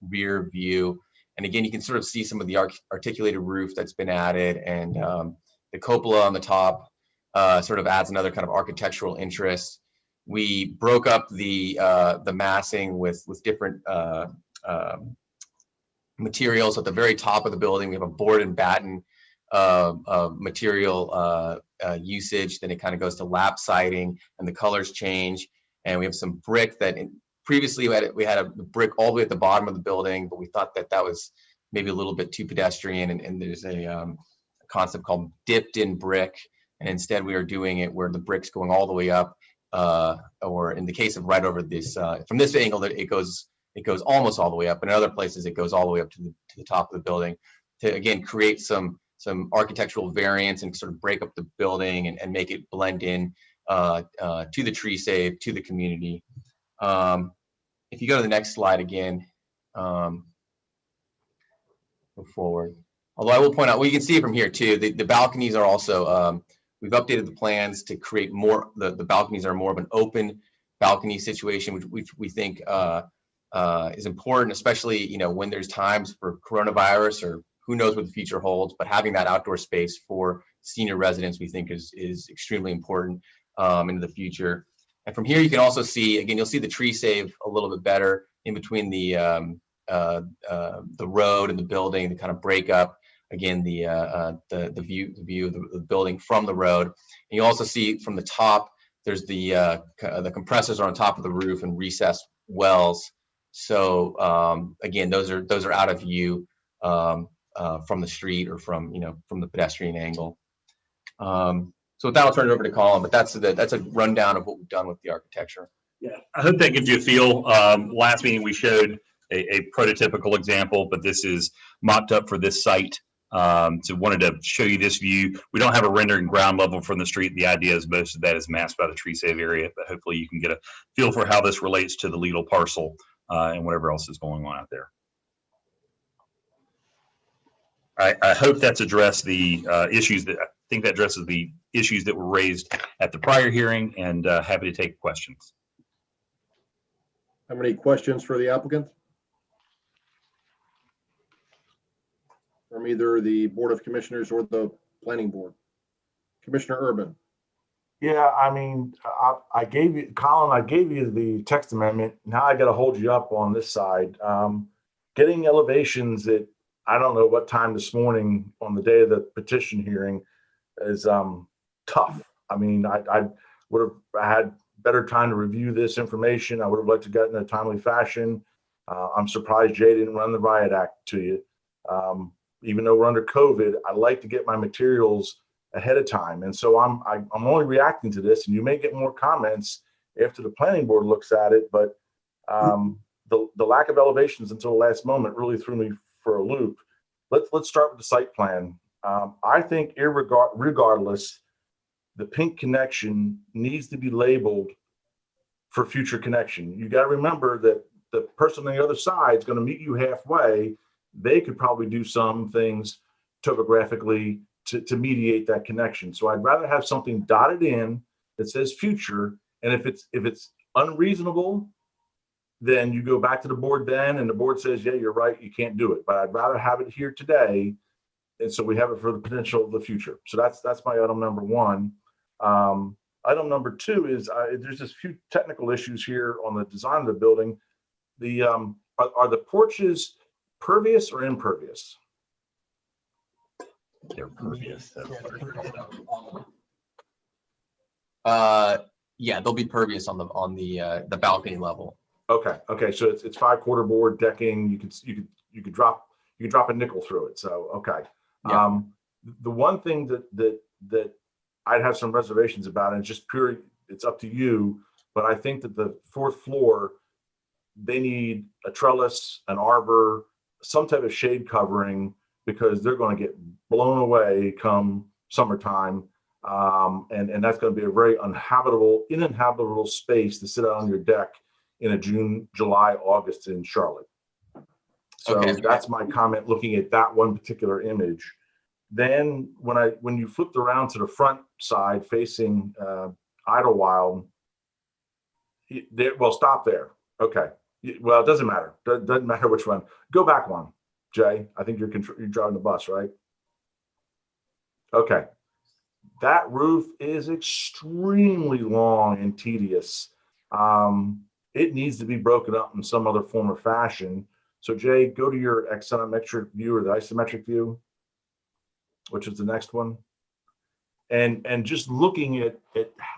rear view. And again, you can sort of see some of the articulated roof that's been added, and the cupola on the top sort of adds another kind of architectural interest. We broke up the massing with different materials. At the very top of the building, we have a board and batten material usage. Then it kind of goes to lap siding, and the colors change. And we have some brick that previously we had a brick all the way at the bottom of the building, but we thought that was maybe a little bit too pedestrian. And there's a concept called dipped in brick. And instead we are doing it where the brick's going all the way up. Or in the case of right over this, from this angle, that it goes almost all the way up, and in other places it goes all the way up to the top of the building, to again create some architectural variance and sort of break up the building and make it blend in to the tree save, to the community. If you go to the next slide again, go forward. Although I will point out, well, you can see it from here too. The balconies are also. We've updated the plans to create more, the balconies are more of an open balcony situation, which we think is important, especially when there's times for coronavirus or who knows what the future holds, but having that outdoor space for senior residents we think is extremely important into the future. And from here you can also see, again, you'll see the tree save a little bit better in between the road and the building, the kind of break up. Again, the view of the building from the road. And you also see from the top, there's the compressors are on top of the roof and recessed wells. So again, those are out of view from the street or from the pedestrian angle. So with that, I'll turn it over to Colin. But that's a rundown of what we've done with the architecture. Yeah, I hope that gives you a feel. Last meeting we showed a prototypical example, but this is mocked up for this site. So wanted to show you this view. We don't have a rendering ground level from the street. The idea is most of that is masked by the tree save area, but hopefully you can get a feel for how this relates to the Lidl parcel and whatever else is going on out there. I hope that's addressed the issues that I think that addresses the issues that were raised at the prior hearing, and happy to take questions. Have any questions for the applicant? From either the Board of Commissioners or the Planning Board? Commissioner Urban. Yeah, I mean, I gave you, Colin, I gave you the text amendment. Now I got to hold you up on this side. Getting elevations at, I don't know what time this morning on the day of the petition hearing is tough. I mean, I would have had better time to review this information. I would have liked to get in a timely fashion. I'm surprised Jay didn't run the riot act to you. Even though we're under COVID, I like to get my materials ahead of time. And so I'm only reacting to this, and you may get more comments after the planning board looks at it, but the lack of elevations until the last moment really threw me for a loop. Let's start with the site plan. I think regardless, the pink connection needs to be labeled for future connection. You got to remember that the person on the other side is going to meet you halfway. They could probably do some things topographically to mediate that connection. So I'd rather have something dotted in that says future. And if it's unreasonable, then you go back to the board then, and the board says, yeah, you're right, you can't do it. But I'd rather have it here today, and so we have it for the potential of the future. So that's my item number one. Item number two is there's just a few technical issues here on the design of the building. The are the porches pervious or impervious? They're pervious. Yeah, they'll be pervious on the balcony level. Okay. So it's 5/4 board decking. You could drop a nickel through it. So okay. Yeah. The one thing that I'd have some reservations about, and just pure, it's up to you, but I think that the 4th floor, they need a trellis, an arbor, some type of shade covering, because they're going to get blown away come summertime. And that's going to be a very uninhabitable space to sit out on your deck in a June, July, August in Charlotte. So okay. That's my comment looking at that one particular image. Then when you flipped around to the front side facing Idlewild, well, stop there. Okay. Well, it doesn't matter. Doesn't matter which one. Go back one, Jay. I think you're driving the bus, right? Okay. That roof is extremely long and tedious. It needs to be broken up in some other form or fashion. So Jay, go to your axonometric view or the isometric view, which is the next one. And just looking at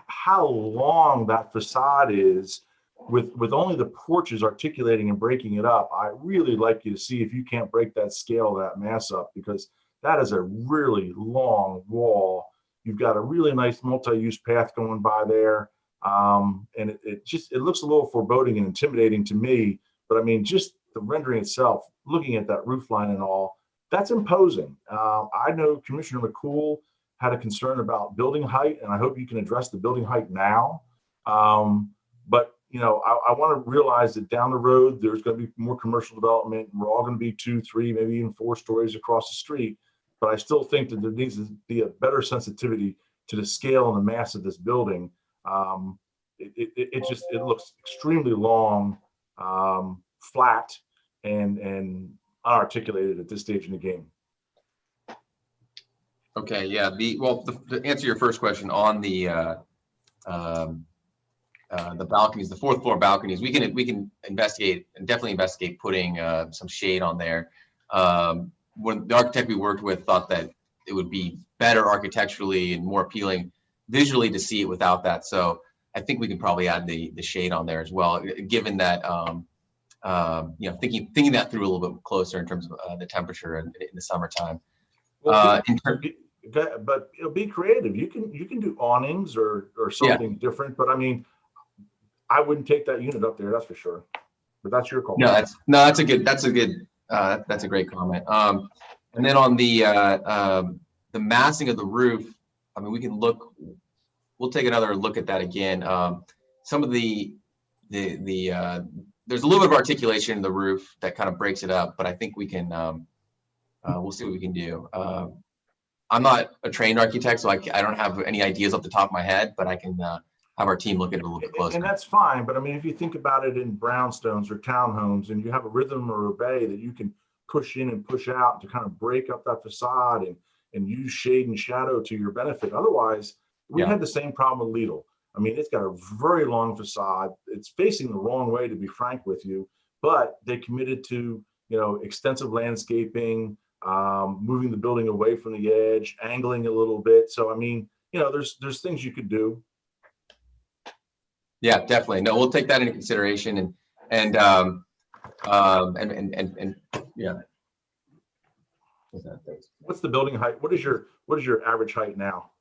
how long that facade is with only the porches articulating and breaking it up, I really like you to see if you can't break that scale, that mass up, because that is a really long wall. You've got a really nice multi-use path going by there. And it looks a little foreboding and intimidating to me, but I mean, just the rendering itself, looking at that roof line and all, that's imposing. I know Commissioner McCool had a concern about building height, and I hope you can address the building height now. But you know, I want to realize that down the road, there's going to be more commercial development. We're all going to be 2, 3, maybe even 4 stories across the street. But I still think that there needs to be a better sensitivity to the scale and the mass of this building. It looks extremely long, flat, and unarticulated at this stage in the game. Okay, yeah. To answer your first question on the balconies, the 4th floor balconies, we can investigate and definitely investigate putting some shade on there. When the architect we worked with thought that it would be better architecturally and more appealing visually to see it without that. So I think we can probably add the shade on there as well, given that you know, thinking that through a little bit closer in terms of the temperature in the summertime. Well, but be creative. You can do awnings or something different. But I mean, I wouldn't take that unit up there, that's for sure. But that's your call. No, that's a great comment. And then on the massing of the roof, I mean, we'll take another look at that again. Some of there's a little bit of articulation in the roof that kind of breaks it up, but I think we can, we'll see what we can do. I'm not a trained architect, so I don't have any ideas off the top of my head, but I can have our team look at it a little bit closer. And that's fine, but I mean, if you think about it in brownstones or townhomes, and you have a rhythm or a bay that you can push in and push out to kind of break up that facade and use shade and shadow to your benefit. Otherwise, we had the same problem with Lidl. I mean, it's got a very long facade. It's facing the wrong way, to be frank with you, but they committed to, extensive landscaping, moving the building away from the edge, angling a little bit. So, I mean, there's things you could do. Yeah, definitely. No, we'll take that into consideration and yeah. What's the building height? What is your average height now?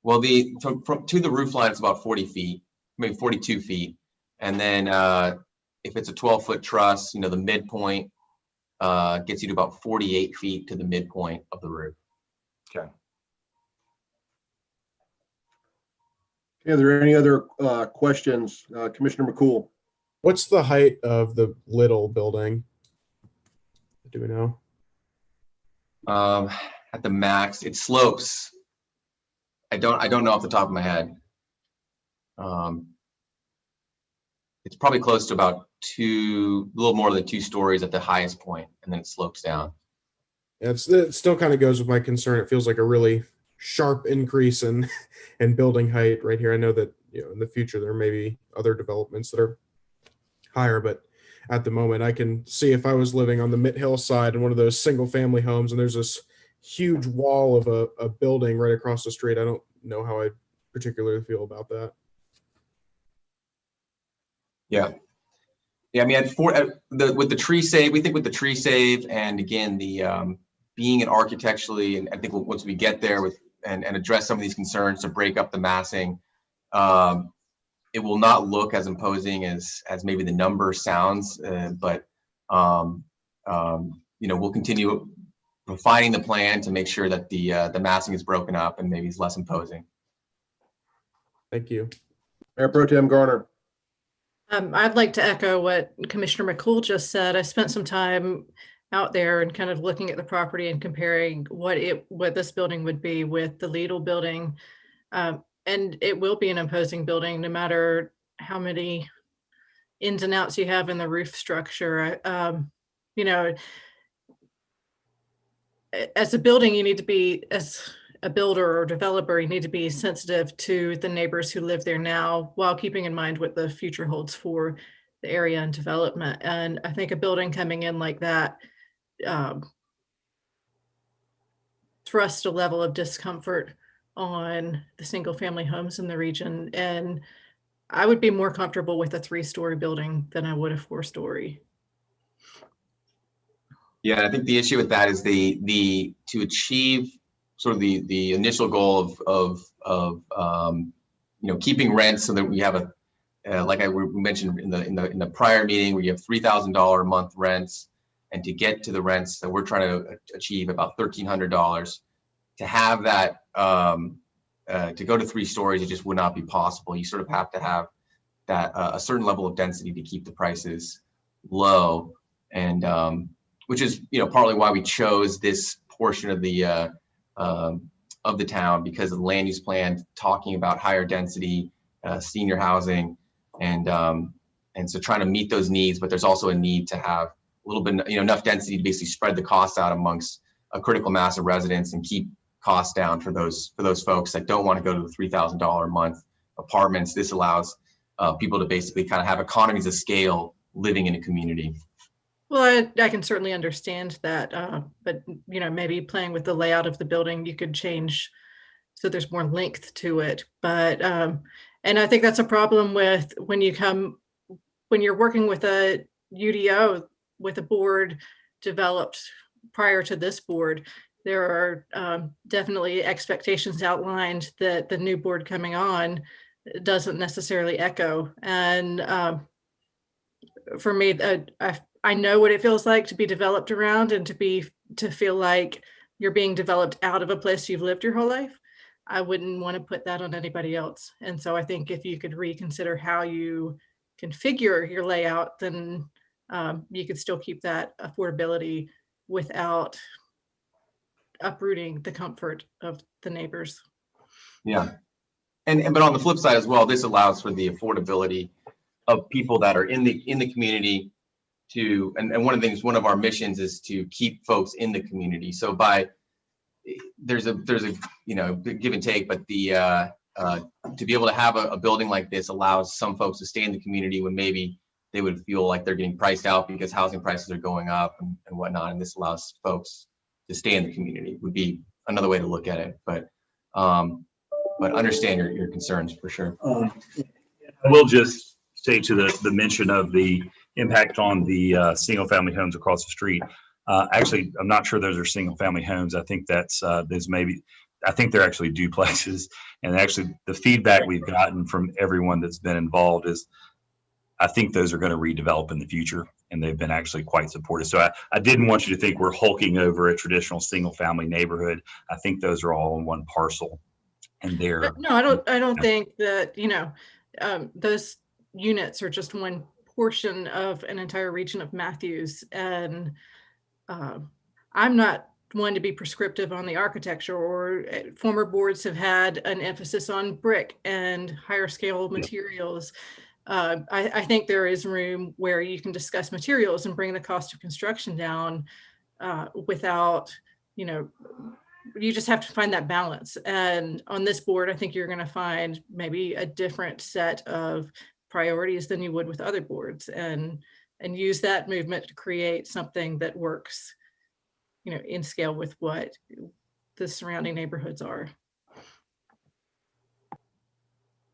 Well, to the roof line, it's about 40 feet, maybe 42 feet. And then if it's a 12-foot truss, the midpoint gets you to about 48 feet to the midpoint of the roof. Okay. Are there any other questions? Commissioner McCool? What's the height of the Lidl building? Do we know? At the max, it slopes. I don't know off the top of my head. It's probably close to about a little more than 2 stories at the highest point, and then it slopes down. Yeah, it still kind of goes with my concern. It feels like a really sharp increase in building height right here. I know that in the future there may be other developments that are higher, but at the moment I can see if I was living on the Mitt Hill side in one of those single family homes and there's this huge wall of a building right across the street, I don't know how I particularly feel about that. Yeah. I mean, with the tree save, we think with the tree save, and again, the being it architecturally, and I think once we get there and address some of these concerns to break up the massing, it will not look as imposing as maybe the number sounds, but we'll continue refining the plan to make sure that the massing is broken up and maybe is less imposing. Thank you. Mayor Pro Tem Garner. I'd like to echo what Commissioner McCool just said. I spent some time out there and kind of looking at the property and comparing what this building would be with the Lidl building. And it will be an imposing building no matter how many ins and outs you have in the roof structure. As a building, you need to be, as a builder or developer, you need to be sensitive to the neighbors who live there now while keeping in mind what the future holds for the area and development. And I think a building coming in like that thrust a level of discomfort on the single family homes in the region. And I would be more comfortable with a 3-story building than I would a 4-story. Yeah, I think the issue with that is to achieve sort of the initial goal of keeping rents so that we have we mentioned in the prior meeting, where you have $3,000 a month rents, and to get to the rents that we're trying to achieve about $1,300, to have that to go to 3 stories, it just would not be possible. You sort of have to have that a certain level of density to keep the prices low, and which is partly why we chose this portion of the town, because of the land use plan talking about higher density senior housing, and so trying to meet those needs. But there's also a need to have a little bit enough density to basically spread the costs out amongst a critical mass of residents and keep costs down for those folks that don't want to go to the $3,000 a month apartments. This allows people to basically kind of have economies of scale living in a community. Well, I can certainly understand that, but maybe playing with the layout of the building, you could change so there's more length to it. But and I think that's a problem with when you're working with a UDO with a board developed prior to this board. There are definitely expectations outlined that the new board coming on doesn't necessarily echo. And for me, I know what it feels like to be developed around and to feel like you're being developed out of a place you've lived your whole life. I wouldn't want to put that on anybody else. And so I think if you could reconsider how you configure your layout, then you could still keep that affordability without uprooting the comfort of the neighbors. Yeah. But on the flip side as well, this allows for the affordability of people that are in the community to, and one of the things, one of our missions is to keep folks in the community. So there's a give and take, but to be able to have a building like this allows some folks to stay in the community when maybe they would feel like they're getting priced out because housing prices are going up and whatnot. And this allows folks to stay in the community would be another way to look at it. But understand your concerns for sure. I will just say to the mention of the impact on the single family homes across the street. Actually, I'm not sure those are single family homes. I think I think they're actually duplexes. And actually the feedback we've gotten from everyone that's been involved is, I think those are going to redevelop in the future, and they've been actually quite supportive. So I didn't want you to think we're hulking over a traditional single family neighborhood. I think those are all in one parcel, and they're. No, I don't think that, those units are just one portion of an entire region of Matthews. And I'm not one to be prescriptive on the architecture, or former boards have had an emphasis on brick and higher scale materials. I think there is room where you can discuss materials and bring the cost of construction down without, you just have to find that balance. And on this board, I think you're going to find maybe a different set of priorities than you would with other boards, and use that movement to create something that works, in scale with what the surrounding neighborhoods are.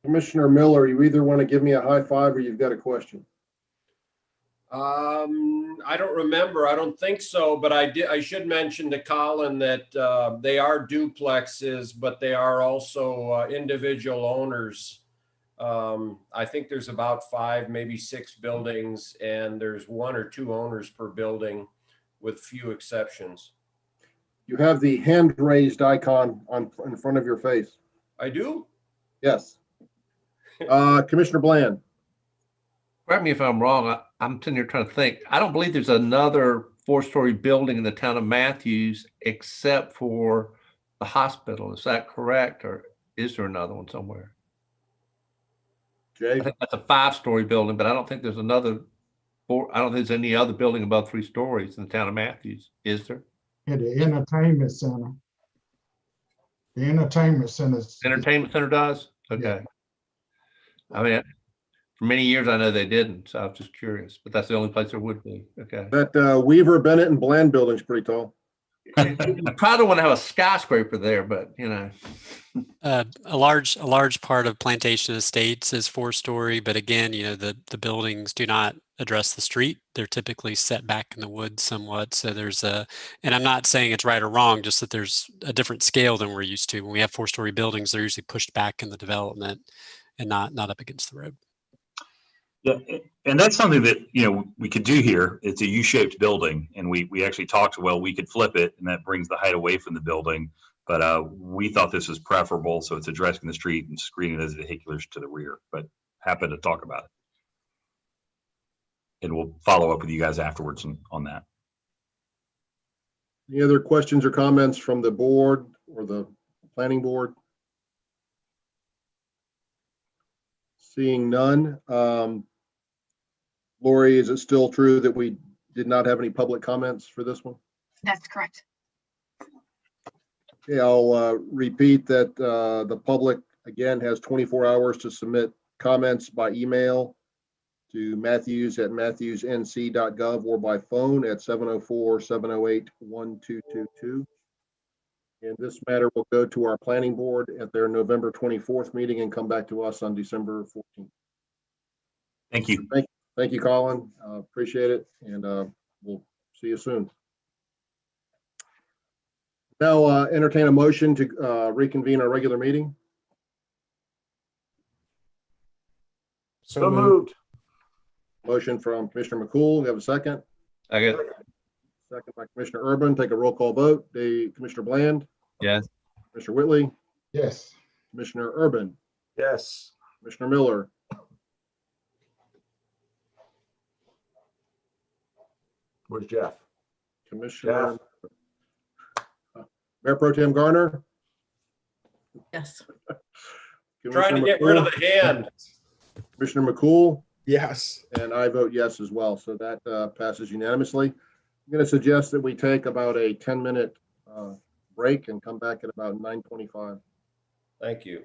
Commissioner Miller, you either want to give me a high five or you've got a question. I don't remember. I don't think so, but I should mention to Colin that they are duplexes, but they are also individual owners. I think there's about 5, maybe 6 buildings, and there's 1 or 2 owners per building, with few exceptions. You have the hand raised icon in front of your face. I do? Yes. Commissioner Bland. Correct me if I'm wrong. I'm sitting here trying to think. I don't believe there's another 4-story building in the town of Matthews except for the hospital. Is that correct? Or is there another one somewhere? Jay? I think that's a 5-story building, but I don't think there's another I don't think there's any other building above 3 stories in the town of Matthews. Is there? Yeah, the entertainment center. The entertainment center. Entertainment center does? Okay. Yeah. I mean, for many years, I know they didn't, so I was just curious, but that's the only place there would be. Okay. That Weaver, Bennett, and Bland building's pretty tall. I probably want to have a skyscraper there, but a large part of Plantation Estates is 4-story, but again, the buildings do not address the street. They're typically set back in the woods somewhat. So and I'm not saying it's right or wrong, just that there's a different scale than we're used to. When we have 4-story buildings, they're usually pushed back in the development and not up against the road. Yeah, and that's something that we could do here. It's a U-shaped building, and we actually talked, we could flip it, and that brings the height away from the building. But we thought this was preferable, so it's addressing the street and screening those vehiculars to the rear. But happy to talk about it, and we'll follow up with you guys afterwards on that. Any other questions or comments from the board or the planning board? Seeing none. Lori, is it still true that we did not have any public comments for this one? That's correct. Okay, I'll repeat that the public, again, has 24 hours to submit comments by email to matthews@matthewsnc.gov or by phone at 704-708-1222. And this matter will go to our planning board at their November 24th meeting and come back to us on December 14th. Thank you. Thank you, Colin. Appreciate it. And we'll see you soon. Now entertain a motion to reconvene our regular meeting. So moved. Motion from Commissioner McCool. We have a second. Second. Second by Commissioner Urban. Take a roll call vote. Commissioner Bland, Yes. Commissioner Whitley, Yes. Commissioner Urban, Yes. Commissioner Miller. Where's Jeff? Commissioner Mayor Pro Tem Garner. Yes. Trying to get rid of the hand. Commissioner McCool. Yes. And I vote yes as well. So that passes unanimously. I'm going to suggest that we take about a 10-minute break and come back at about 9:25. Thank you.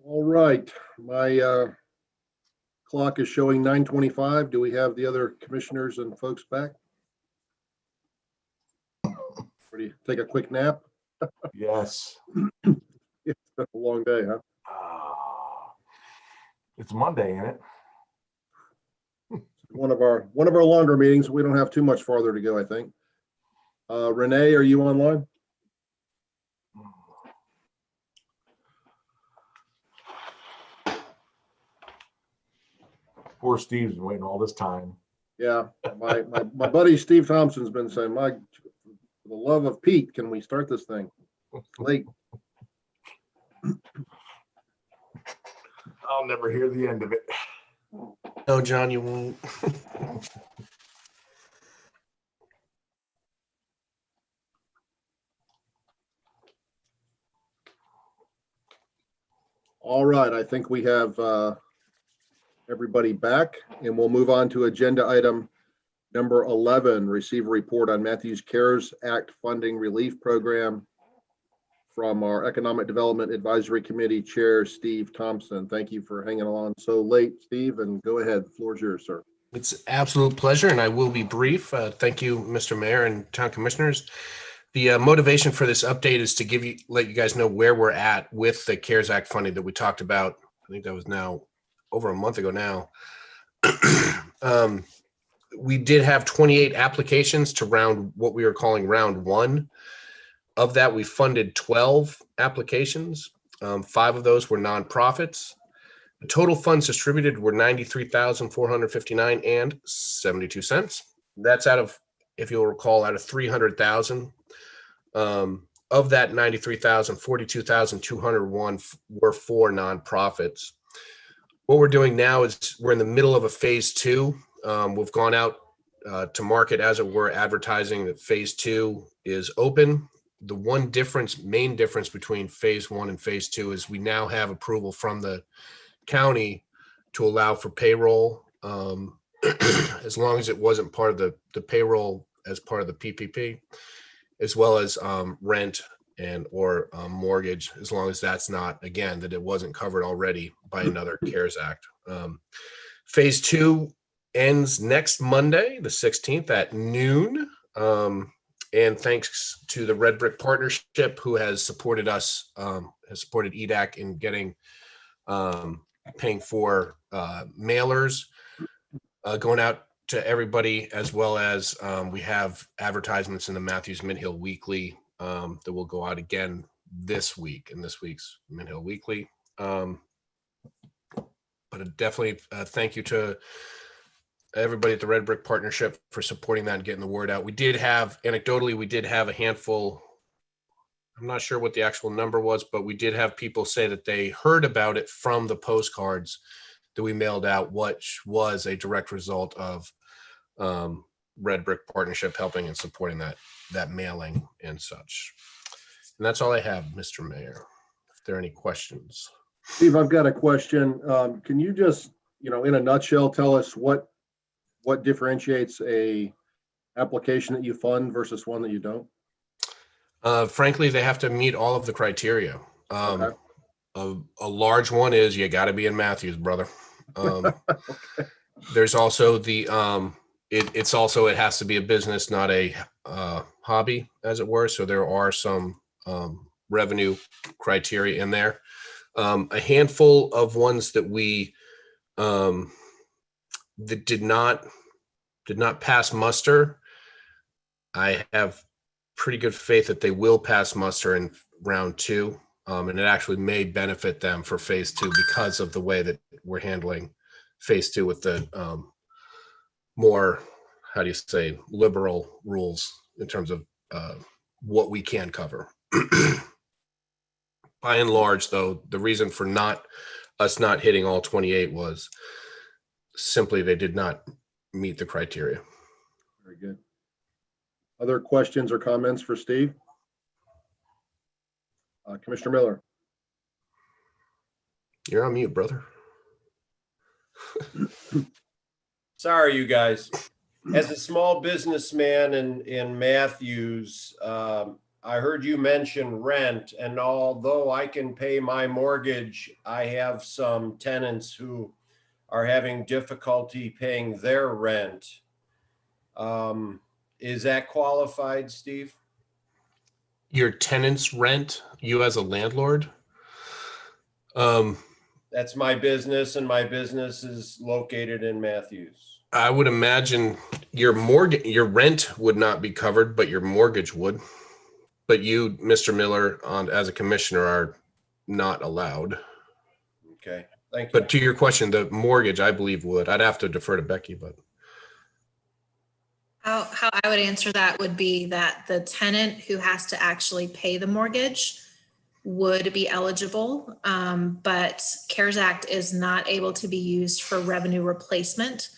All right, my clock is showing 9:25. Do we have the other commissioners and folks back? Ready to take a quick nap? Yes. It's been a long day, huh? It's Monday, ain't it? One of our longer meetings. We don't have too much farther to go, I think. Renee, are you online? Poor Steve's been waiting all this time. Yeah, my buddy Steve Thompson's been saying, "My, for the love of Pete, can we start this thing?" It's late. I'll never hear the end of it. No, John, you won't. All right, I think we have everybody back, and we'll move on to agenda item number 11, receive a report on Matthews CARES Act funding relief program from our Economic Development Advisory Committee Chair, Steve Thompson. Thank you for hanging on so late, Steve, and go ahead. The floor is yours, sir. It's an absolute pleasure, and I will be brief. Thank you, Mr. Mayor and Town Commissioners. The motivation for this update is to let you guys know where we're at with the CARES Act funding that we talked about. I think that was now over a month ago now. We did have 28 applications to what we were calling round one. Of that, we funded 12 applications. 5 of those were nonprofits. The total funds distributed were $93,459.72. That's out of, if you'll recall, out of 300,000. Of that 93,000, 42,201 were for nonprofits. What we're doing now is we're in the middle of a phase 2. We've gone out to market, as it were, advertising that phase 2 is open. The one main difference between phase 1 and phase 2 is we now have approval from the county to allow for payroll, as long as it wasn't part of the payroll as part of the PPP, as well as rent and or mortgage, as long as that's not, again, that it wasn't covered already by another CARES Act. Phase 2 ends next Monday, the 16th at noon. And thanks to the Red Brick Partnership, who has supported us, has supported EDAC in getting, paying for mailers, going out to everybody, as well as we have advertisements in the Matthews Mid-Hill Weekly that will go out again this week, in this week's Mid-Hill Weekly. But definitely thank you to everybody at the Red Brick Partnership for supporting that and getting the word out. We did have, anecdotally, we did have a handful, I'm not sure what the actual number was, but we did have people say that they heard about it from the postcards that we mailed out, which was a direct result of Red Brick Partnership helping and supporting that mailing and such. And that's all I have, Mr. Mayor. If there are any questions. Steve, I've got a question. Can you just, in a nutshell, tell us what differentiates a application that you fund versus one that you don't? Frankly, they have to meet all of the criteria. Okay. A large one is you got to be in Matthews, brother. Okay. There's also the it has to be a business, not a hobby, as it were. So there are some revenue criteria in there. A handful of ones that we that did not pass muster. I have pretty good faith that they will pass muster in round 2, and it actually may benefit them for phase 2 because of the way that we're handling phase 2 with the more, how do you say, liberal rules in terms of what we can cover. By and large, though, the reason for us not hitting all 28 was simply they did not meet the criteria. Very good. Other questions or comments for Steve? Commissioner Miller. You're on mute, brother. Sorry, you guys. As a small businessman in Matthews, I heard you mention rent, and although I can pay my mortgage, I have some tenants who are having difficulty paying their rent. Is that qualified, Steve? Your tenant's rent, you as a landlord? That's my business, and my business is located in Matthews. I would imagine your rent would not be covered, but your mortgage would. But you, Mr. Miller, as a commissioner, are not allowed. Okay, thank you. But to your question, the mortgage, I believe, would. I'd have to defer to Becky, but. How I would answer that would be that the tenant who has to actually pay the mortgage would be eligible, but CARES Act is not able to be used for revenue replacement.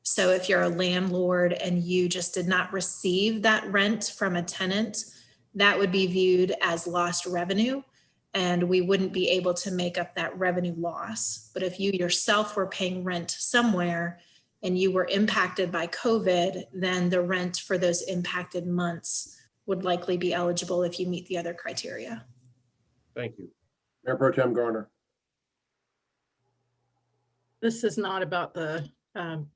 So if you're a landlord and you just did not receive that rent from a tenant, that would be viewed as lost revenue, and we wouldn't be able to make up that revenue loss. But if you yourself were paying rent somewhere and you were impacted by COVID, then the rent for those impacted months would likely be eligible if you meet the other criteria. Thank you. Mayor Pro Tem Garner. This is not about the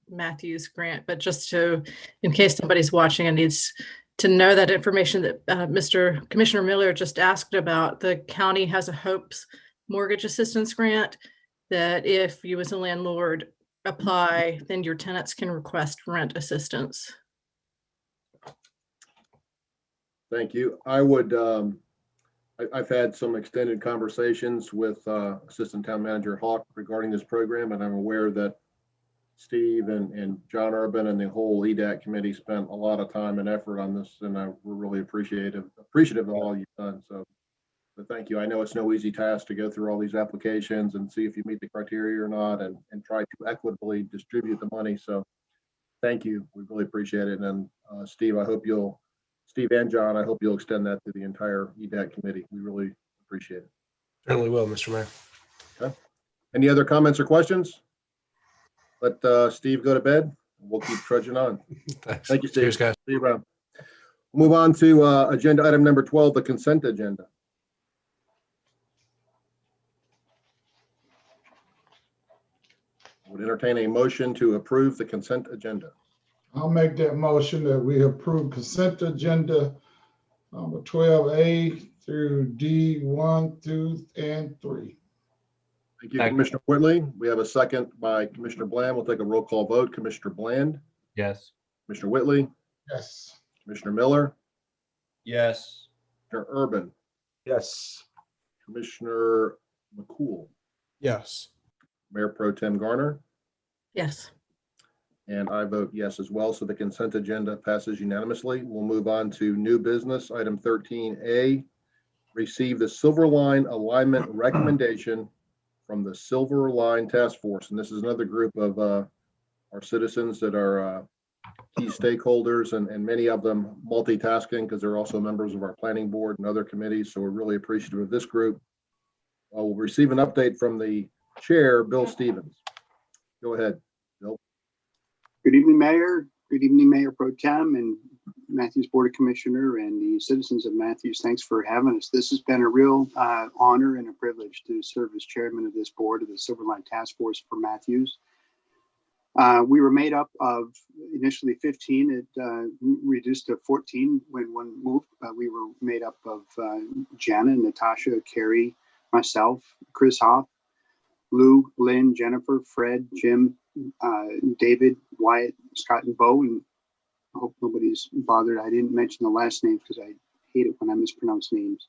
Matthews grant, but just to, in case somebody's watching and needs to know that information that Mr. Commissioner Miller just asked about, the county has a HOPES mortgage assistance grant that if you as a landlord apply, then your tenants can request rent assistance. Thank you. I would, I've had some extended conversations with Assistant Town Manager Hawk regarding this program, and I'm aware that Steve and John Urban and the whole EDAC committee spent a lot of time and effort on this, and we're really appreciative of all you've done. So, but thank you. I know it's no easy task to go through all these applications and see if you meet the criteria or not, and try to equitably distribute the money. So thank you. We really appreciate it. And Steve, Steve and John, I hope you'll extend that to the entire EDAC committee. We really appreciate it. Certainly will, Mr. Mayor. Okay. Any other comments or questions? Let Steve go to bed. We'll keep trudging on. Thanks. Thank you, Steve. Cheers, guys. See you around. We'll move on to agenda item number 12, the consent agenda. Would entertain a motion to approve the consent agenda. I'll make that motion that we approve consent agenda number 12A through D 1, 2, and 3. Thank you, Commissioner Whitley. We have a second by Commissioner Bland. We'll take a roll call vote. Commissioner Bland? Yes. Commissioner Whitley? Yes. Commissioner Miller? Yes. Commissioner Urban? Yes. Commissioner McCool? Yes. Mayor Pro Tem Garner? Yes. And I vote yes as well. So the consent agenda passes unanimously. We'll move on to new business. Item 13A, receive the Silver Line alignment recommendation from the Silver Line Task Force. And this is another group of our citizens that are key stakeholders, and many of them multitasking because they're also members of our planning board and other committees. So we're really appreciative of this group. We'll receive an update from the chair, Bill Stevens. Go ahead, Bill. Good evening, Mayor. Good evening, Mayor Pro Tem and Matthews Board of Commissioner and the citizens of Matthews. Thanks for having us. This has been a real honor and a privilege to serve as chairman of this board of the Silver Line Task Force for Matthews. We were made up of initially 15. It reduced to 14 when one moved. We were made up of Jana, Natasha, Carrie, myself, Chris Hoff, Lou, Lynn, Jennifer, Fred, Jim, David, Wyatt, Scott, and Bo. And I hope nobody's bothered. I didn't mention the last names because I hate it when I mispronounce names.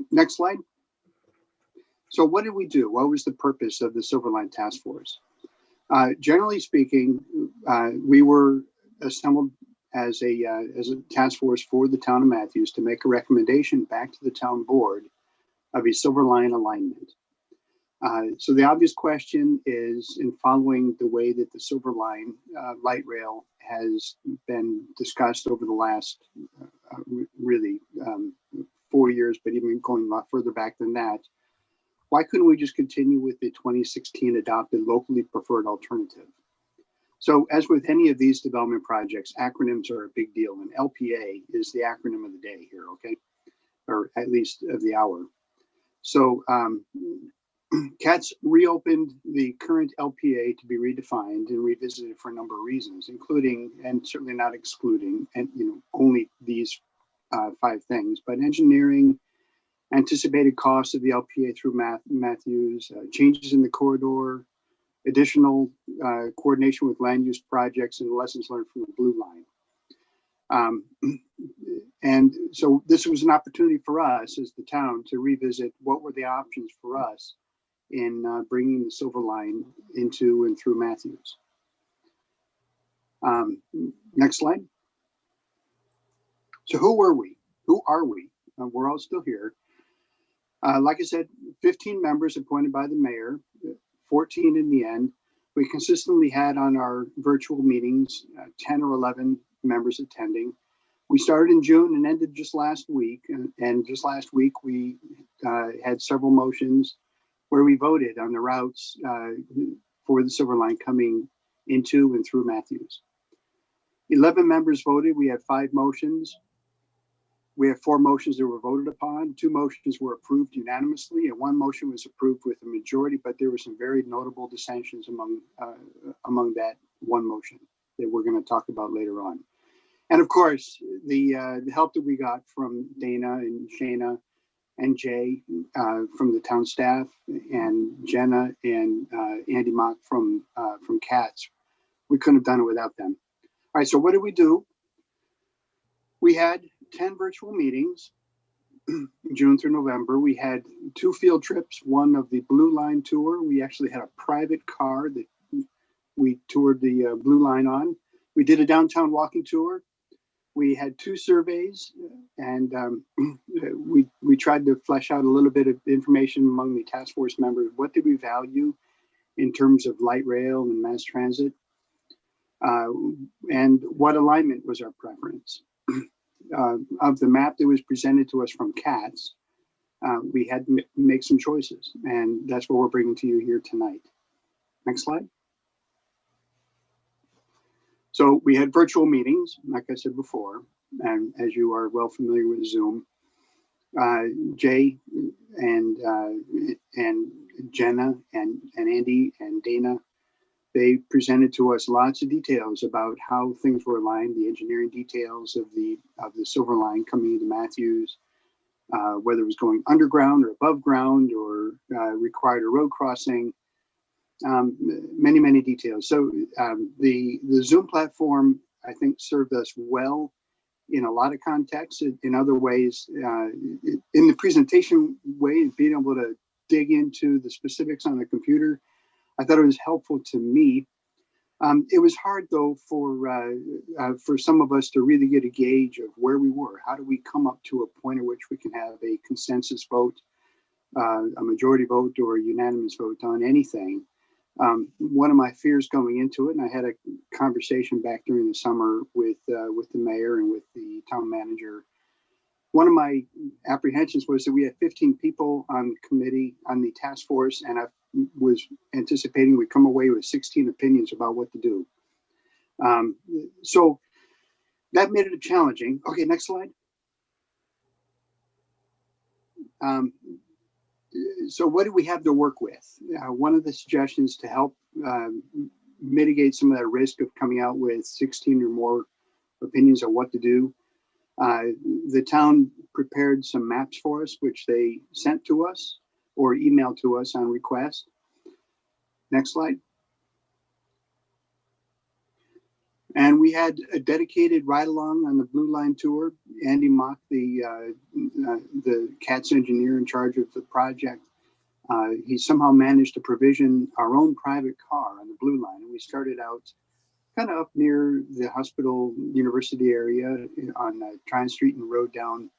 Next slide. So what did we do? What was the purpose of the Silver Line Task Force? Generally speaking, we were assembled as a task force for the town of Matthews to make a recommendation back to the town board of a Silver Line alignment. So the obvious question is, in following the way that the Silver Line light rail has been discussed over the last really 4 years, but even going a lot further back than that, why couldn't we just continue with the 2016 adopted locally preferred alternative? So as with any of these development projects, acronyms are a big deal, and LPA is the acronym of the day here, okay? Or at least of the hour. So CATS reopened the current LPA to be redefined and revisited for a number of reasons, including, and certainly not excluding, and only these 5 things, but engineering, anticipated costs of the LPA through Matthews, changes in the corridor, additional coordination with land use projects, and lessons learned from the Blue Line. And so this was an opportunity for us as the town to revisit what were the options for us in bringing the Silver Line into and through Matthews. Next slide. So who were we? Who are we? We're all still here. Like I said, 15 members appointed by the mayor, 14 in the end. We consistently had on our virtual meetings 10 or 11 members attending. We started in June and ended just last week. And just last week, we had several motions where we voted on the routes for the Silver Line coming into and through Matthews. 11 members voted. We had 5 motions. We have 4 motions that were voted upon. 2 motions were approved unanimously, and 1 motion was approved with a majority, but there were some very notable dissensions among that 1 motion that we're going to talk about later on. And of course, the help that we got from Dana and Shana and Jay from the town staff, and Jenna and Andy Mock from CATS, we couldn't have done it without them. All right, so what did we do? We had 10 virtual meetings, June through November. We had 2 field trips, one of the Blue Line tour. We actually had a private car that we toured the Blue Line on. We did a downtown walking tour. We had 2 surveys, and we tried to flesh out a little bit of information among the task force members. What did we value in terms of light rail and mass transit? And what alignment was our preference? Of the map that was presented to us from CATS, we had to make some choices, and that's what we're bringing to you here tonight. Next slide. So we had virtual meetings, like I said before, and as you are well familiar with Zoom, Jay and Jenna and Andy and Dana, they presented to us lots of details about how things were aligned, the engineering details of the Silver Line coming into Matthews, whether it was going underground or above ground or required a road crossing, many details. So the Zoom platform, I think, served us well in a lot of contexts. In other ways, in the presentation way, being able to dig into the specifics on the computer, I thought it was helpful to me. It was hard, though, for some of us to really get a gauge of where we were. How do we come up to a point at which we can have a consensus vote, a majority vote, or a unanimous vote on anything? One of my fears going into it, and I had a conversation back during the summer with the mayor and with the town manager. One of my apprehensions was that we had 15 people on the committee, on the task force, and I was anticipating we'd come away with 16 opinions about what to do. So that made it challenging. Okay, next slide. So what do we have to work with? One of the suggestions to help mitigate some of that risk of coming out with 16 or more opinions on what to do, the town prepared some maps for us, which they sent to us or emailed to us on request. Next slide. And we had a dedicated ride along on the Blue Line tour. Andy Mock, the CATS engineer in charge of the project, he somehow managed to provision our own private car on the Blue Line. And we started out kind of up near the hospital university area on Tryon Street and rode down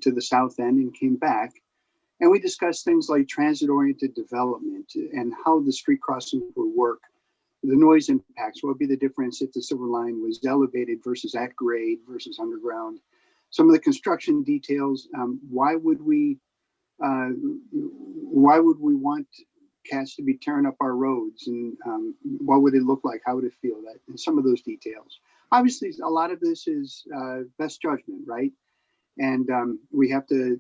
to the south end and came back. And we discussed things like transit-oriented development and how the street crossings would work, the noise impacts, what would be the difference if the Silver Line was elevated versus at grade versus underground, some of the construction details, why would we want cats to be tearing up our roads, and what would it look like? How would it feel? That, and some of those details. Obviously, a lot of this is best judgment, right? And we have to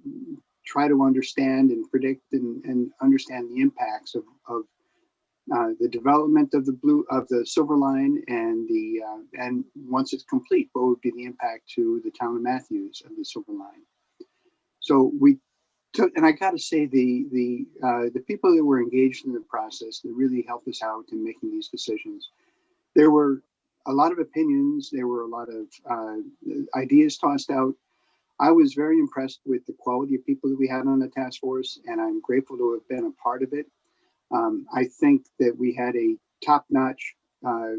try to understand and predict and understand the impacts of the development of the Silver Line, and and once it's complete, what would be the impact to the town of Matthews of the Silver Line? So we took, and I got to say, the people that were engaged in the process that really helped us out in making these decisions. There were a lot of opinions. There were a lot of ideas tossed out. I was very impressed with the quality of people that we had on the task force, and I'm grateful to have been a part of it. I think that we had a top-notch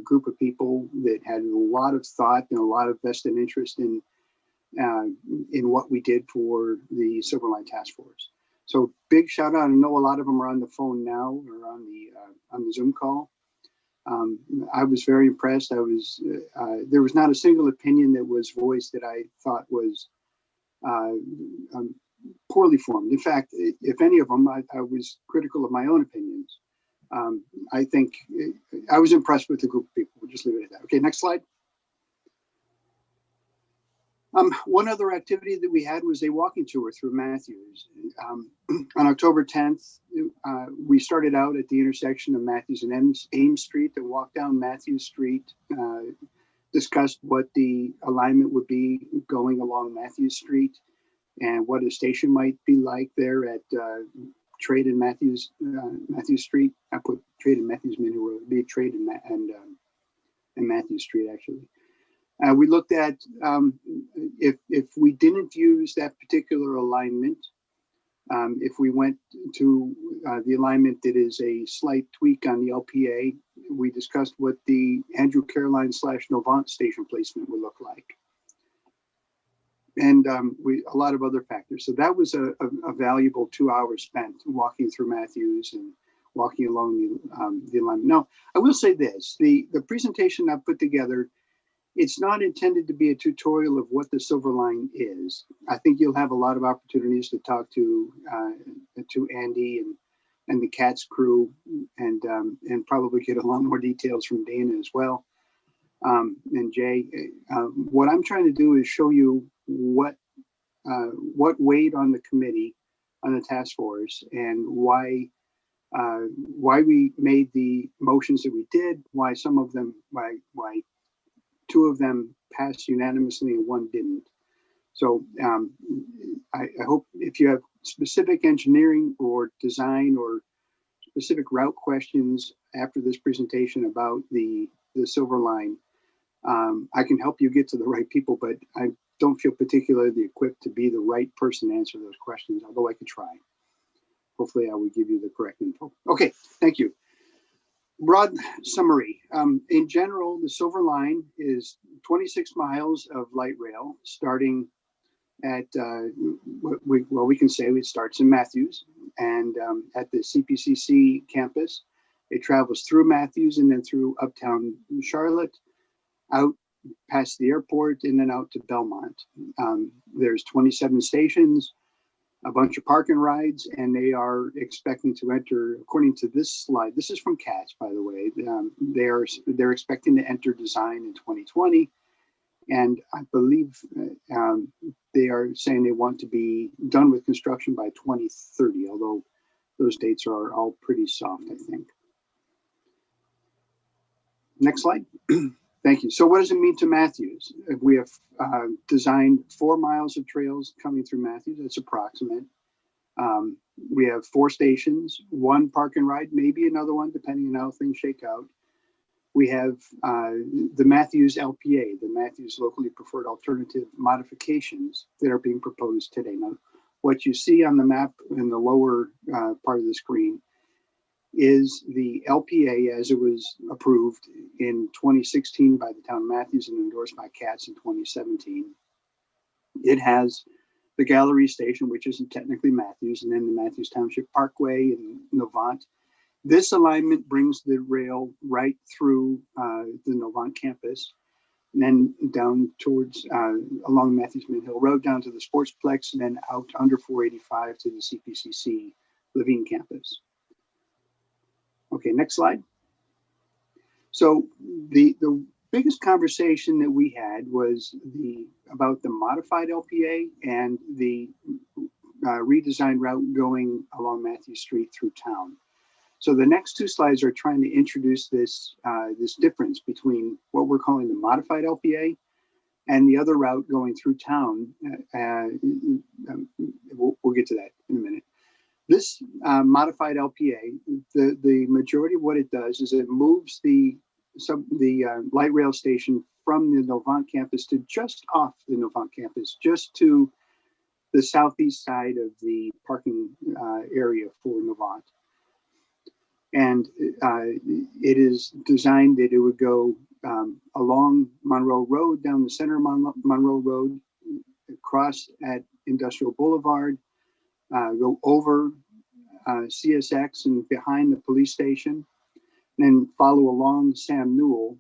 group of people that had a lot of thought and a lot of vested interest in what we did for the Silver Line Task Force. So big shout out. I know a lot of them are on the phone now or on the Zoom call. I was very impressed. There was not a single opinion that was voiced that I thought was poorly formed. In fact, if any of them, I was critical of my own opinions. I think I was impressed with the group of people. We'll just leave it at that. Okay, next slide. One other activity that we had was a walking tour through Matthews. On October 10th, we started out at the intersection of Matthews and Ames Street and walked down Matthews Street, discussed what the alignment would be going along Matthews Street and what a station might be like there at Trade and Matthews Street. I put Trade and Matthews Mill Road. It'd be Trade and Matthews Street, actually. We looked at if we didn't use that particular alignment, if we went to the alignment that is a slight tweak on the LPA, we discussed what the Andrew Caroline / Novant station placement would look like. And a lot of other factors. So that was a valuable 2 hours spent walking through Matthews and walking along the alignment. Now, I will say this, the presentation I put together, it's not intended to be a tutorial of what the Silver Line is. I think you'll have a lot of opportunities to talk to Andy and the CATS crew, and probably get a lot more details from Dana as well, and Jay. What I'm trying to do is show you what weighed on the committee, on the task force, and why we made the motions that we did, why some of them, why two of them passed unanimously and one didn't. So I hope if you have specific engineering or design or specific route questions after this presentation about the Silver Line, I can help you get to the right people, but I don't feel particularly equipped to be the right person to answer those questions, although I could try. Hopefully I will give you the correct info. Okay, thank you. Broad summary. In general, the Silver Line is 26 miles of light rail starting at, we can say it starts in Matthews, and at the CPCC campus. It travels through Matthews and then through uptown Charlotte, out past the airport, and then out to Belmont. There's 27 stations, a bunch of park and rides, and they are expecting to enter, according to this slide, this is from CATS, by the way, they're expecting to enter design in 2020. And I believe they are saying they want to be done with construction by 2030, although those dates are all pretty soft, I think. Next slide. Thank you. So what does it mean to Matthews? We have designed 4 miles of trails coming through Matthews. That's approximate. We have 4 stations, 1 park and ride, maybe another one, depending on how things shake out. We have the Matthews LPA, the Matthews Locally Preferred Alternative modifications that are being proposed today. Now, what you see on the map in the lower part of the screen is the LPA as it was approved in 2016 by the town of Matthews and endorsed by CATS in 2017. It has the Gallery Station, which isn't technically Matthews, and then the Matthews Township Parkway and Novant. This alignment brings the rail right through the Novant campus, and then down towards along Matthews Mint Hill Road down to the Sportsplex, and then out under 485 to the CPCC Levine campus. Okay, next slide. So the biggest conversation that we had was about the modified LPA and the redesigned route going along Matthews Street through town. So the next two slides are trying to introduce this difference between what we're calling the modified LPA and the other route going through town. We'll get to that in a minute. This modified LPA, the majority of what it does is it moves the light rail station from the Novant campus to just off the Novant campus, just to the southeast side of the parking area for Novant. And it is designed that it would go along Monroe Road, down the center of Monroe Road, across at Industrial Boulevard, go over CSX and behind the police station, and then follow along Sam Newell,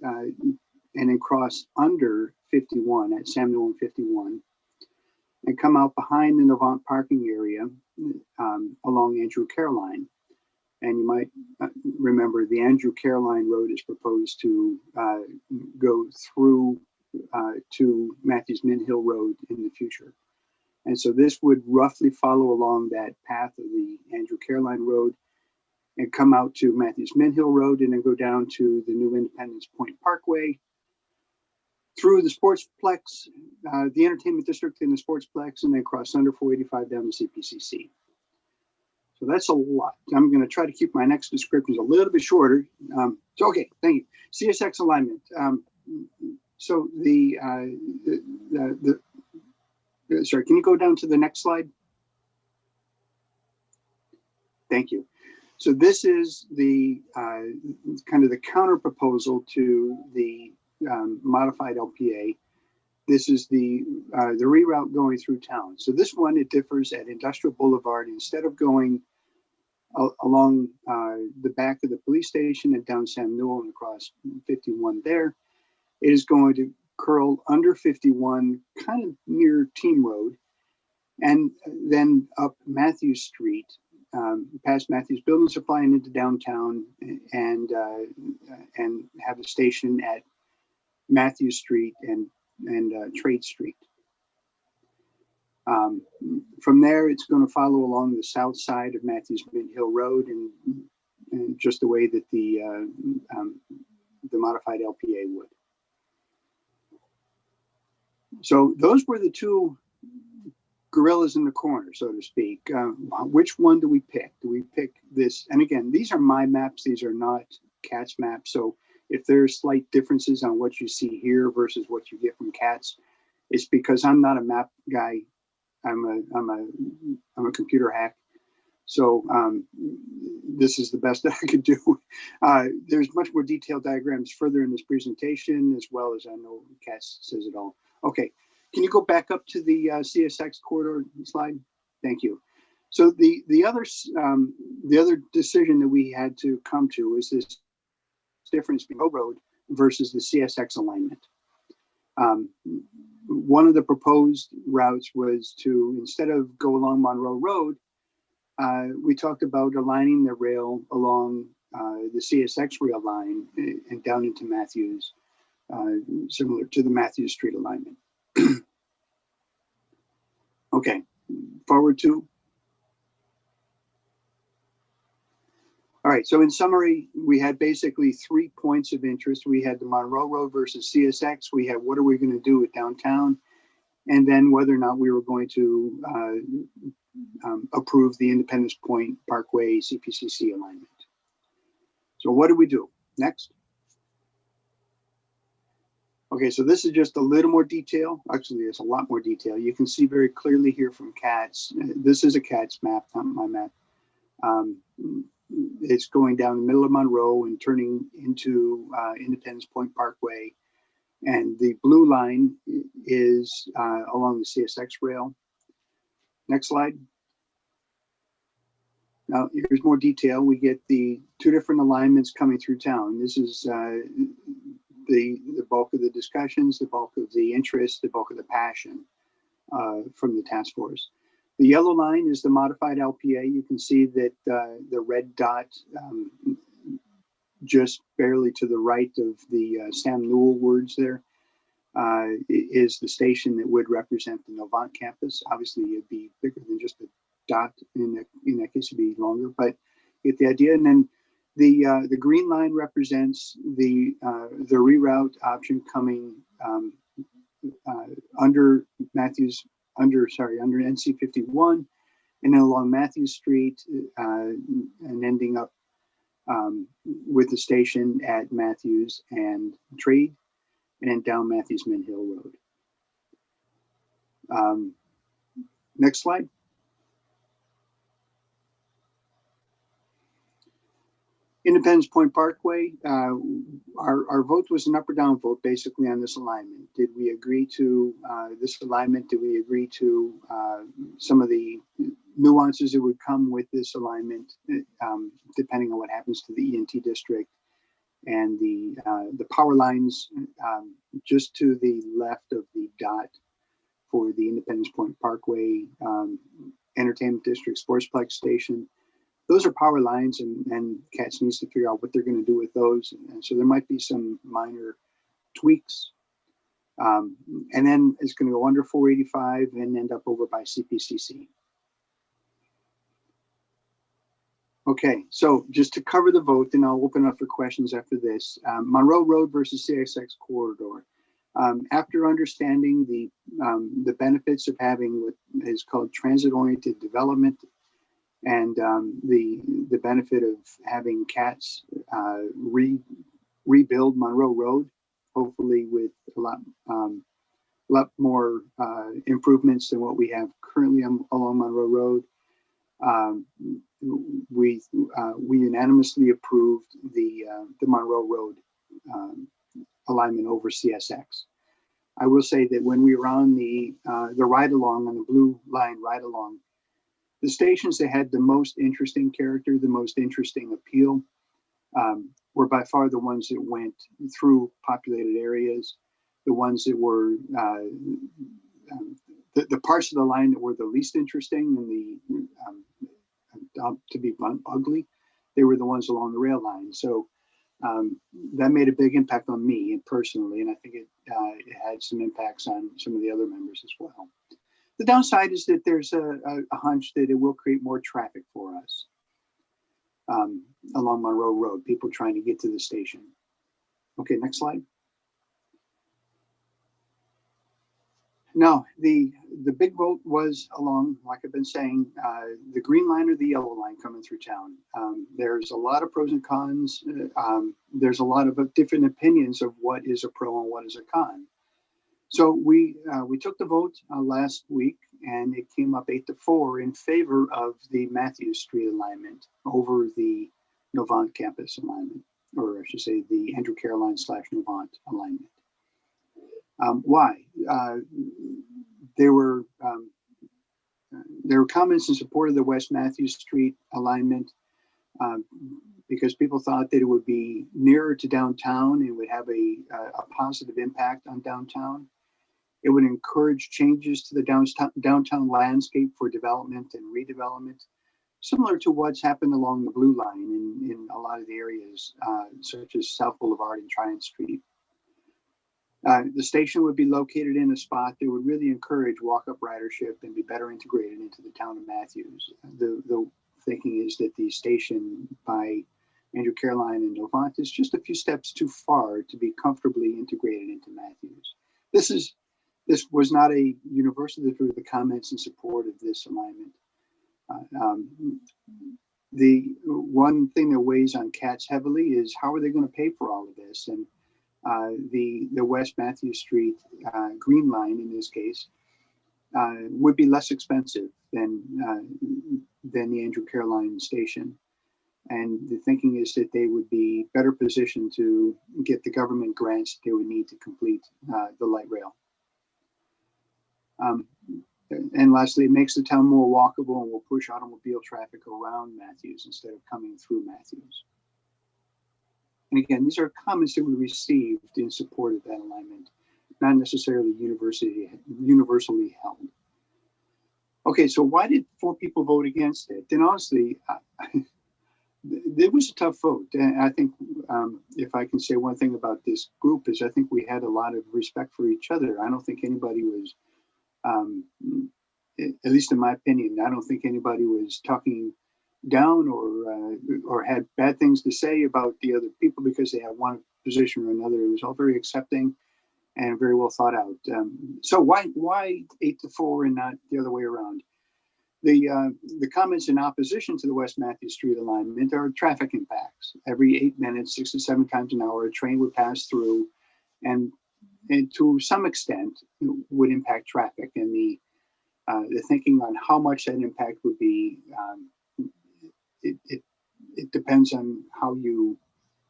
and then cross under 51 at Sam Newell and 51, and come out behind the Novant parking area along Andrew Caroline. And you might remember the Andrew Caroline Road is proposed to go through to Matthews Mint Hill Road in the future. And so this would roughly follow along that path of the Andrew Caroline Road and come out to Matthews Mint Hill Road and then go down to the new Independence Point Parkway, through the Sportsplex, the Entertainment District in the Sportsplex, and then cross under 485 down to CPCC. So that's a lot. I'm going to try to keep my next descriptions a little bit shorter. So, okay, thank you. CSX alignment. So sorry, can you go down to the next slide? Thank you. So this is the kind of the counter proposal to the modified LPA. This is the reroute going through town. So this one, it differs at Industrial Boulevard. Instead of going along the back of the police station and down Sam Newell and across 51 there, it is going to curl under 51, kind of near Team Road, and then up Matthews Street, past Matthews Building Supply and into downtown, and have a station at Matthews Street and Trade Street. From there, it's going to follow along the south side of Matthews Mint Hill Road, and just the way that the modified LPA would. So those were the two gorillas in the corner, so to speak. Which one do we pick? Do we pick this? And again, these are my maps. These are not CATS maps. So if there's slight differences on what you see here versus what you get from CATS, it's because I'm not a map guy. I'm a computer hack. So this is the best that I could do. There's much more detailed diagrams further in this presentation, as well as I know CATS says it all. Okay, can you go back up to the CSX corridor slide? Thank you. So the other decision that we had to come to is this difference between road versus the CSX alignment. One of the proposed routes was to, instead of go along Monroe Road, we talked about aligning the rail along the CSX rail line and down into Matthews, similar to the Matthews Street alignment. Okay, forward to. All right, so in summary, we had basically 3 points of interest. We had the Monroe Road versus CSX. We had what are we going to do with downtown? And then whether or not we were going to approve the Independence Point Parkway CPCC alignment. So what do we do? Next. Okay, so this is just a little more detail. Actually, there's a lot more detail. You can see very clearly here from CATS. This is a CATS map, not my map. It's going down the middle of Monroe and turning into Independence Point Parkway. And the blue line is along the CSX rail. Next slide. Now, here's more detail. We get the two different alignments coming through town. This is the bulk of the discussions, the bulk of the interest, the bulk of the passion from the task force. The yellow line is the modified LPA. You can see that the red dot just barely to the right of the Sam Newell words there is the station that would represent the Novant campus. Obviously, it'd be bigger than just a dot. In that case, it'd be longer, but you get the idea. And then the green line represents the reroute option coming under NC 51, and then along Matthews Street and ending up with the station at Matthews and Trade, and then down Matthews Mint Hill Road. Next slide. Independence Point Parkway, our vote was an up or down vote basically on this alignment. Did we agree to this alignment? Did we agree to some of the nuances that would come with this alignment, depending on what happens to the ENT district? And the power lines just to the left of the dot for the Independence Point Parkway Entertainment District Sportsplex Station. Those are power lines, and CATS needs to figure out what they're going to do with those. And so there might be some minor tweaks. And then it's going to go under 485 and end up over by CPCC. Okay, so just to cover the vote, and I'll open up for questions after this. Monroe Road versus CSX corridor. After understanding the benefits of having what is called transit-oriented development, and the benefit of having CATS rebuild Monroe Road, hopefully with a lot more improvements than what we have currently along Monroe Road. We unanimously approved the Monroe Road alignment over CSX. I will say that when we were on the ride along, on the blue line ride along, the stations that had the most interesting character, the most interesting appeal, were by far the ones that went through populated areas, the ones that were the parts of the line that were the least interesting and to be blunt, ugly. They were the ones along the rail line. So that made a big impact on me personally, and I think it had some impacts on some of the other members as well. The downside is that there's a hunch that it will create more traffic for us along Monroe Road, people trying to get to the station. Okay, next slide. Now, the big vote was along, like I've been saying, the green line or the yellow line coming through town. There's a lot of pros and cons. There's a lot of different opinions of what is a pro and what is a con. So we took the vote last week, and it came up 8-4 in favor of the Matthews Street alignment over the Novant campus alignment, or I should say the Andrew Caroline / Novant alignment. Why? There were comments in support of the West Matthews Street alignment because people thought that it would be nearer to downtown and would have a positive impact on downtown. It would encourage changes to the downtown landscape for development and redevelopment, similar to what's happened along the Blue Line in a lot of the areas, such as South Boulevard and Tryon Street. The station would be located in a spot that would really encourage walk-up ridership and be better integrated into the town of Matthews. The thinking is that the station by Andrew Caroline and Novant is just a few steps too far to be comfortably integrated into Matthews. This was not a universal. These were the comments in support of this alignment. The one thing that weighs on CATS heavily is how are they going to pay for all of this? And the West Matthews Street green line in this case would be less expensive than the Andrew Caroline station. And the thinking is that they would be better positioned to get the government grants they would need to complete the light rail. And lastly, it makes the town more walkable and will push automobile traffic around Matthews instead of coming through Matthews. And again, these are comments that we received in support of that alignment, not necessarily universally held. Okay, so why did 4 people vote against it? And honestly, it was a tough vote. And I think if I can say one thing about this group is I think we had a lot of respect for each other. I don't think anybody was, at least in my opinion, I don't think anybody was talking down or had bad things to say about the other people because they had one position or another. It was all very accepting and very well thought out. So why 8-4 and not the other way around? The comments in opposition to the West Matthews Street alignment are traffic impacts. Every 8 minutes, 6 to 7 times an hour, a train would pass through, and to some extent would impact traffic. And the thinking on how much that impact would be, it depends on how you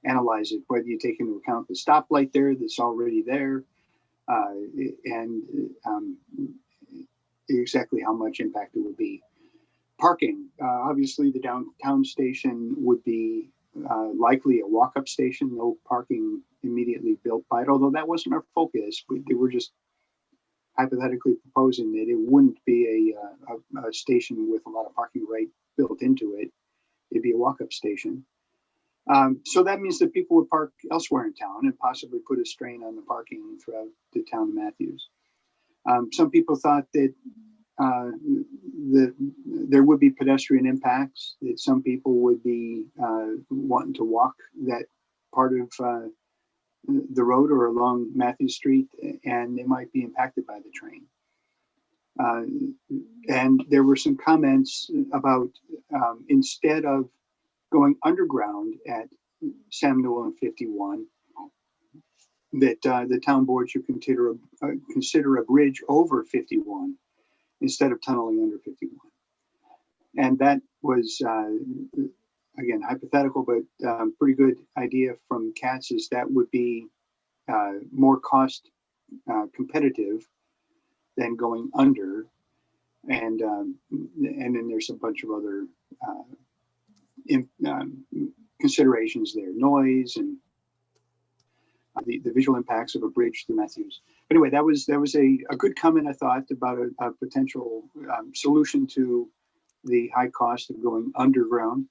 analyze it, whether you take into account the stoplight there that's already there, and exactly how much impact it would be. Parking, obviously the downtown station would be likely a walk-up station, no parking immediately built by it, although that wasn't our focus. They were just hypothetically proposing that it wouldn't be a station with a lot of parking right built into it. It'd be a walk-up station. So that means that people would park elsewhere in town and possibly put a strain on the parking throughout the town of Matthews. Some people thought that there would be pedestrian impacts, that some people would be wanting to walk that part of the road or along Matthews Street, and they might be impacted by the train. And there were some comments about instead of going underground at Sam Newell and 51, that the town board should consider a bridge over 51 instead of tunneling under 51. And that was, again, hypothetical, but pretty good idea from Katz is that would be more cost competitive than going under. And then there's a bunch of other considerations there, noise and the visual impacts of a bridge through Matthews. But anyway, that was a good comment, I thought, about a potential solution to the high cost of going underground.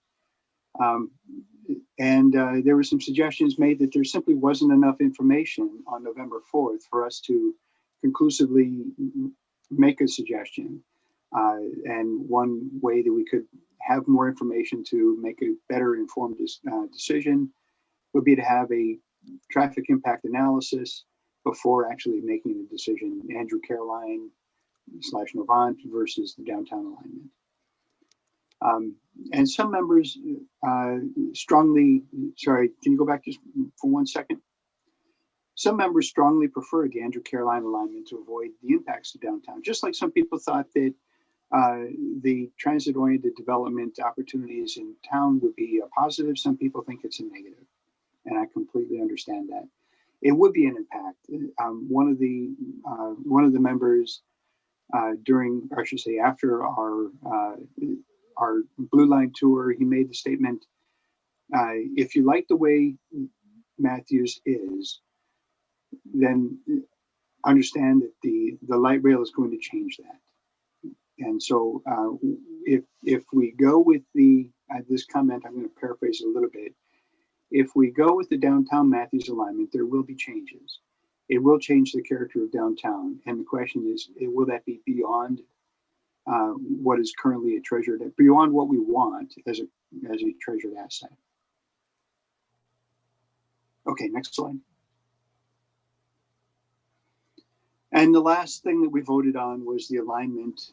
And there were some suggestions made that there simply wasn't enough information on November 4th for us to conclusively make a suggestion. And one way that we could have more information to make a better informed decision would be to have a traffic impact analysis before actually making the decision, Andrew Caroline / Novant versus the downtown alignment. And some members strongly, sorry, can you go back just for 1 second? Some members strongly preferred the Andrew Caroline alignment to avoid the impacts of downtown, just like some people thought that the transit-oriented development opportunities in town would be a positive. Some people think it's a negative, and I completely understand that. It would be an impact. One of the members during, or I should say, after our Blue Line tour, he made the statement: if you like the way Matthews is, then understand that the light rail is going to change that. And so if we go with this comment, I'm going to paraphrase it a little bit. If we go with the downtown Matthews alignment, there will be changes. It will change the character of downtown. And the question is, will that be beyond what is currently a treasured, beyond what we want as a treasured asset? Okay, next slide. And the last thing that we voted on was the alignment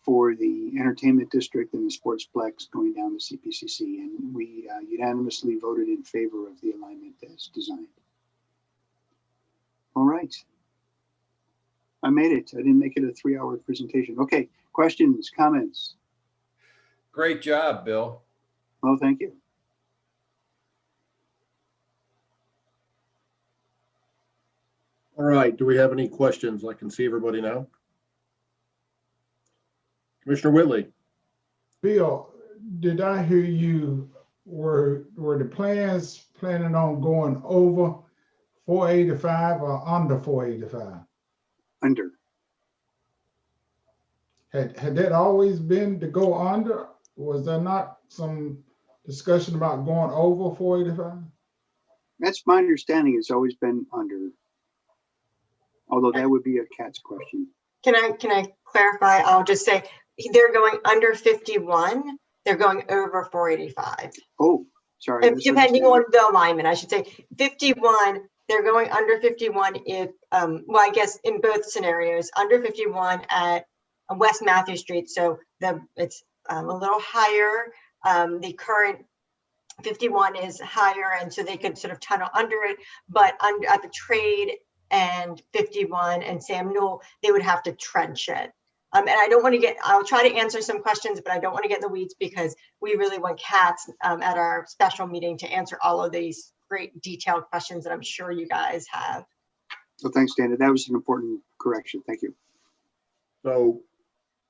for the entertainment district and the sportsplex going down to CPCC. And we unanimously voted in favor of the alignment as designed. All right. I made it. I didn't make it a 3-hour presentation. Okay, questions, comments? Great job, Bill. Well, thank you. All right, do we have any questions? I can see everybody now. Commissioner Whitley. Bill, did I hear you, were the plans planning on going over 485 or under 485? Under. Had that always been to go under? Was there not some discussion about going over 485? That's my understanding. It's always been under. Although that would be a Cat's question. Can I clarify? I'll just say they're going under 51. They're going over 485. Oh, sorry. Depending on the alignment, I should say 51. They're going under 51 if, well, I guess in both scenarios, under 51 at West Matthew Street. So it's a little higher. The current 51 is higher, and so they could sort of tunnel under it. But under at the trade and 51 and Sam Newell, they would have to trench it. And I don't want to get, I'll try to answer some questions, but I don't want to get in the weeds because we really want Katz at our special meeting to answer all of these great detailed questions that I'm sure you guys have. So thanks, Dana. That was an important correction. Thank you. So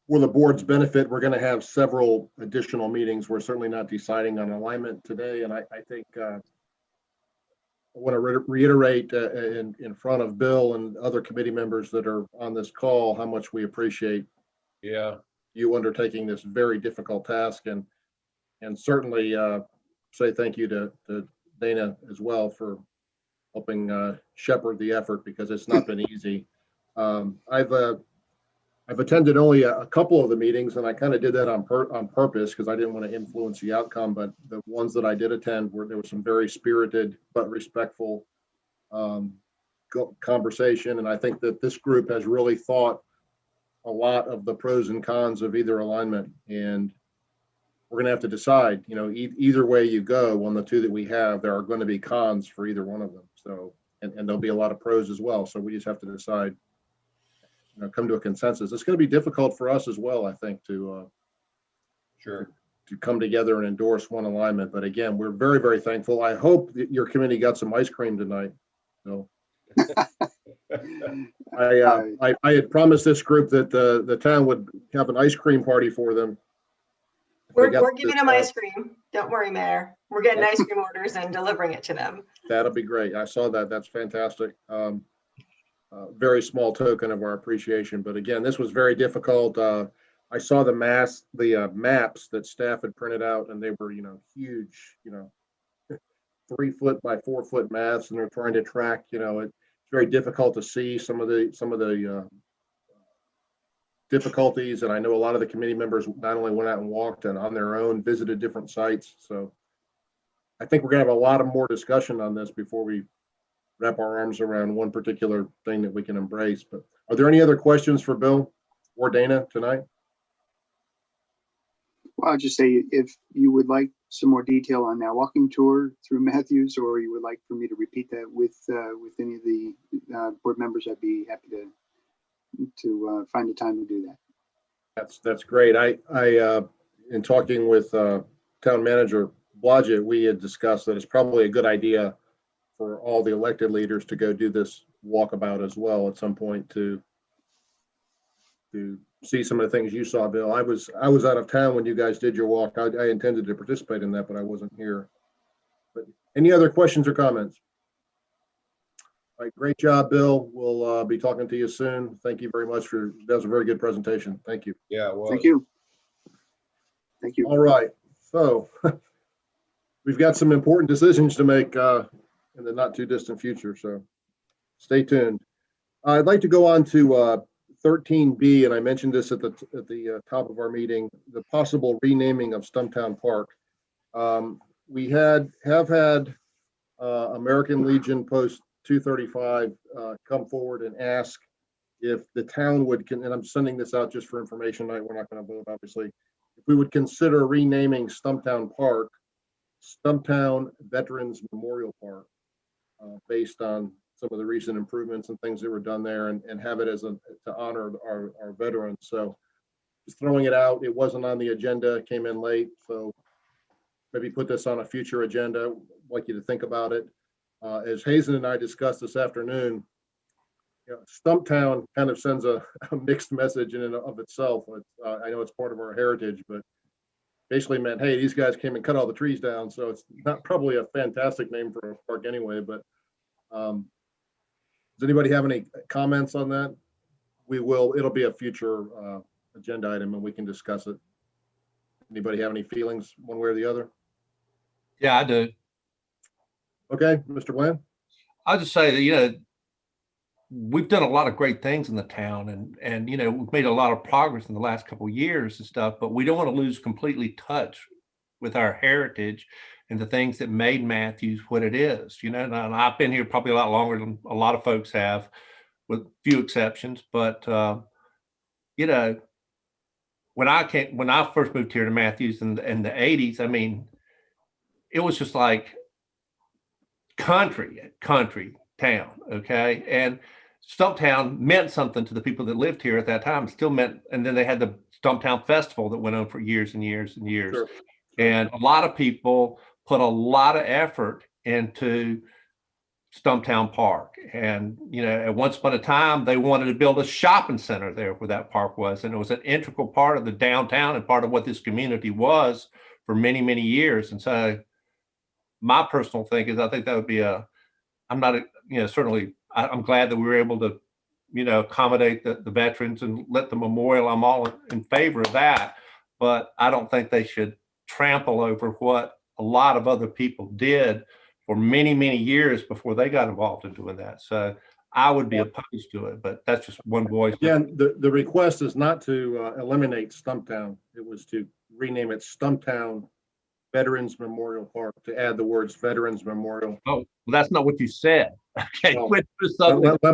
for the board's benefit, we're going to have several additional meetings. We're certainly not deciding on alignment today. And I think I want to reiterate in front of Bill and other committee members that are on this call how much we appreciate you undertaking this very difficult task, and certainly say thank you to Dana as well for helping shepherd the effort, because it's not been easy. I've attended only a couple of the meetings, and I kind of did that on purpose because I didn't want to influence the outcome. But the ones that I did attend, there was some very spirited but respectful conversation, and I think that this group has really thought a lot of the pros and cons of either alignment, and we're going to have to decide. You know, either way you go on the two that we have, there are going to be cons for either one of them. So, and there'll be a lot of pros as well. So we just have to decide. You know, come to a consensus. It's going to be difficult for us as well, I think, to come together and endorse one alignment. But again, we're very, very thankful. I hope that your committee got some ice cream tonight. So I had promised this group that the town would have an ice cream party for them. We're giving them ice cream. Don't worry, Mayor. We're getting ice cream orders and delivering it to them. That'll be great. I saw that. That's fantastic. Very small token of our appreciation. But again, this was very difficult. I saw the maps that staff had printed out, and they were, huge, 3 foot by 4 foot maps, and they're trying to track, it's very difficult to see some of the difficulties. And I know a lot of the committee members not only went out and walked and on their own visited different sites. So I think we're gonna have a lot of more discussion on this before we wrap our arms around one particular thing that we can embrace. But are there any other questions for Bill or Dana tonight? Well, I'll just say, if you would like some more detail on that walking tour through Matthews, or you would like for me to repeat that with any of the board members, I'd be happy to find the time to do that. That's great. I in talking with town manager Blodgett, we had discussed that it's probably a good idea for all the elected leaders to go do this walkabout as well at some point to see some of the things you saw, Bill. I was out of town when you guys did your walk. I intended to participate in that, but I wasn't here. But any other questions or comments? All right, great job, Bill. We'll be talking to you soon. Thank you very much that was a very good presentation. Thank you. Yeah, well, thank you. Thank you. All right, so we've got some important decisions to make in the not too distant future, so stay tuned. I'd like to go on to 13B, and I mentioned this at the top of our meeting, the possible renaming of Stumptown Park. We have had American Legion Post 235 come forward and ask if the town would, and I'm sending this out just for information tonight, we're not going to vote obviously, if we would consider renaming Stumptown Park Stumptown Veterans Memorial Park, based on some of the recent improvements and things that were done there, and have it as to honor our veterans. So just throwing it out. It wasn't on the agenda, it came in late, so maybe put this on a future agenda. I'd like you to think about it. As Hazen and I discussed this afternoon, Stumptown kind of sends a mixed message in and of itself. I know it's part of our heritage, but basically meant, hey, these guys came and cut all the trees down. So it's not probably a fantastic name for a park anyway, but does anybody have any comments on that? It'll be a future agenda item and we can discuss it. Anybody have any feelings one way or the other? Yeah, I do. Okay, Mr. Bland? I'll just say that, you know, we've done a lot of great things in the town and, you know, we've made a lot of progress in the last couple of years and stuff, but we don't want to lose completely touch with our heritage and the things that made Matthews what it is, you know. And I've been here probably a lot longer than a lot of folks have, with few exceptions, but, you know, when I first moved here to Matthews in the 80s, I mean, it was just like country town, okay? And Stumptown meant something to the people that lived here at that time. It still meant, and then they had the Stumptown Festival that went on for years and years and years. Sure. And a lot of people put a lot of effort into Stumptown Park. And, you know, at once upon a time, they wanted to build a shopping center there where that park was. And it was an integral part of the downtown and part of what this community was for many, many years. And so my personal thing is I think that would be I'm not, you know, certainly I'm glad that we were able to, you know, accommodate the veterans and let the memorial. I'm all in favor of that. But I don't think they should trample over what a lot of other people did for many, many years before they got involved in doing that. So I would be opposed to it, but that's just one voice. Again, the request is not to eliminate Stumptown. It was to rename it Stumptown Veterans Memorial Park, to add the words Veterans Memorial. Oh, well, that's not what you said. Okay. Well, let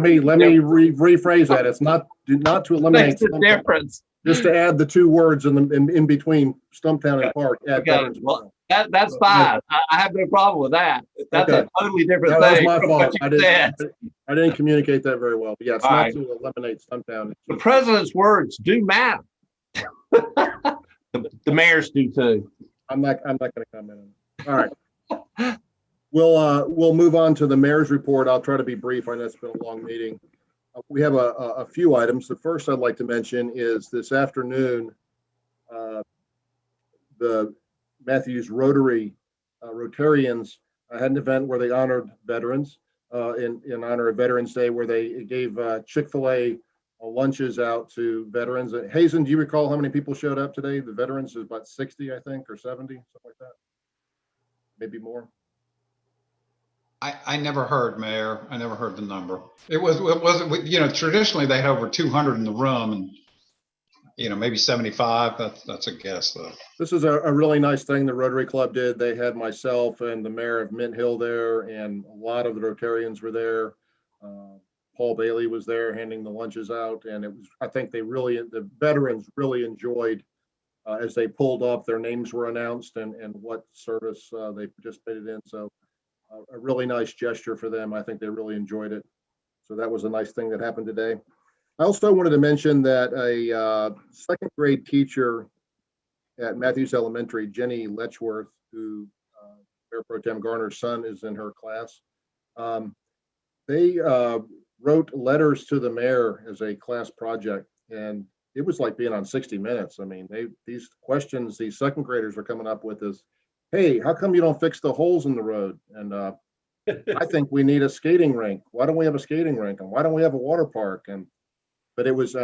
me rephrase that. It's not to eliminate the difference. Just to add the two words in between Stumptown and Park. Add Veterans Memorial. That's fine. I have no problem with that. That's a totally different thing. That was my fault. I didn't communicate that very well. But yeah, it's not to eliminate Stumptown. The president's words do matter. The mayor's do too. I'm not going to comment on it. All right. We'll move on to the mayor's report. I'll try to be brief. I know it's been a long meeting. We have a few items. The first I'd like to mention is this afternoon, the Matthews Rotarians had an event where they honored veterans in honor of Veterans Day, where they gave Chick-fil-A lunches out to veterans. Hazen, do you recall how many people showed up today? The veterans is about 60, I think, or 70, something like that. Maybe more. I never heard, Mayor. I never heard the number. It was, you know, traditionally they had over 200 in the room, and, you know, maybe 75. That's a guess, though. This is a really nice thing the Rotary Club did. They had myself and the mayor of Mint Hill there, and a lot of the Rotarians were there. Paul Bailey was there handing the lunches out, and it was, I think the veterans really enjoyed as they pulled up, their names were announced and what service they participated in. So a really nice gesture for them. I think they really enjoyed it. So that was a nice thing that happened today. I also wanted to mention that a second grade teacher at Matthews Elementary, Jenny Letchworth, who Mayor Pro Tem Garner's son is in her class, they wrote letters to the mayor as a class project, and it was like being on 60 Minutes. I mean, these questions these second graders are coming up with is, hey, how come you don't fix the holes in the road? And I think we need a skating rink. Why don't we have a skating rink? And why don't we have a water park? But it was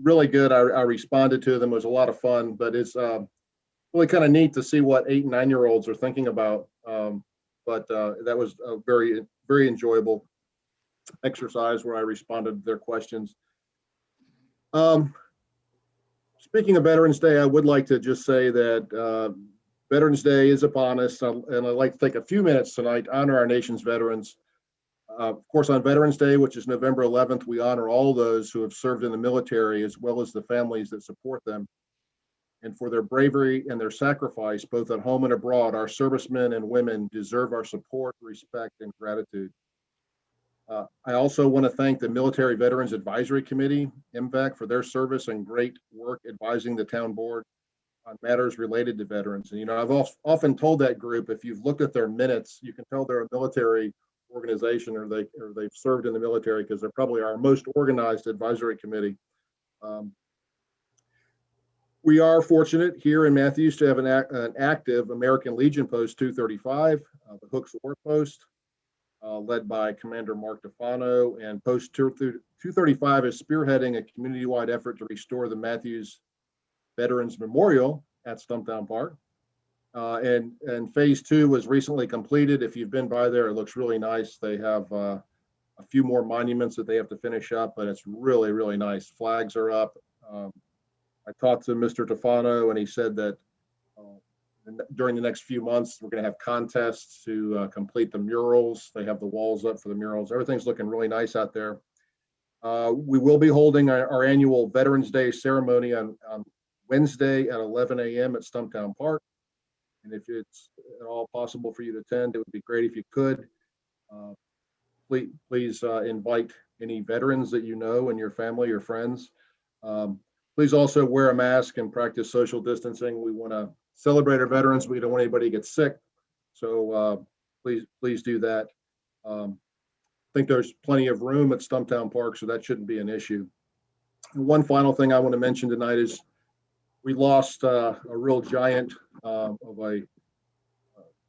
really good. I responded to them. It was a lot of fun, but it's really kind of neat to see what 8 and 9-year-olds are thinking about. But that was a very, very enjoyable exercise where I responded to their questions. Speaking of Veterans Day, I would like to just say that Veterans Day is upon us, and I'd like to take a few minutes tonight to honor our nation's veterans. Of course, on Veterans Day, which is November 11th, we honor all those who have served in the military, as well as the families that support them. And for their bravery and their sacrifice, both at home and abroad, our servicemen and women deserve our support, respect, and gratitude. I also want to thank the Military Veterans Advisory Committee, MVAC, for their service and great work advising the town board on matters related to veterans. And, you know, I've often told that group, if you've looked at their minutes, you can tell they're a military organization or they've served in the military, because they're probably our most organized advisory committee. We are fortunate here in Matthews to have an active American Legion Post 235, the Hooks War Post, led by Commander Mark DeFano, and Post 235 is spearheading a community-wide effort to restore the Matthews Veterans Memorial at Stumptown Park. And phase 2 was recently completed. If you've been by there, it looks really nice. They have a few more monuments that they have to finish up, but it's really, really nice. Flags are up. I talked to Mr. Tofano, and he said that during the next few months, we're going to have contests to complete the murals. They have the walls up for the murals. Everything's looking really nice out there. We will be holding our annual Veterans Day ceremony on Wednesday at 11 a.m. at Stumptown Park. And if it's at all possible for you to attend, it would be great if you could. Please invite any veterans that you know and your family or friends. Please also wear a mask and practice social distancing. We want to celebrate our veterans. We don't want anybody to get sick. So please do that. I think there's plenty of room at Stumptown Park, so that shouldn't be an issue. And one final thing I want to mention tonight is we lost a real giant of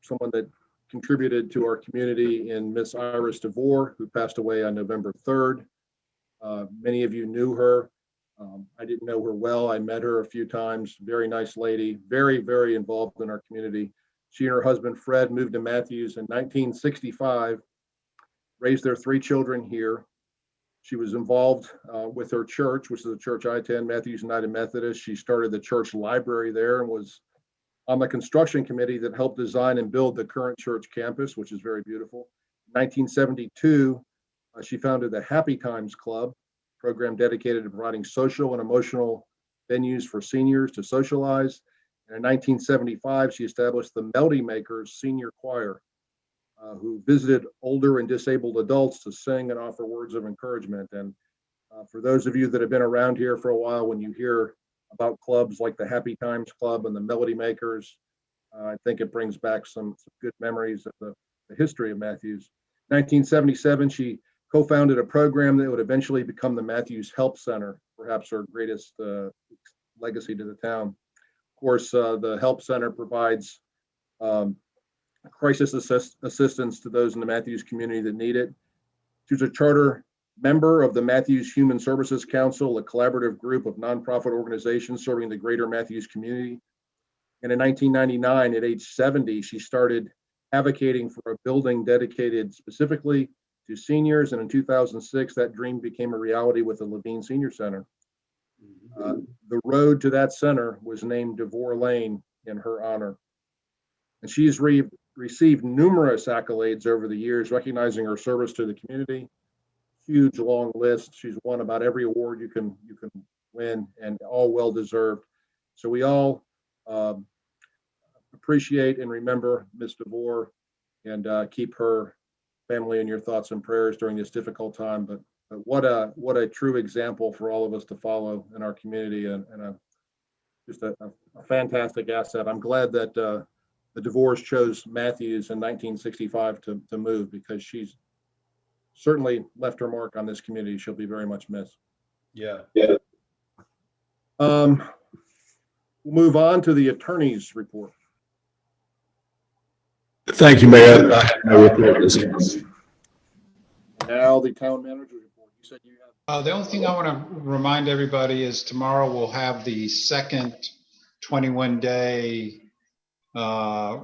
someone that contributed to our community in Miss Iris DeVore, who passed away on November 3rd. Many of you knew her. I didn't know her well. I met her a few times. Very nice lady, very, very involved in our community. She and her husband, Fred, moved to Matthews in 1965, raised their 3 children here. She was involved with her church, which is the church I attend, Matthews United Methodist. She started the church library there and was on the construction committee that helped design and build the current church campus, which is very beautiful. In 1972, she founded the Happy Times Club, program dedicated to providing social and emotional venues for seniors to socialize. And in 1975, she established the Melody Makers Senior Choir, who visited older and disabled adults to sing and offer words of encouragement. And for those of you that have been around here for a while, when you hear about clubs like the Happy Times Club and the Melody Makers, I think it brings back some good memories of the history of Matthews. 1977, she co-founded a program that would eventually become the Matthews Help Center, perhaps her greatest legacy to the town. Of course, the Help Center provides crisis assistance to those in the Matthews community that need it. She was a charter member of the Matthews Human Services Council, a collaborative group of nonprofit organizations serving the greater Matthews community. And in 1999, at age 70, she started advocating for a building dedicated specifically to seniors. And in 2006, that dream became a reality with the Levine Senior Center. The road to that center was named DeVore Lane in her honor. And she's received numerous accolades over the years, recognizing her service to the community. Huge long list. She's won about every award you can win, and all well deserved. So we all appreciate and remember Miss DeVore, and keep her family in your thoughts and prayers during this difficult time. But what a true example for all of us to follow in our community, and just a fantastic asset. I'm glad that the DeVores chose Matthews in 1965 to move, because she's certainly left her mark on this community. She'll be very much missed. Yeah. We'll move on to the attorney's report. Thank you, Mayor. I have no report this evening. Now the town manager's report. You said you have. The only thing I want to remind everybody is tomorrow we'll have the second 21-day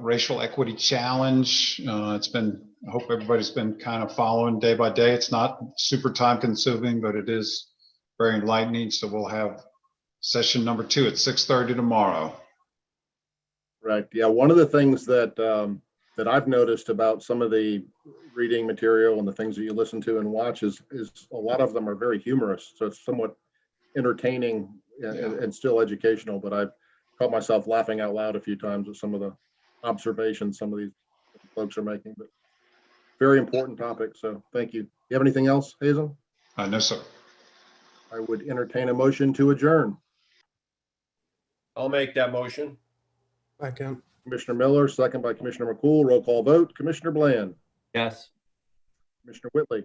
racial equity challenge. I hope everybody's been kind of following day by day. It's not super time consuming, but it is very enlightening. So we'll have session number 2 at 6:30 tomorrow. Right. Yeah. One of the things that I've noticed about some of the reading material and the things that you listen to and watch is a lot of them are very humorous. So it's somewhat entertaining and still educational, but I've caught myself laughing out loud a few times at some of the observations some of these folks are making. But very important topic. So thank you. You have anything else, Hazel? No, sir. I would entertain a motion to adjourn. I'll make that motion. Second. Commissioner Miller, second by Commissioner McCool. Roll call vote. Commissioner Bland. Yes. Commissioner Whitley.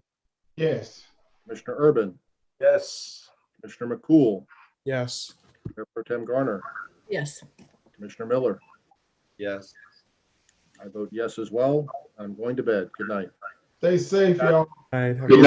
Yes. Commissioner Urban. Yes. Commissioner McCool. Yes. Mayor Pro Tem Garner. Yes. Commissioner Miller. Yes. I vote yes as well. I'm going to bed. Good night. Stay safe, y'all. All right. Good